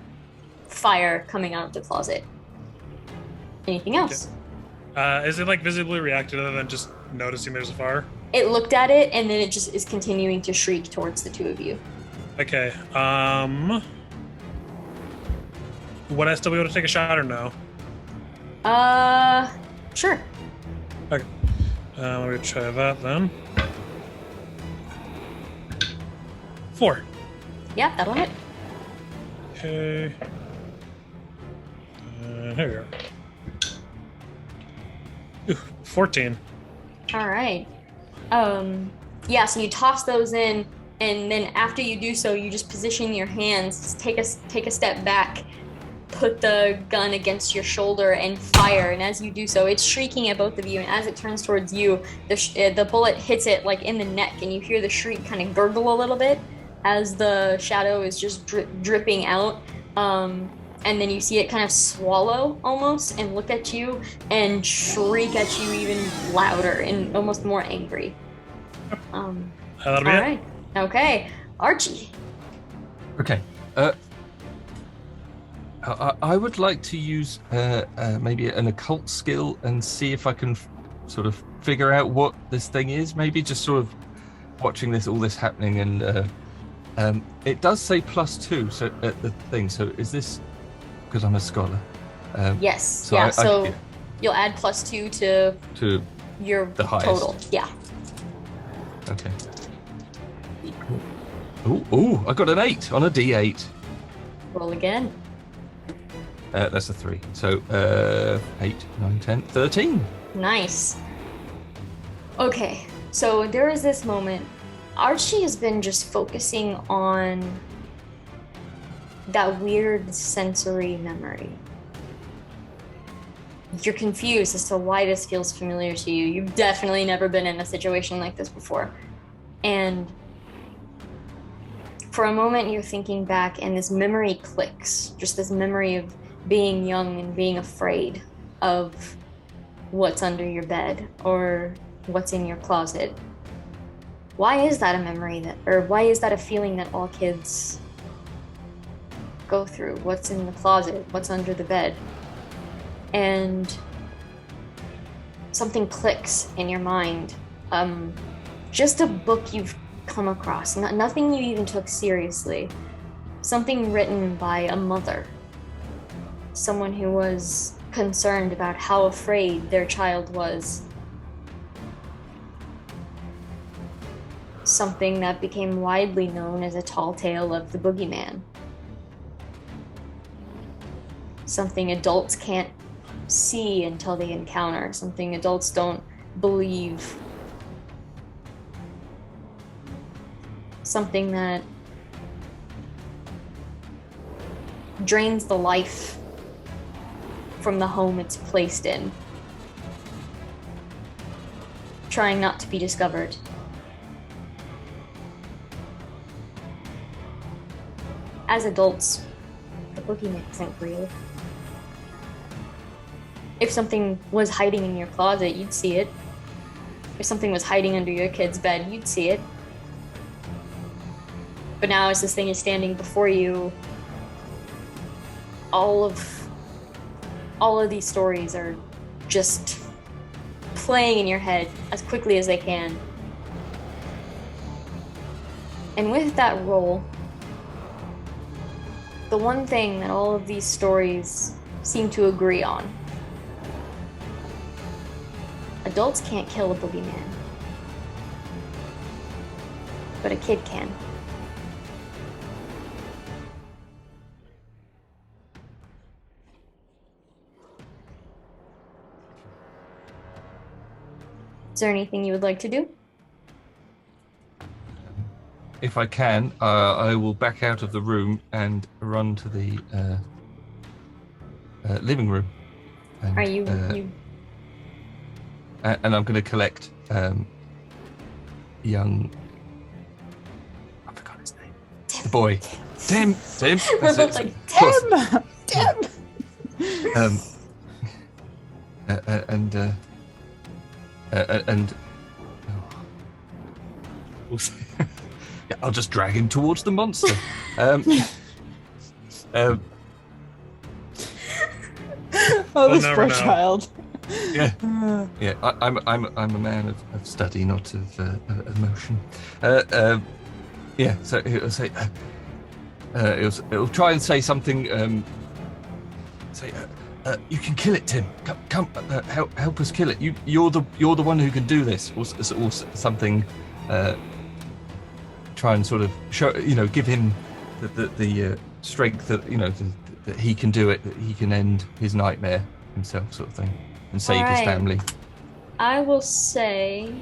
fire coming out of the closet. Anything else? Is it like visibly reacted other than just noticing there's a fire? It looked at it, and then it just is continuing to shriek towards the two of you. Okay. Would I still be able to take a shot or no? Sure. Okay. Let me try that then. 4. Yeah, that'll hit. Okay. Here we go. Ooh, 14. All right. Yeah, so you toss those in, and then after you do so, you just position your hands, take a step back, put the gun against your shoulder and fire. And as you do so, it's shrieking at both of you, and as it turns towards you, the bullet hits it like in the neck, and you hear the shriek kind of gurgle a little bit as the shadow is just dripping out. And then you see it kind of swallow almost and look at you and shriek at you even louder and almost more angry. That'll be all it. right. Okay. Archie. Okay. I would like to use maybe an occult skill and see if I can sort of figure out what this thing is. Maybe just sort of watching all this happening, and it does say +2 so at the thing. So is this because I'm a scholar? Yes. So yeah. You'll add +2 to your the highest. total. Yeah. Okay. Oh! I got an 8 on a D8. Roll again. That's a 3. So 8, 9, 10, 13. Nice. Okay, so there is this moment. Archie has been just focusing on that weird sensory memory. You're confused as to why this feels familiar to you. You've definitely never been in a situation like this before. And for a moment, you're thinking back, and this memory clicks. Just this memory of being young and being afraid of what's under your bed or what's in your closet. Why is that a memory why is that a feeling that all kids go through? What's in the closet? What's under the bed? And something clicks in your mind. Just a book you've come across, nothing you even took seriously. Something written by a mother. Someone who was concerned about how afraid their child was. Something that became widely known as a tall tale of the boogeyman. Something adults can't see until they encounter. Something adults don't believe. Something that drains the life from the home it's placed in, trying not to be discovered. As adults, the boogeyman isn't real. If something was hiding in your closet, you'd see it. If something was hiding under your kid's bed, you'd see it. But now as this thing is standing before you, all of these stories are just playing in your head as quickly as they can. And with that roll, the one thing that all of these stories seem to agree on: adults can't kill a boogeyman, but a kid can. Is there anything you would like to do? If I can, I will back out of the room and run to the living room. And, Are you And I'm going to collect young. I forgot his name. Tim. The boy. Tim. Tim. We're That's both it. like, Tim! And yeah, I'll just drag him towards the monster. Oh, We'll this never poor know. child. Yeah, yeah. I'm a man of study, not of emotion. Yeah. So it'll say, it'll try and say something say, you can kill it, Tim. Come, help us kill it. You're the one who can do this, or something. Try and sort of show, give him the strength that that he can do it, that he can end his nightmare himself, sort of thing, and save his family. I will say,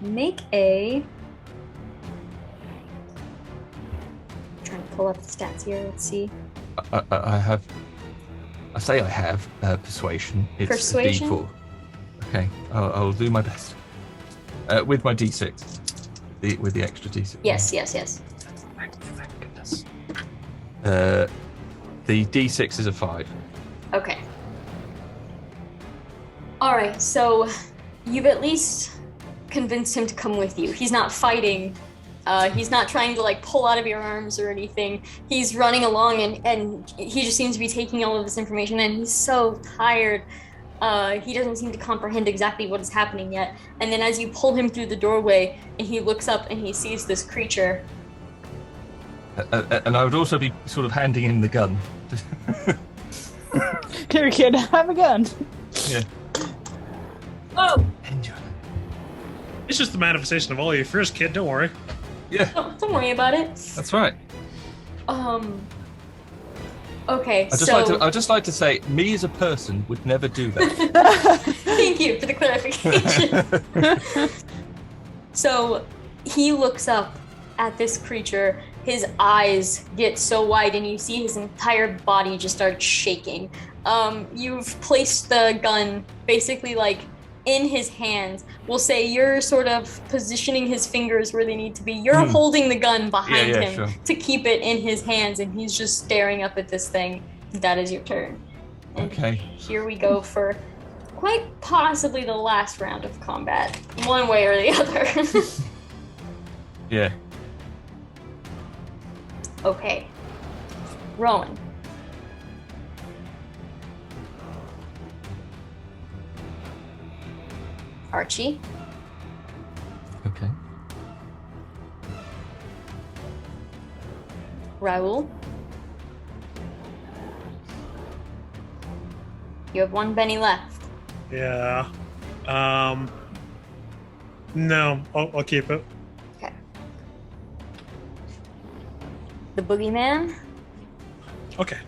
make a. I'm trying to pull up the stats here. Let's see. I have persuasion. It's Persuasion? a D4. Okay, I'll do my best. With my D6. With the extra D6. Yes. Thank goodness. The D6 is a 5. Okay. All right, so you've at least convinced him to come with you. He's not fighting. He's not trying to pull out of your arms or anything. He's running along and he just seems to be taking all of this information, and he's so tired. He doesn't seem to comprehend exactly what is happening yet. And then as you pull him through the doorway and he looks up and he sees this creature. And I would also be sort of handing him the gun. Here, kid, have a gun. Yeah. Oh! Enjoy. It's just the manifestation of all your fears, kid. Don't worry. Yeah. Don't worry about it. That's right. Okay, I'd just like to say, me as a person would never do that. Thank you for the clarification. So he looks up at this creature. His eyes get so wide, and you see his entire body just start shaking. You've placed the gun basically in his hands. We'll say you're sort of positioning his fingers where they need to be. You're holding the gun behind him sure. to keep it in his hands, and he's just staring up at this thing. That is your turn. And Okay. here we go for quite possibly the last round of combat, one way or the other. Yeah. Okay. Rowan. Archie. Okay. Raoul. You have one Benny left. Yeah. No, I'll keep it. Okay. The boogeyman. Okay.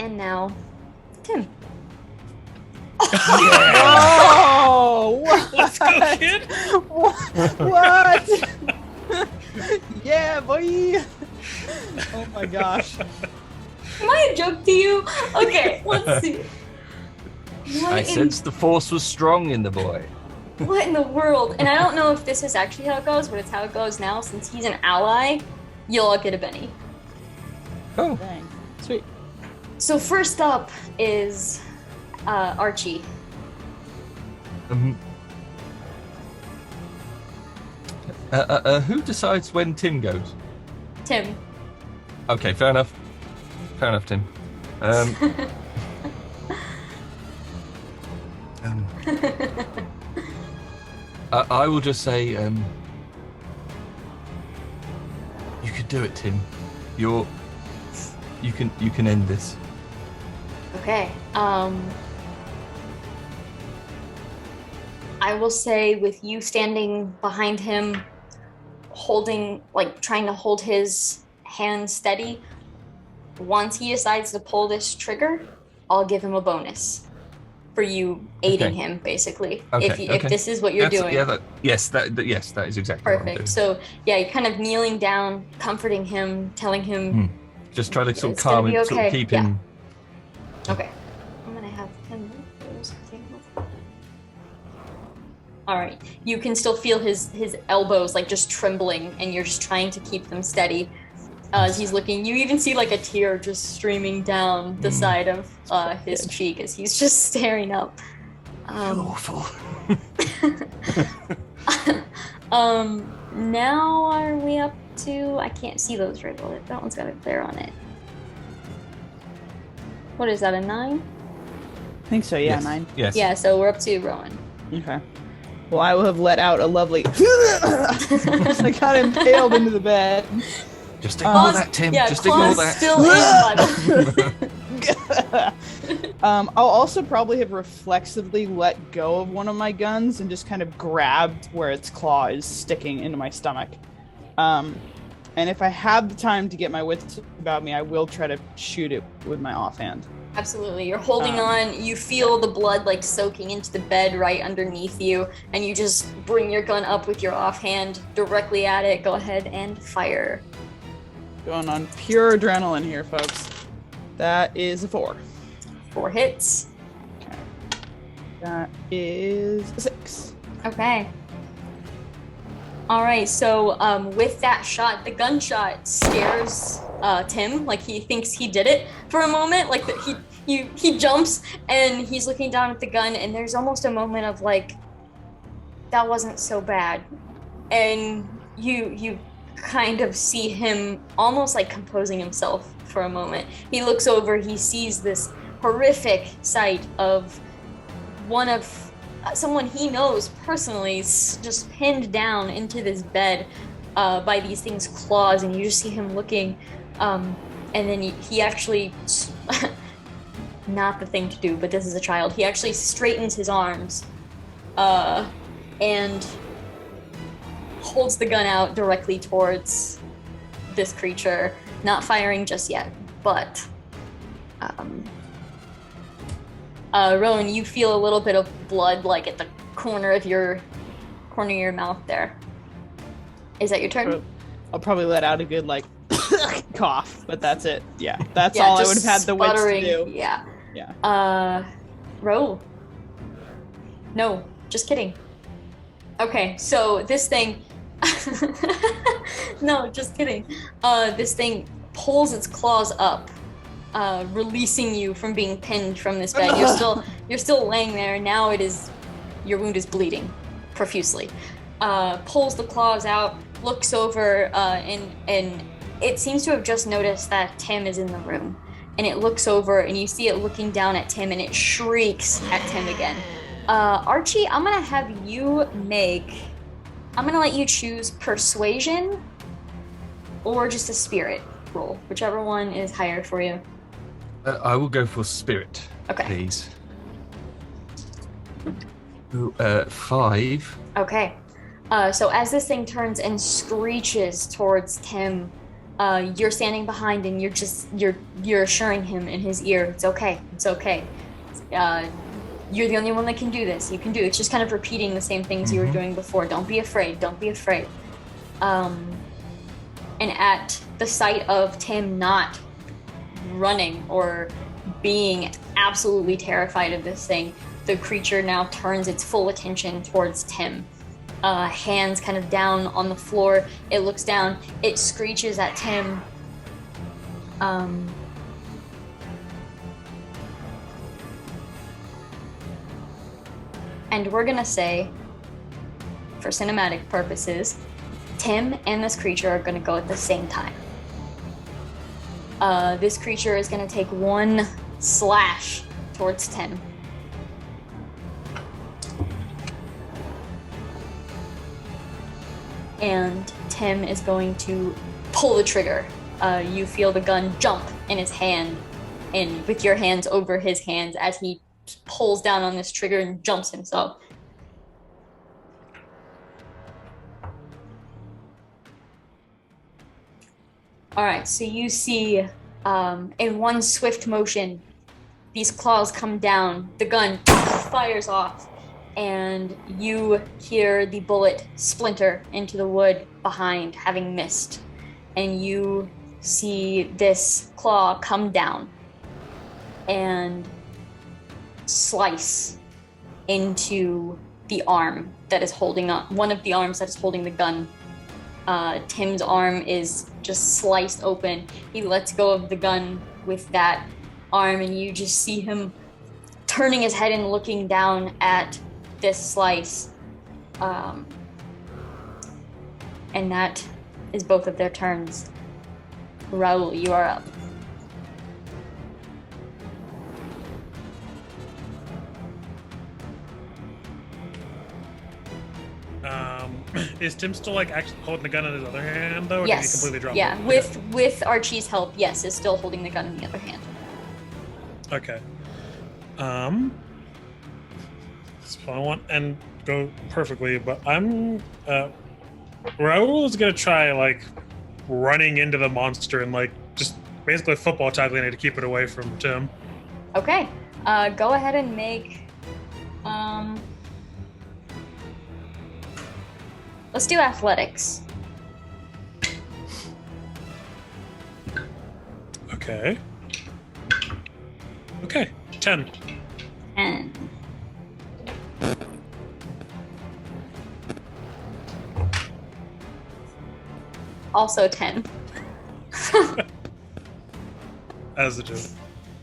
And now, Tim. Oh! What? Let's go, kid. What? Yeah, boy. Oh my gosh. Am I a joke to you? Okay, let's see. I sensed the force was strong in the boy. What in the world? And I don't know if this is actually how it goes, but it's how it goes now. Since he's an ally, you'll all get a Benny. Oh. Dang. Sweet. So first up is Archie. Who decides when Tim goes? Tim. Okay, fair enough. Fair enough, Tim. I will just say, you can do it, Tim. You can end this. Okay. I will say, with you standing behind him, holding, trying to hold his hand steady, once he decides to pull this trigger, I'll give him a bonus for you aiding him, basically. Okay, If this is what you're doing. Yeah, that is exactly what I'm doing. Perfect. So, yeah, you're kind of kneeling down, comforting him, telling him. Just try to sort of It's calm gonna be him, sort of okay. keep Yeah. him. Okay. I'm gonna have him do something. All right. You can still feel his elbows just trembling, and you're just trying to keep them steady as he's looking. You even see a tear just streaming down the side of his cheek as he's just staring up. Awful. Now are we up to? I can't see those right well. That one's got a glare on it. What is that? A 9? I think so, yeah, Yes. 9. Yes. Yeah. So we're up to Rowan. Okay. Well, I will have let out a lovely as I got impaled into the bed. Just ignore that, Tim. Yeah, Just ignore claws that. still in, but I'll also probably have reflexively let go of one of my guns and just kind of grabbed where its claw is sticking into my stomach. And if I have the time to get my wits about me, I will try to shoot it with my offhand. absolutely. You're holding on. You feel the blood like soaking into the bed right underneath you, and you just bring your gun up with your offhand directly at it. Go ahead and fire. Going on pure adrenaline here, folks. That is a 4. 4 hits. Okay. That is a 6. Okay. All right. So with that shot, the gunshot scares Tim. Like he thinks he did it for a moment. Like he jumps and he's looking down at the gun, and there's almost a moment of like, that wasn't so bad, and you kind of see him almost like composing himself for a moment. He looks over, he sees this horrific sight of someone he knows personally just pinned down into this bed by these things' claws, and you just see him looking, and then he actually not the thing to do, but this is a child, he actually straightens his arms and holds the gun out directly towards this creature, not firing just yet, but Rowan, you feel a little bit of blood like at the corner of your mouth there. Is that your turn? I'll probably let out a good like cough, but that's it. Yeah, that's all I would have had the wits to do. Yeah. Roll. No, just kidding. Okay, so this thing no, just kidding. This thing pulls its claws up, releasing you from being pinned from this bed. You're still laying there. Now your wound is bleeding profusely. Pulls the claws out, looks over, and it seems to have just noticed that Tim is in the room. And it looks over, and you see it looking down at Tim, and it shrieks at Tim again. Archie, I'm gonna let you choose persuasion or just a spirit roll, whichever one is higher for you. I will go for spirit, Okay. please. Ooh, 5. Okay. So as this thing turns and screeches towards Tim, you're standing behind and you're assuring him in his ear, it's okay. You're the only one that can do this. You can do it. It's just kind of repeating the same things you were doing before. Don't be afraid. And at the sight of Tim not running or being absolutely terrified of this thing, the creature now turns its full attention towards Tim. Hands kind of down on the floor. It looks down. It screeches at Tim. And we're gonna say, for cinematic purposes, Tim and this creature are gonna go at the same time. This creature is gonna take one slash towards Tim. And Tim is going to pull the trigger. You feel the gun jump in his hand, and with your hands over his hands as he pulls down on this trigger and jumps himself. All right, so you see in one swift motion, these claws come down, the gun fires off, and you hear the bullet splinter into the wood behind, having missed. And you see this claw come down and slice into the arm that is holding up, one of the arms that is holding the gun. Tim's arm is just sliced open. He lets go of the gun with that arm, and you just see him turning his head and looking down at this slice. And that is both of their turns. Raul, you are up. Is Tim still like actually holding the gun in his other hand though? Or Yes. Did he completely drop Yeah. it? With Archie's help, yes, is still holding the gun in the other hand. Okay. So I want and go perfectly, but I'm Raoul is gonna try like running into the monster and like just basically football tackling it to keep it away from Tim. Okay. Go ahead and make. Let's do athletics. Okay. Okay. 10. 10. Also 10. As the two.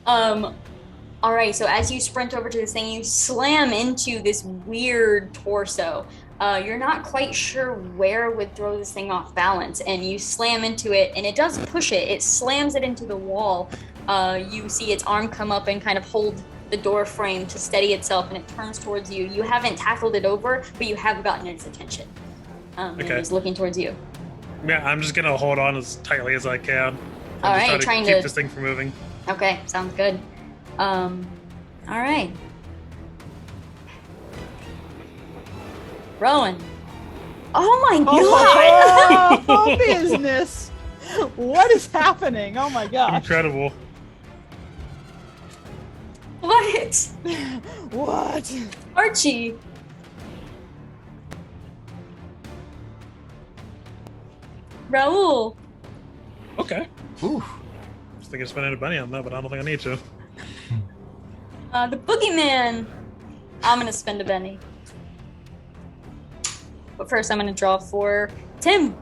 All right, so as you sprint over to this thing, you slam into this weird torso. You're not quite sure where would throw this thing off balance, and you slam into it, and it does push it. It slams it into the wall. You see its arm come up and kind of hold the door frame to steady itself, and it turns towards you. You haven't tackled it over, but you have gotten its attention. And it's looking towards you. Yeah, I'm just gonna hold on as tightly as I can. All right, trying to keep this thing from moving. Okay, sounds good. All right. Rowan. Oh my god! Oh, business! What is happening? Oh my gosh. Incredible. What? What? Archie. Raoul. Okay. Ooh. I was thinking of spending a bunny on that, but I don't think I need to. The boogeyman. I'm gonna spend a penny. But first I'm gonna draw for Tim.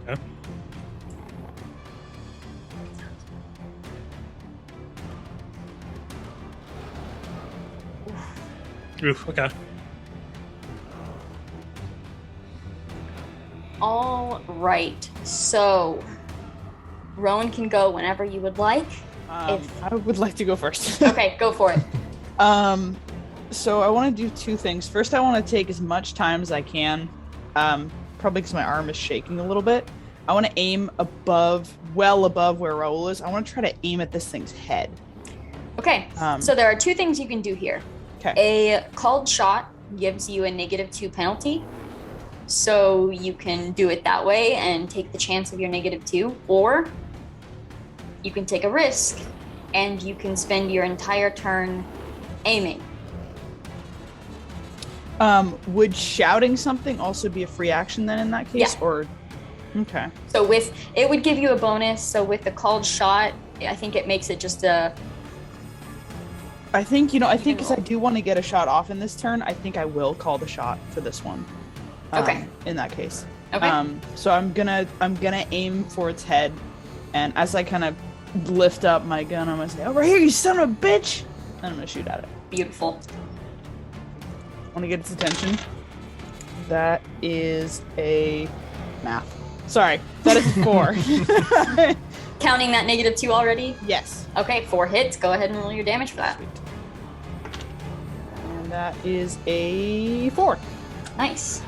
Okay. Oof, okay. All right, so Rowan can go whenever you would like. I would like to go first. Okay, go for it. So I want to do two things. First, I want to take as much time as I can, probably because my arm is shaking a little bit. I want to aim well above where Raoul is. I want to try to aim at this thing's head. Okay, so there are two things you can do here. Okay. A called shot gives you a -2 penalty. So you can do it that way and take the chance of your -2, or you can take a risk and you can spend your entire turn aiming. Would shouting something also be a free action then in that case? Yeah. Or okay. So it would give you a bonus. So with the called shot, I think it makes it just a. I think because I do want to get a shot off in this turn, I think I will call the shot for this one. Okay. In that case. Okay. So I'm gonna aim for its head, and as I kind of lift up my gun, I'm gonna say, "Over here, you son of a bitch!" And I'm gonna shoot at it. Beautiful. I want to get its attention. That is a math. Sorry, that is a 4. Counting that -2 already? Yes. Okay, 4 hits. Go ahead and roll your damage for that. Sweet. And that is a 4. Nice.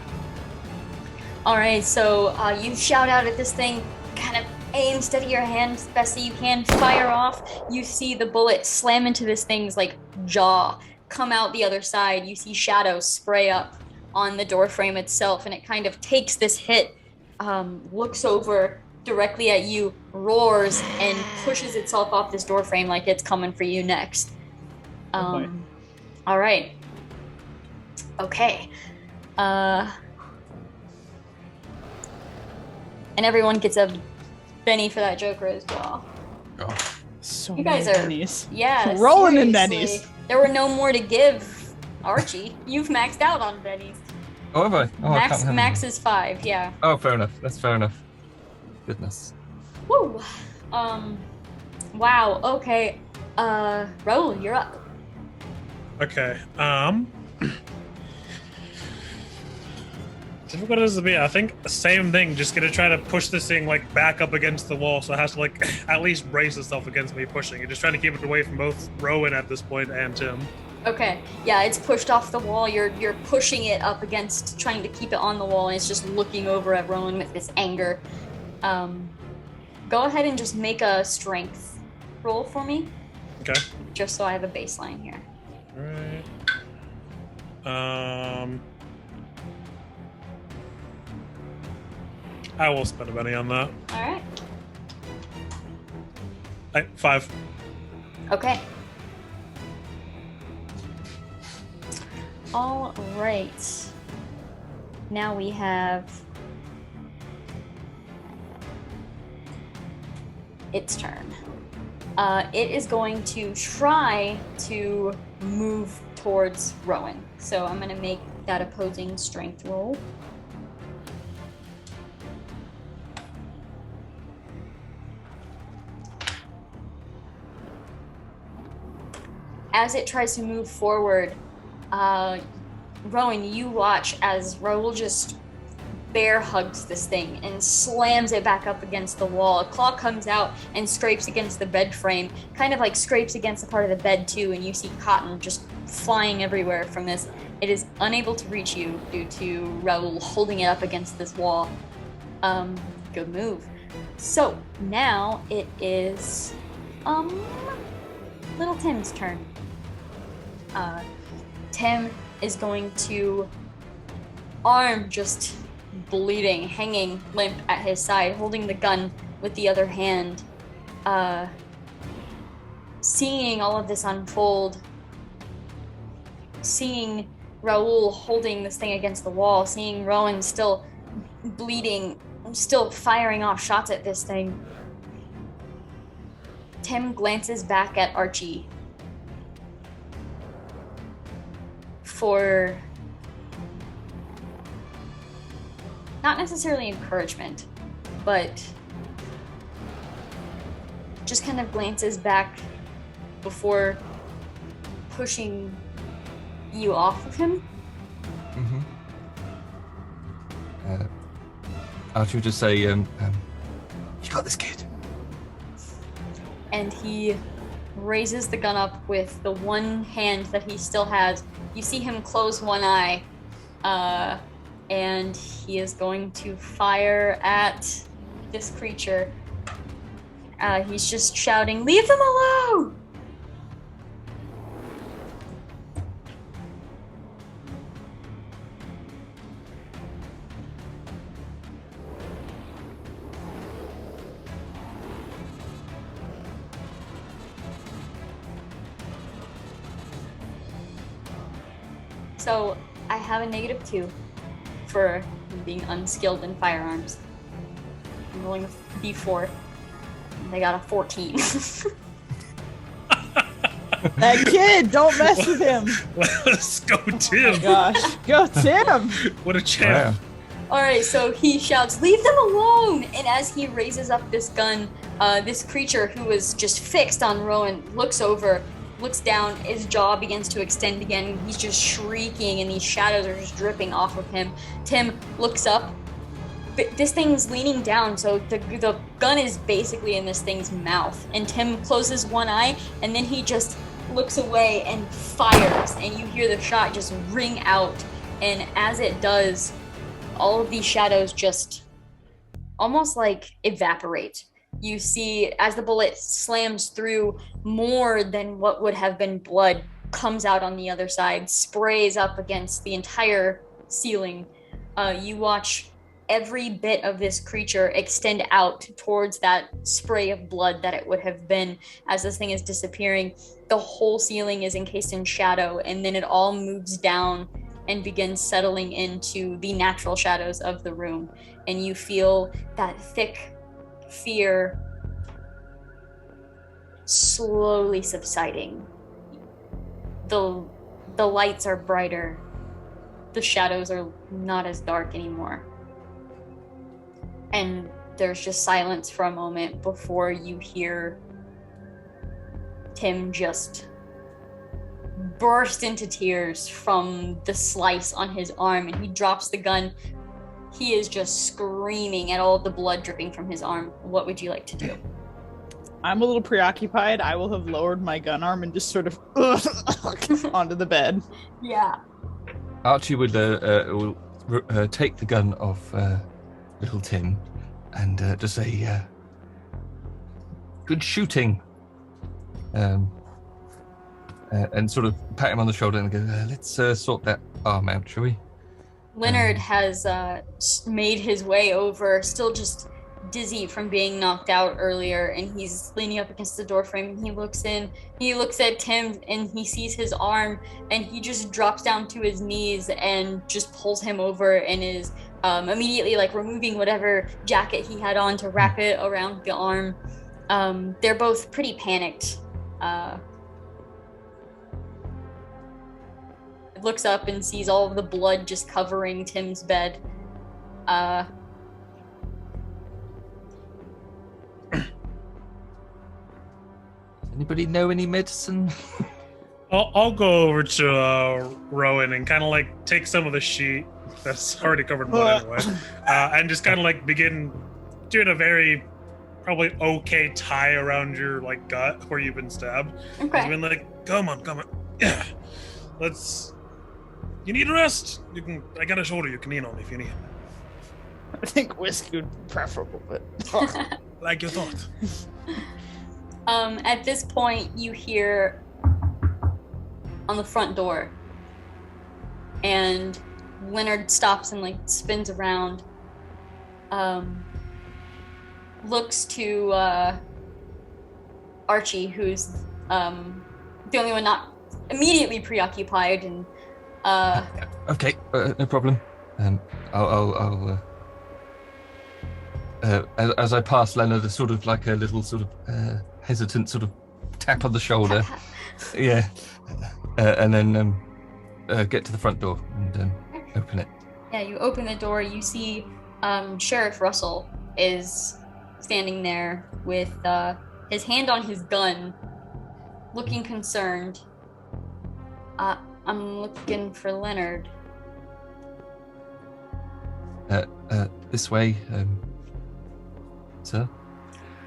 All right, so you shout out at this thing, kind of aim, steady your hand as best that you can, fire off. You see the bullet slam into this thing's like jaw, come out the other side. You see shadows spray up on the door frame itself, and it kind of takes this hit, looks over directly at you, roars, and pushes itself off this door frame like it's coming for you next. All right. Okay. And everyone gets a Benny for that Joker as well. Oh. So You guys many are- pennies. Yeah, Rolling in seriously. bennies. There were no more to give, Archie. You've maxed out on bennies. Oh, have I? Oh, I can't have Max them. is 5, yeah. Oh, fair enough. That's fair enough. Goodness. Woo. Wow. Okay. Raoul, you're up. Okay. Difficult as it be, I think the same thing. Just gonna try to push this thing like back up against the wall, so it has to like at least brace itself against me pushing. And just trying to keep it away from both Rowan at this point and Tim. Okay. Yeah, it's pushed off the wall. You're pushing it up against, trying to keep it on the wall, and it's just looking over at Rowan with this anger. Go ahead and just make a strength roll for me. Okay. Just so I have a baseline here. All right. I will spend a penny on that. All right. 5. Okay. All right. Now we have its turn. It is going to try to move towards Rowan. So I'm going to make that opposing strength roll. As it tries to move forward, Rowan, you watch as Raoul just bear hugs this thing and slams it back up against the wall. A claw comes out and scrapes against the bed frame, kind of like scrapes against a part of the bed too, and you see cotton just flying everywhere from this. It is unable to reach you due to Raoul holding it up against this wall. Good move. So now it is little Tim's turn. Tim is going to, arm just bleeding, hanging limp at his side, holding the gun with the other hand. Seeing all of this unfold, seeing Raoul holding this thing against the wall, seeing Rowan still bleeding, still firing off shots at this thing, Tim glances back at Archie for not necessarily encouragement, but just kind of glances back before pushing you off of him. Archie would just say, you got this, kid. And he raises the gun up with the one hand that he still has. You see him close one eye, and he is going to fire at this creature. He's just shouting, "Leave them alone!" So I have a -2 for being unskilled in firearms. I'm rolling a D4. They got a 14. That kid, don't mess with him. Let's go, Tim. Oh my gosh, go Tim. What a champ. Alright, so he shouts, "Leave them alone!" And as he raises up this gun, this creature who was just fixed on Rowan looks over, looks down, his jaw begins to extend again, he's just shrieking, and these shadows are just dripping off of him. Tim looks up. This thing's leaning down, so the gun is basically in this thing's mouth. And Tim closes one eye, and then he just looks away and fires, and you hear the shot just ring out. And as it does, all of these shadows just almost like evaporate. You see, as the bullet slams through, more than what would have been blood comes out on the other side, sprays up against the entire ceiling. You watch every bit of this creature extend out towards that spray of blood that it would have been as this thing is disappearing. The whole ceiling is encased in shadow, and then it all moves down and begins settling into the natural shadows of the room. And you feel that thick fear slowly subsiding. The lights are brighter. The shadows are not as dark anymore. And there's just silence for a moment before you hear Tim just burst into tears from the slice on his arm, and he drops the gun. He is just screaming at all the blood dripping from his arm. What would you like to do? I'm a little preoccupied. I will have lowered my gun arm and just sort of onto the bed. Yeah. Archie will take the gun off little Tim and just say, good shooting. And sort of pat him on the shoulder and go, let's sort that arm out, shall we? Leonard has made his way over, still just dizzy from being knocked out earlier, and he's leaning up against the doorframe, and he looks in, he looks at Tim, and he sees his arm, and he just drops down to his knees and just pulls him over and is immediately like removing whatever jacket he had on to wrap it around the arm. They're both pretty panicked. Looks up and sees all of the blood just covering Tim's bed. Anybody know any medicine? I'll go over to Rowan and kind of like take some of the sheet that's already covered blood anyway, and just kind of like begin doing a very probably okay tie around your like gut where you've been stabbed. Okay. I've been like, come on, yeah, you need a rest. I got a shoulder you can lean on if you need. I think whiskey would be preferable, but Like you thought. At this point, you hear on the front door, and Leonard stops and like spins around, looks to Archie, who's the only one not immediately preoccupied, and Okay, no problem. I'll as I pass Leonard, there's sort of like a little sort of hesitant sort of tap on the shoulder. Yeah. And then get to the front door and open it. yeah, you open the door, you see Sheriff Russell is standing there with his hand on his gun, looking concerned. I'm looking for Leonard. This way, sir.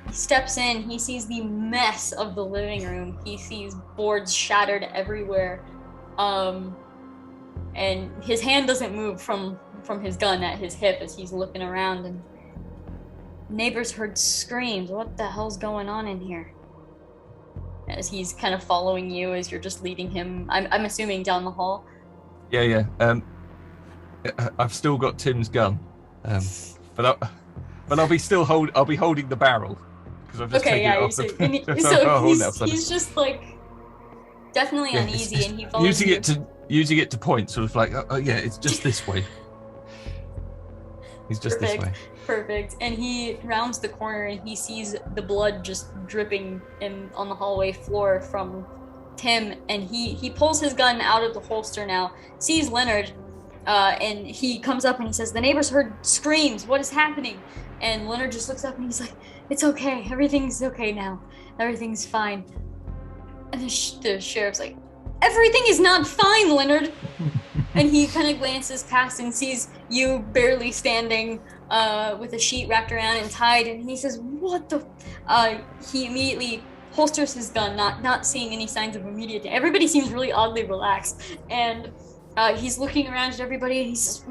He steps in, he sees the mess of the living room. He sees boards shattered everywhere. And his hand doesn't move from his gun at his hip as he's looking around, and neighbors heard screams. What the hell's going on in here? As he's kind of following you as you're just leading him, I'm assuming down the hall. Yeah. I've still got Tim's gun, but I'll be holding the barrel because I've just taken it off the. He's just like definitely uneasy, and he follows using it to point, sort of like, oh yeah, it's just this way. He's just this way. Perfect. And he rounds the corner and he sees the blood just dripping on the hallway floor from Tim, and he pulls his gun out of the holster now, sees Leonard, and he comes up and he says, "The neighbors heard screams. What is happening?" And Leonard just looks up and he's like, "It's okay. Everything's okay now. Everything's fine." And the sheriff's like, "Everything is not fine, Leonard." And he kind of glances past and sees you barely standing with a sheet wrapped around and tied, and he says, "What the?" He immediately holsters his gun, not seeing any signs of immediate damage. Everybody seems really oddly relaxed, and he's looking around at everybody, and he says,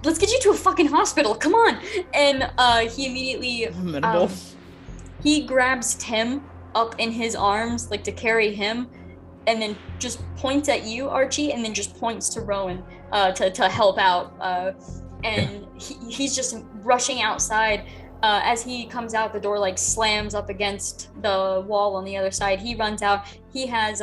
"Let's get you to a fucking hospital, come on!" And he immediately he grabs Tim up in his arms, like to carry him, and then just points at you, Archie, and then just points to Rowan to help out. He's just rushing outside. As he comes out, the door like slams up against the wall on the other side. He runs out. He has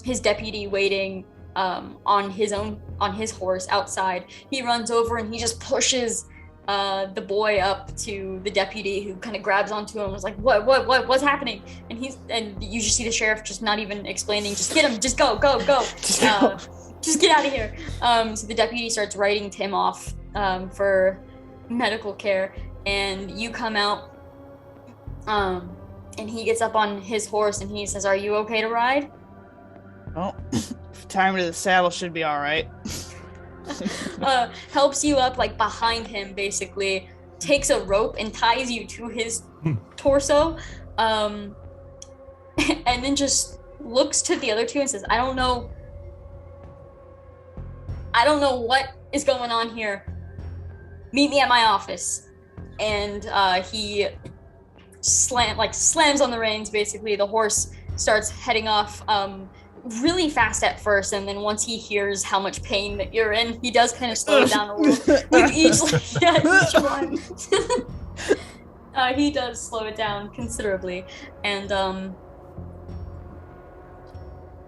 his deputy waiting on his horse outside. He runs over and he just pushes the boy up to the deputy, who kind of grabs onto him and was like, what's happening? And you just see the sheriff just not even explaining, just get him, just go. Just get out of here. So the deputy starts writing Tim off for medical care, and you come out, and he gets up on his horse and he says, "Are you okay to ride?" Well, time to the saddle should be all right. Helps you up like behind him, basically takes a rope and ties you to his torso, and then just looks to the other two and says, I don't know what is going on here. Meet me at my office. And he slams on the reins. Basically, the horse starts heading off really fast at first, and then once he hears how much pain that you're in, he does kind of slow it down a little. Each one. He does slow it down considerably, and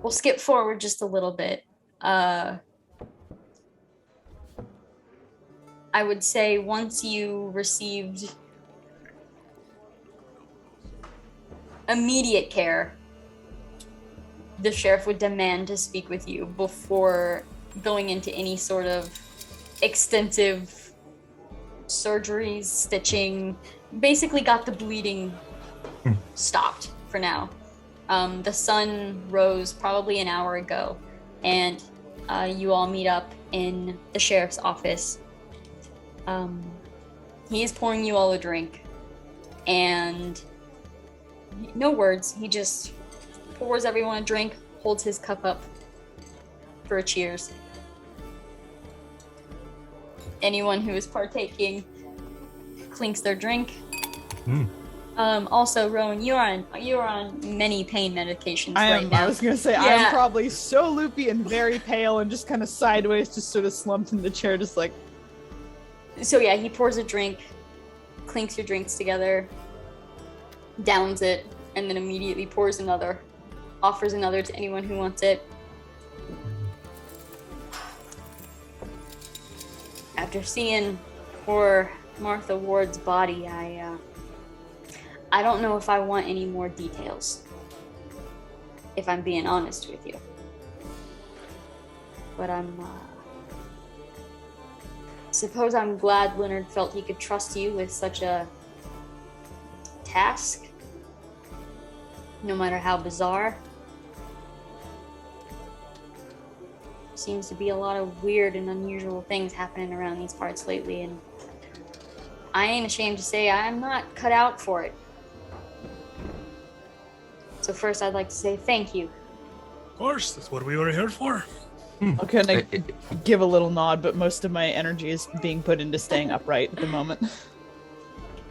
we'll skip forward just a little bit. I would say once you received immediate care, the sheriff would demand to speak with you before going into any sort of extensive surgeries, stitching, basically got the bleeding stopped for now. The sun rose probably an hour ago, and you all meet up in the sheriff's office. He is pouring you all a drink, and no words, he just pours everyone a drink, holds his cup up for a cheers. Anyone who is partaking clinks their drink. Also, Rowan, you're on many pain medications right now. I was gonna say, yeah. I'm probably so loopy and very pale and just kind of sideways, just sort of slumped in the chair, just like. So yeah, he pours a drink, clinks your drinks together, downs it, and then immediately pours another. Offers another to anyone who wants it. After seeing poor Martha Ward's body, I don't know if I want any more details, if I'm being honest with you. But suppose I'm glad Leonard felt he could trust you with such a task, no matter how bizarre. Seems to be a lot of weird and unusual things happening around these parts lately, and I ain't ashamed to say I'm not cut out for it. So first I'd like to say thank you. Of course, that's what we were here for. I'll kind of give a little nod, but most of my energy is being put into staying upright at the moment.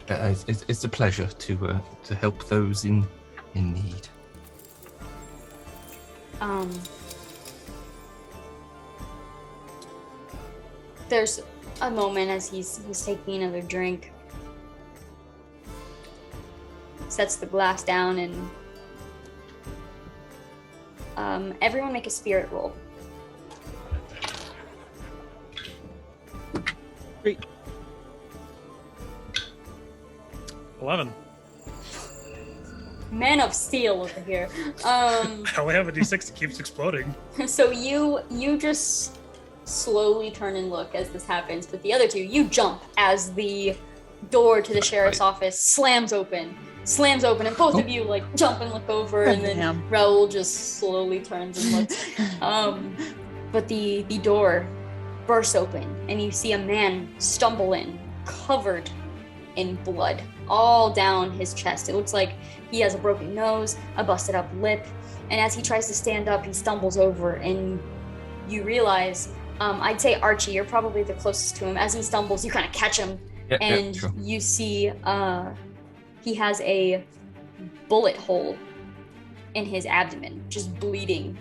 It's a pleasure to help those in need. There's a moment as he's taking another drink, sets the glass down, and everyone make a spirit roll. 3. 11. Man of steel over here. I only have a d6 that keeps exploding. So you just slowly turn and look as this happens, but the other two, you jump as the door to the sheriff's office slams open, and both of you like jump and look over, and then Raoul just slowly turns and looks. But the door bursts open, and you see a man stumble in, covered in blood all down his chest. It looks like he has a broken nose, a busted up lip, and as he tries to stand up, he stumbles over, and you realize, I'd say Archie, you're probably the closest to him. As he stumbles, you kind of catch him, sure. You see he has a bullet hole in his abdomen, just bleeding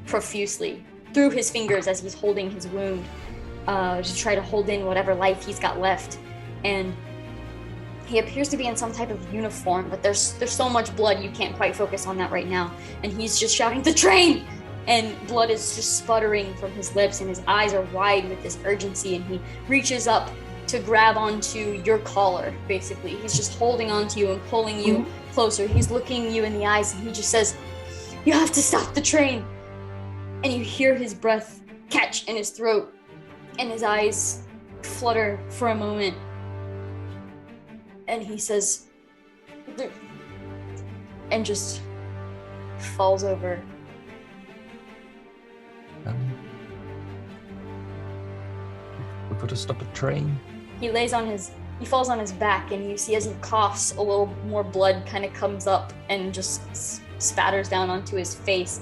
profusely through his fingers as he's holding his wound, to try to hold in whatever life he's got left. And he appears to be in some type of uniform, but there's so much blood you can't quite focus on that right now. And he's just shouting, "The train!" And blood is just sputtering from his lips, and his eyes are wide with this urgency, and he reaches up to grab onto your collar, basically. He's just holding onto you and pulling you closer. He's looking you in the eyes, and he just says, "You have to stop the train." And you hear his breath catch in his throat, and his eyes flutter for a moment. And he says, and just falls over. We've got to stop a train. He lays on his he falls on his back, and you see as he coughs, a little more blood kind of comes up and just spatters down onto his face.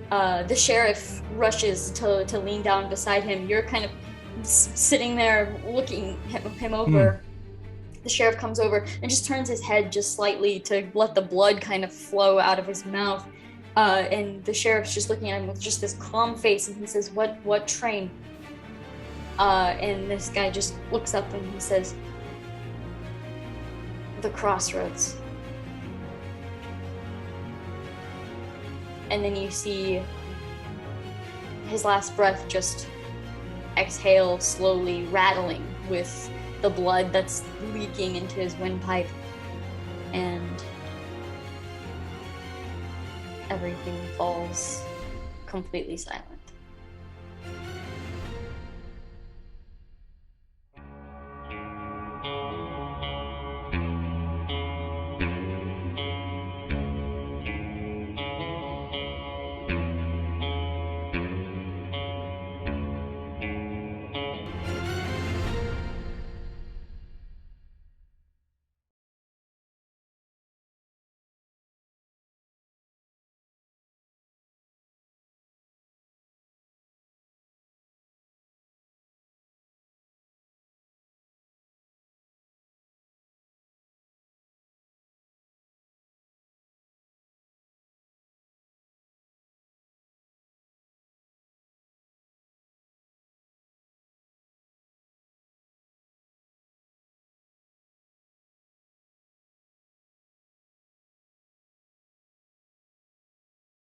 The sheriff rushes to lean down beside him. You're kind of sitting there looking him over. The sheriff comes over and just turns his head just slightly to let the blood kind of flow out of his mouth. And the sheriff's just looking at him with just this calm face, and he says, What train? And this guy just looks up and he says, the Crossroads. And then you see his last breath just exhale slowly, rattling with the blood that's leaking into his windpipe. And everything falls completely silent.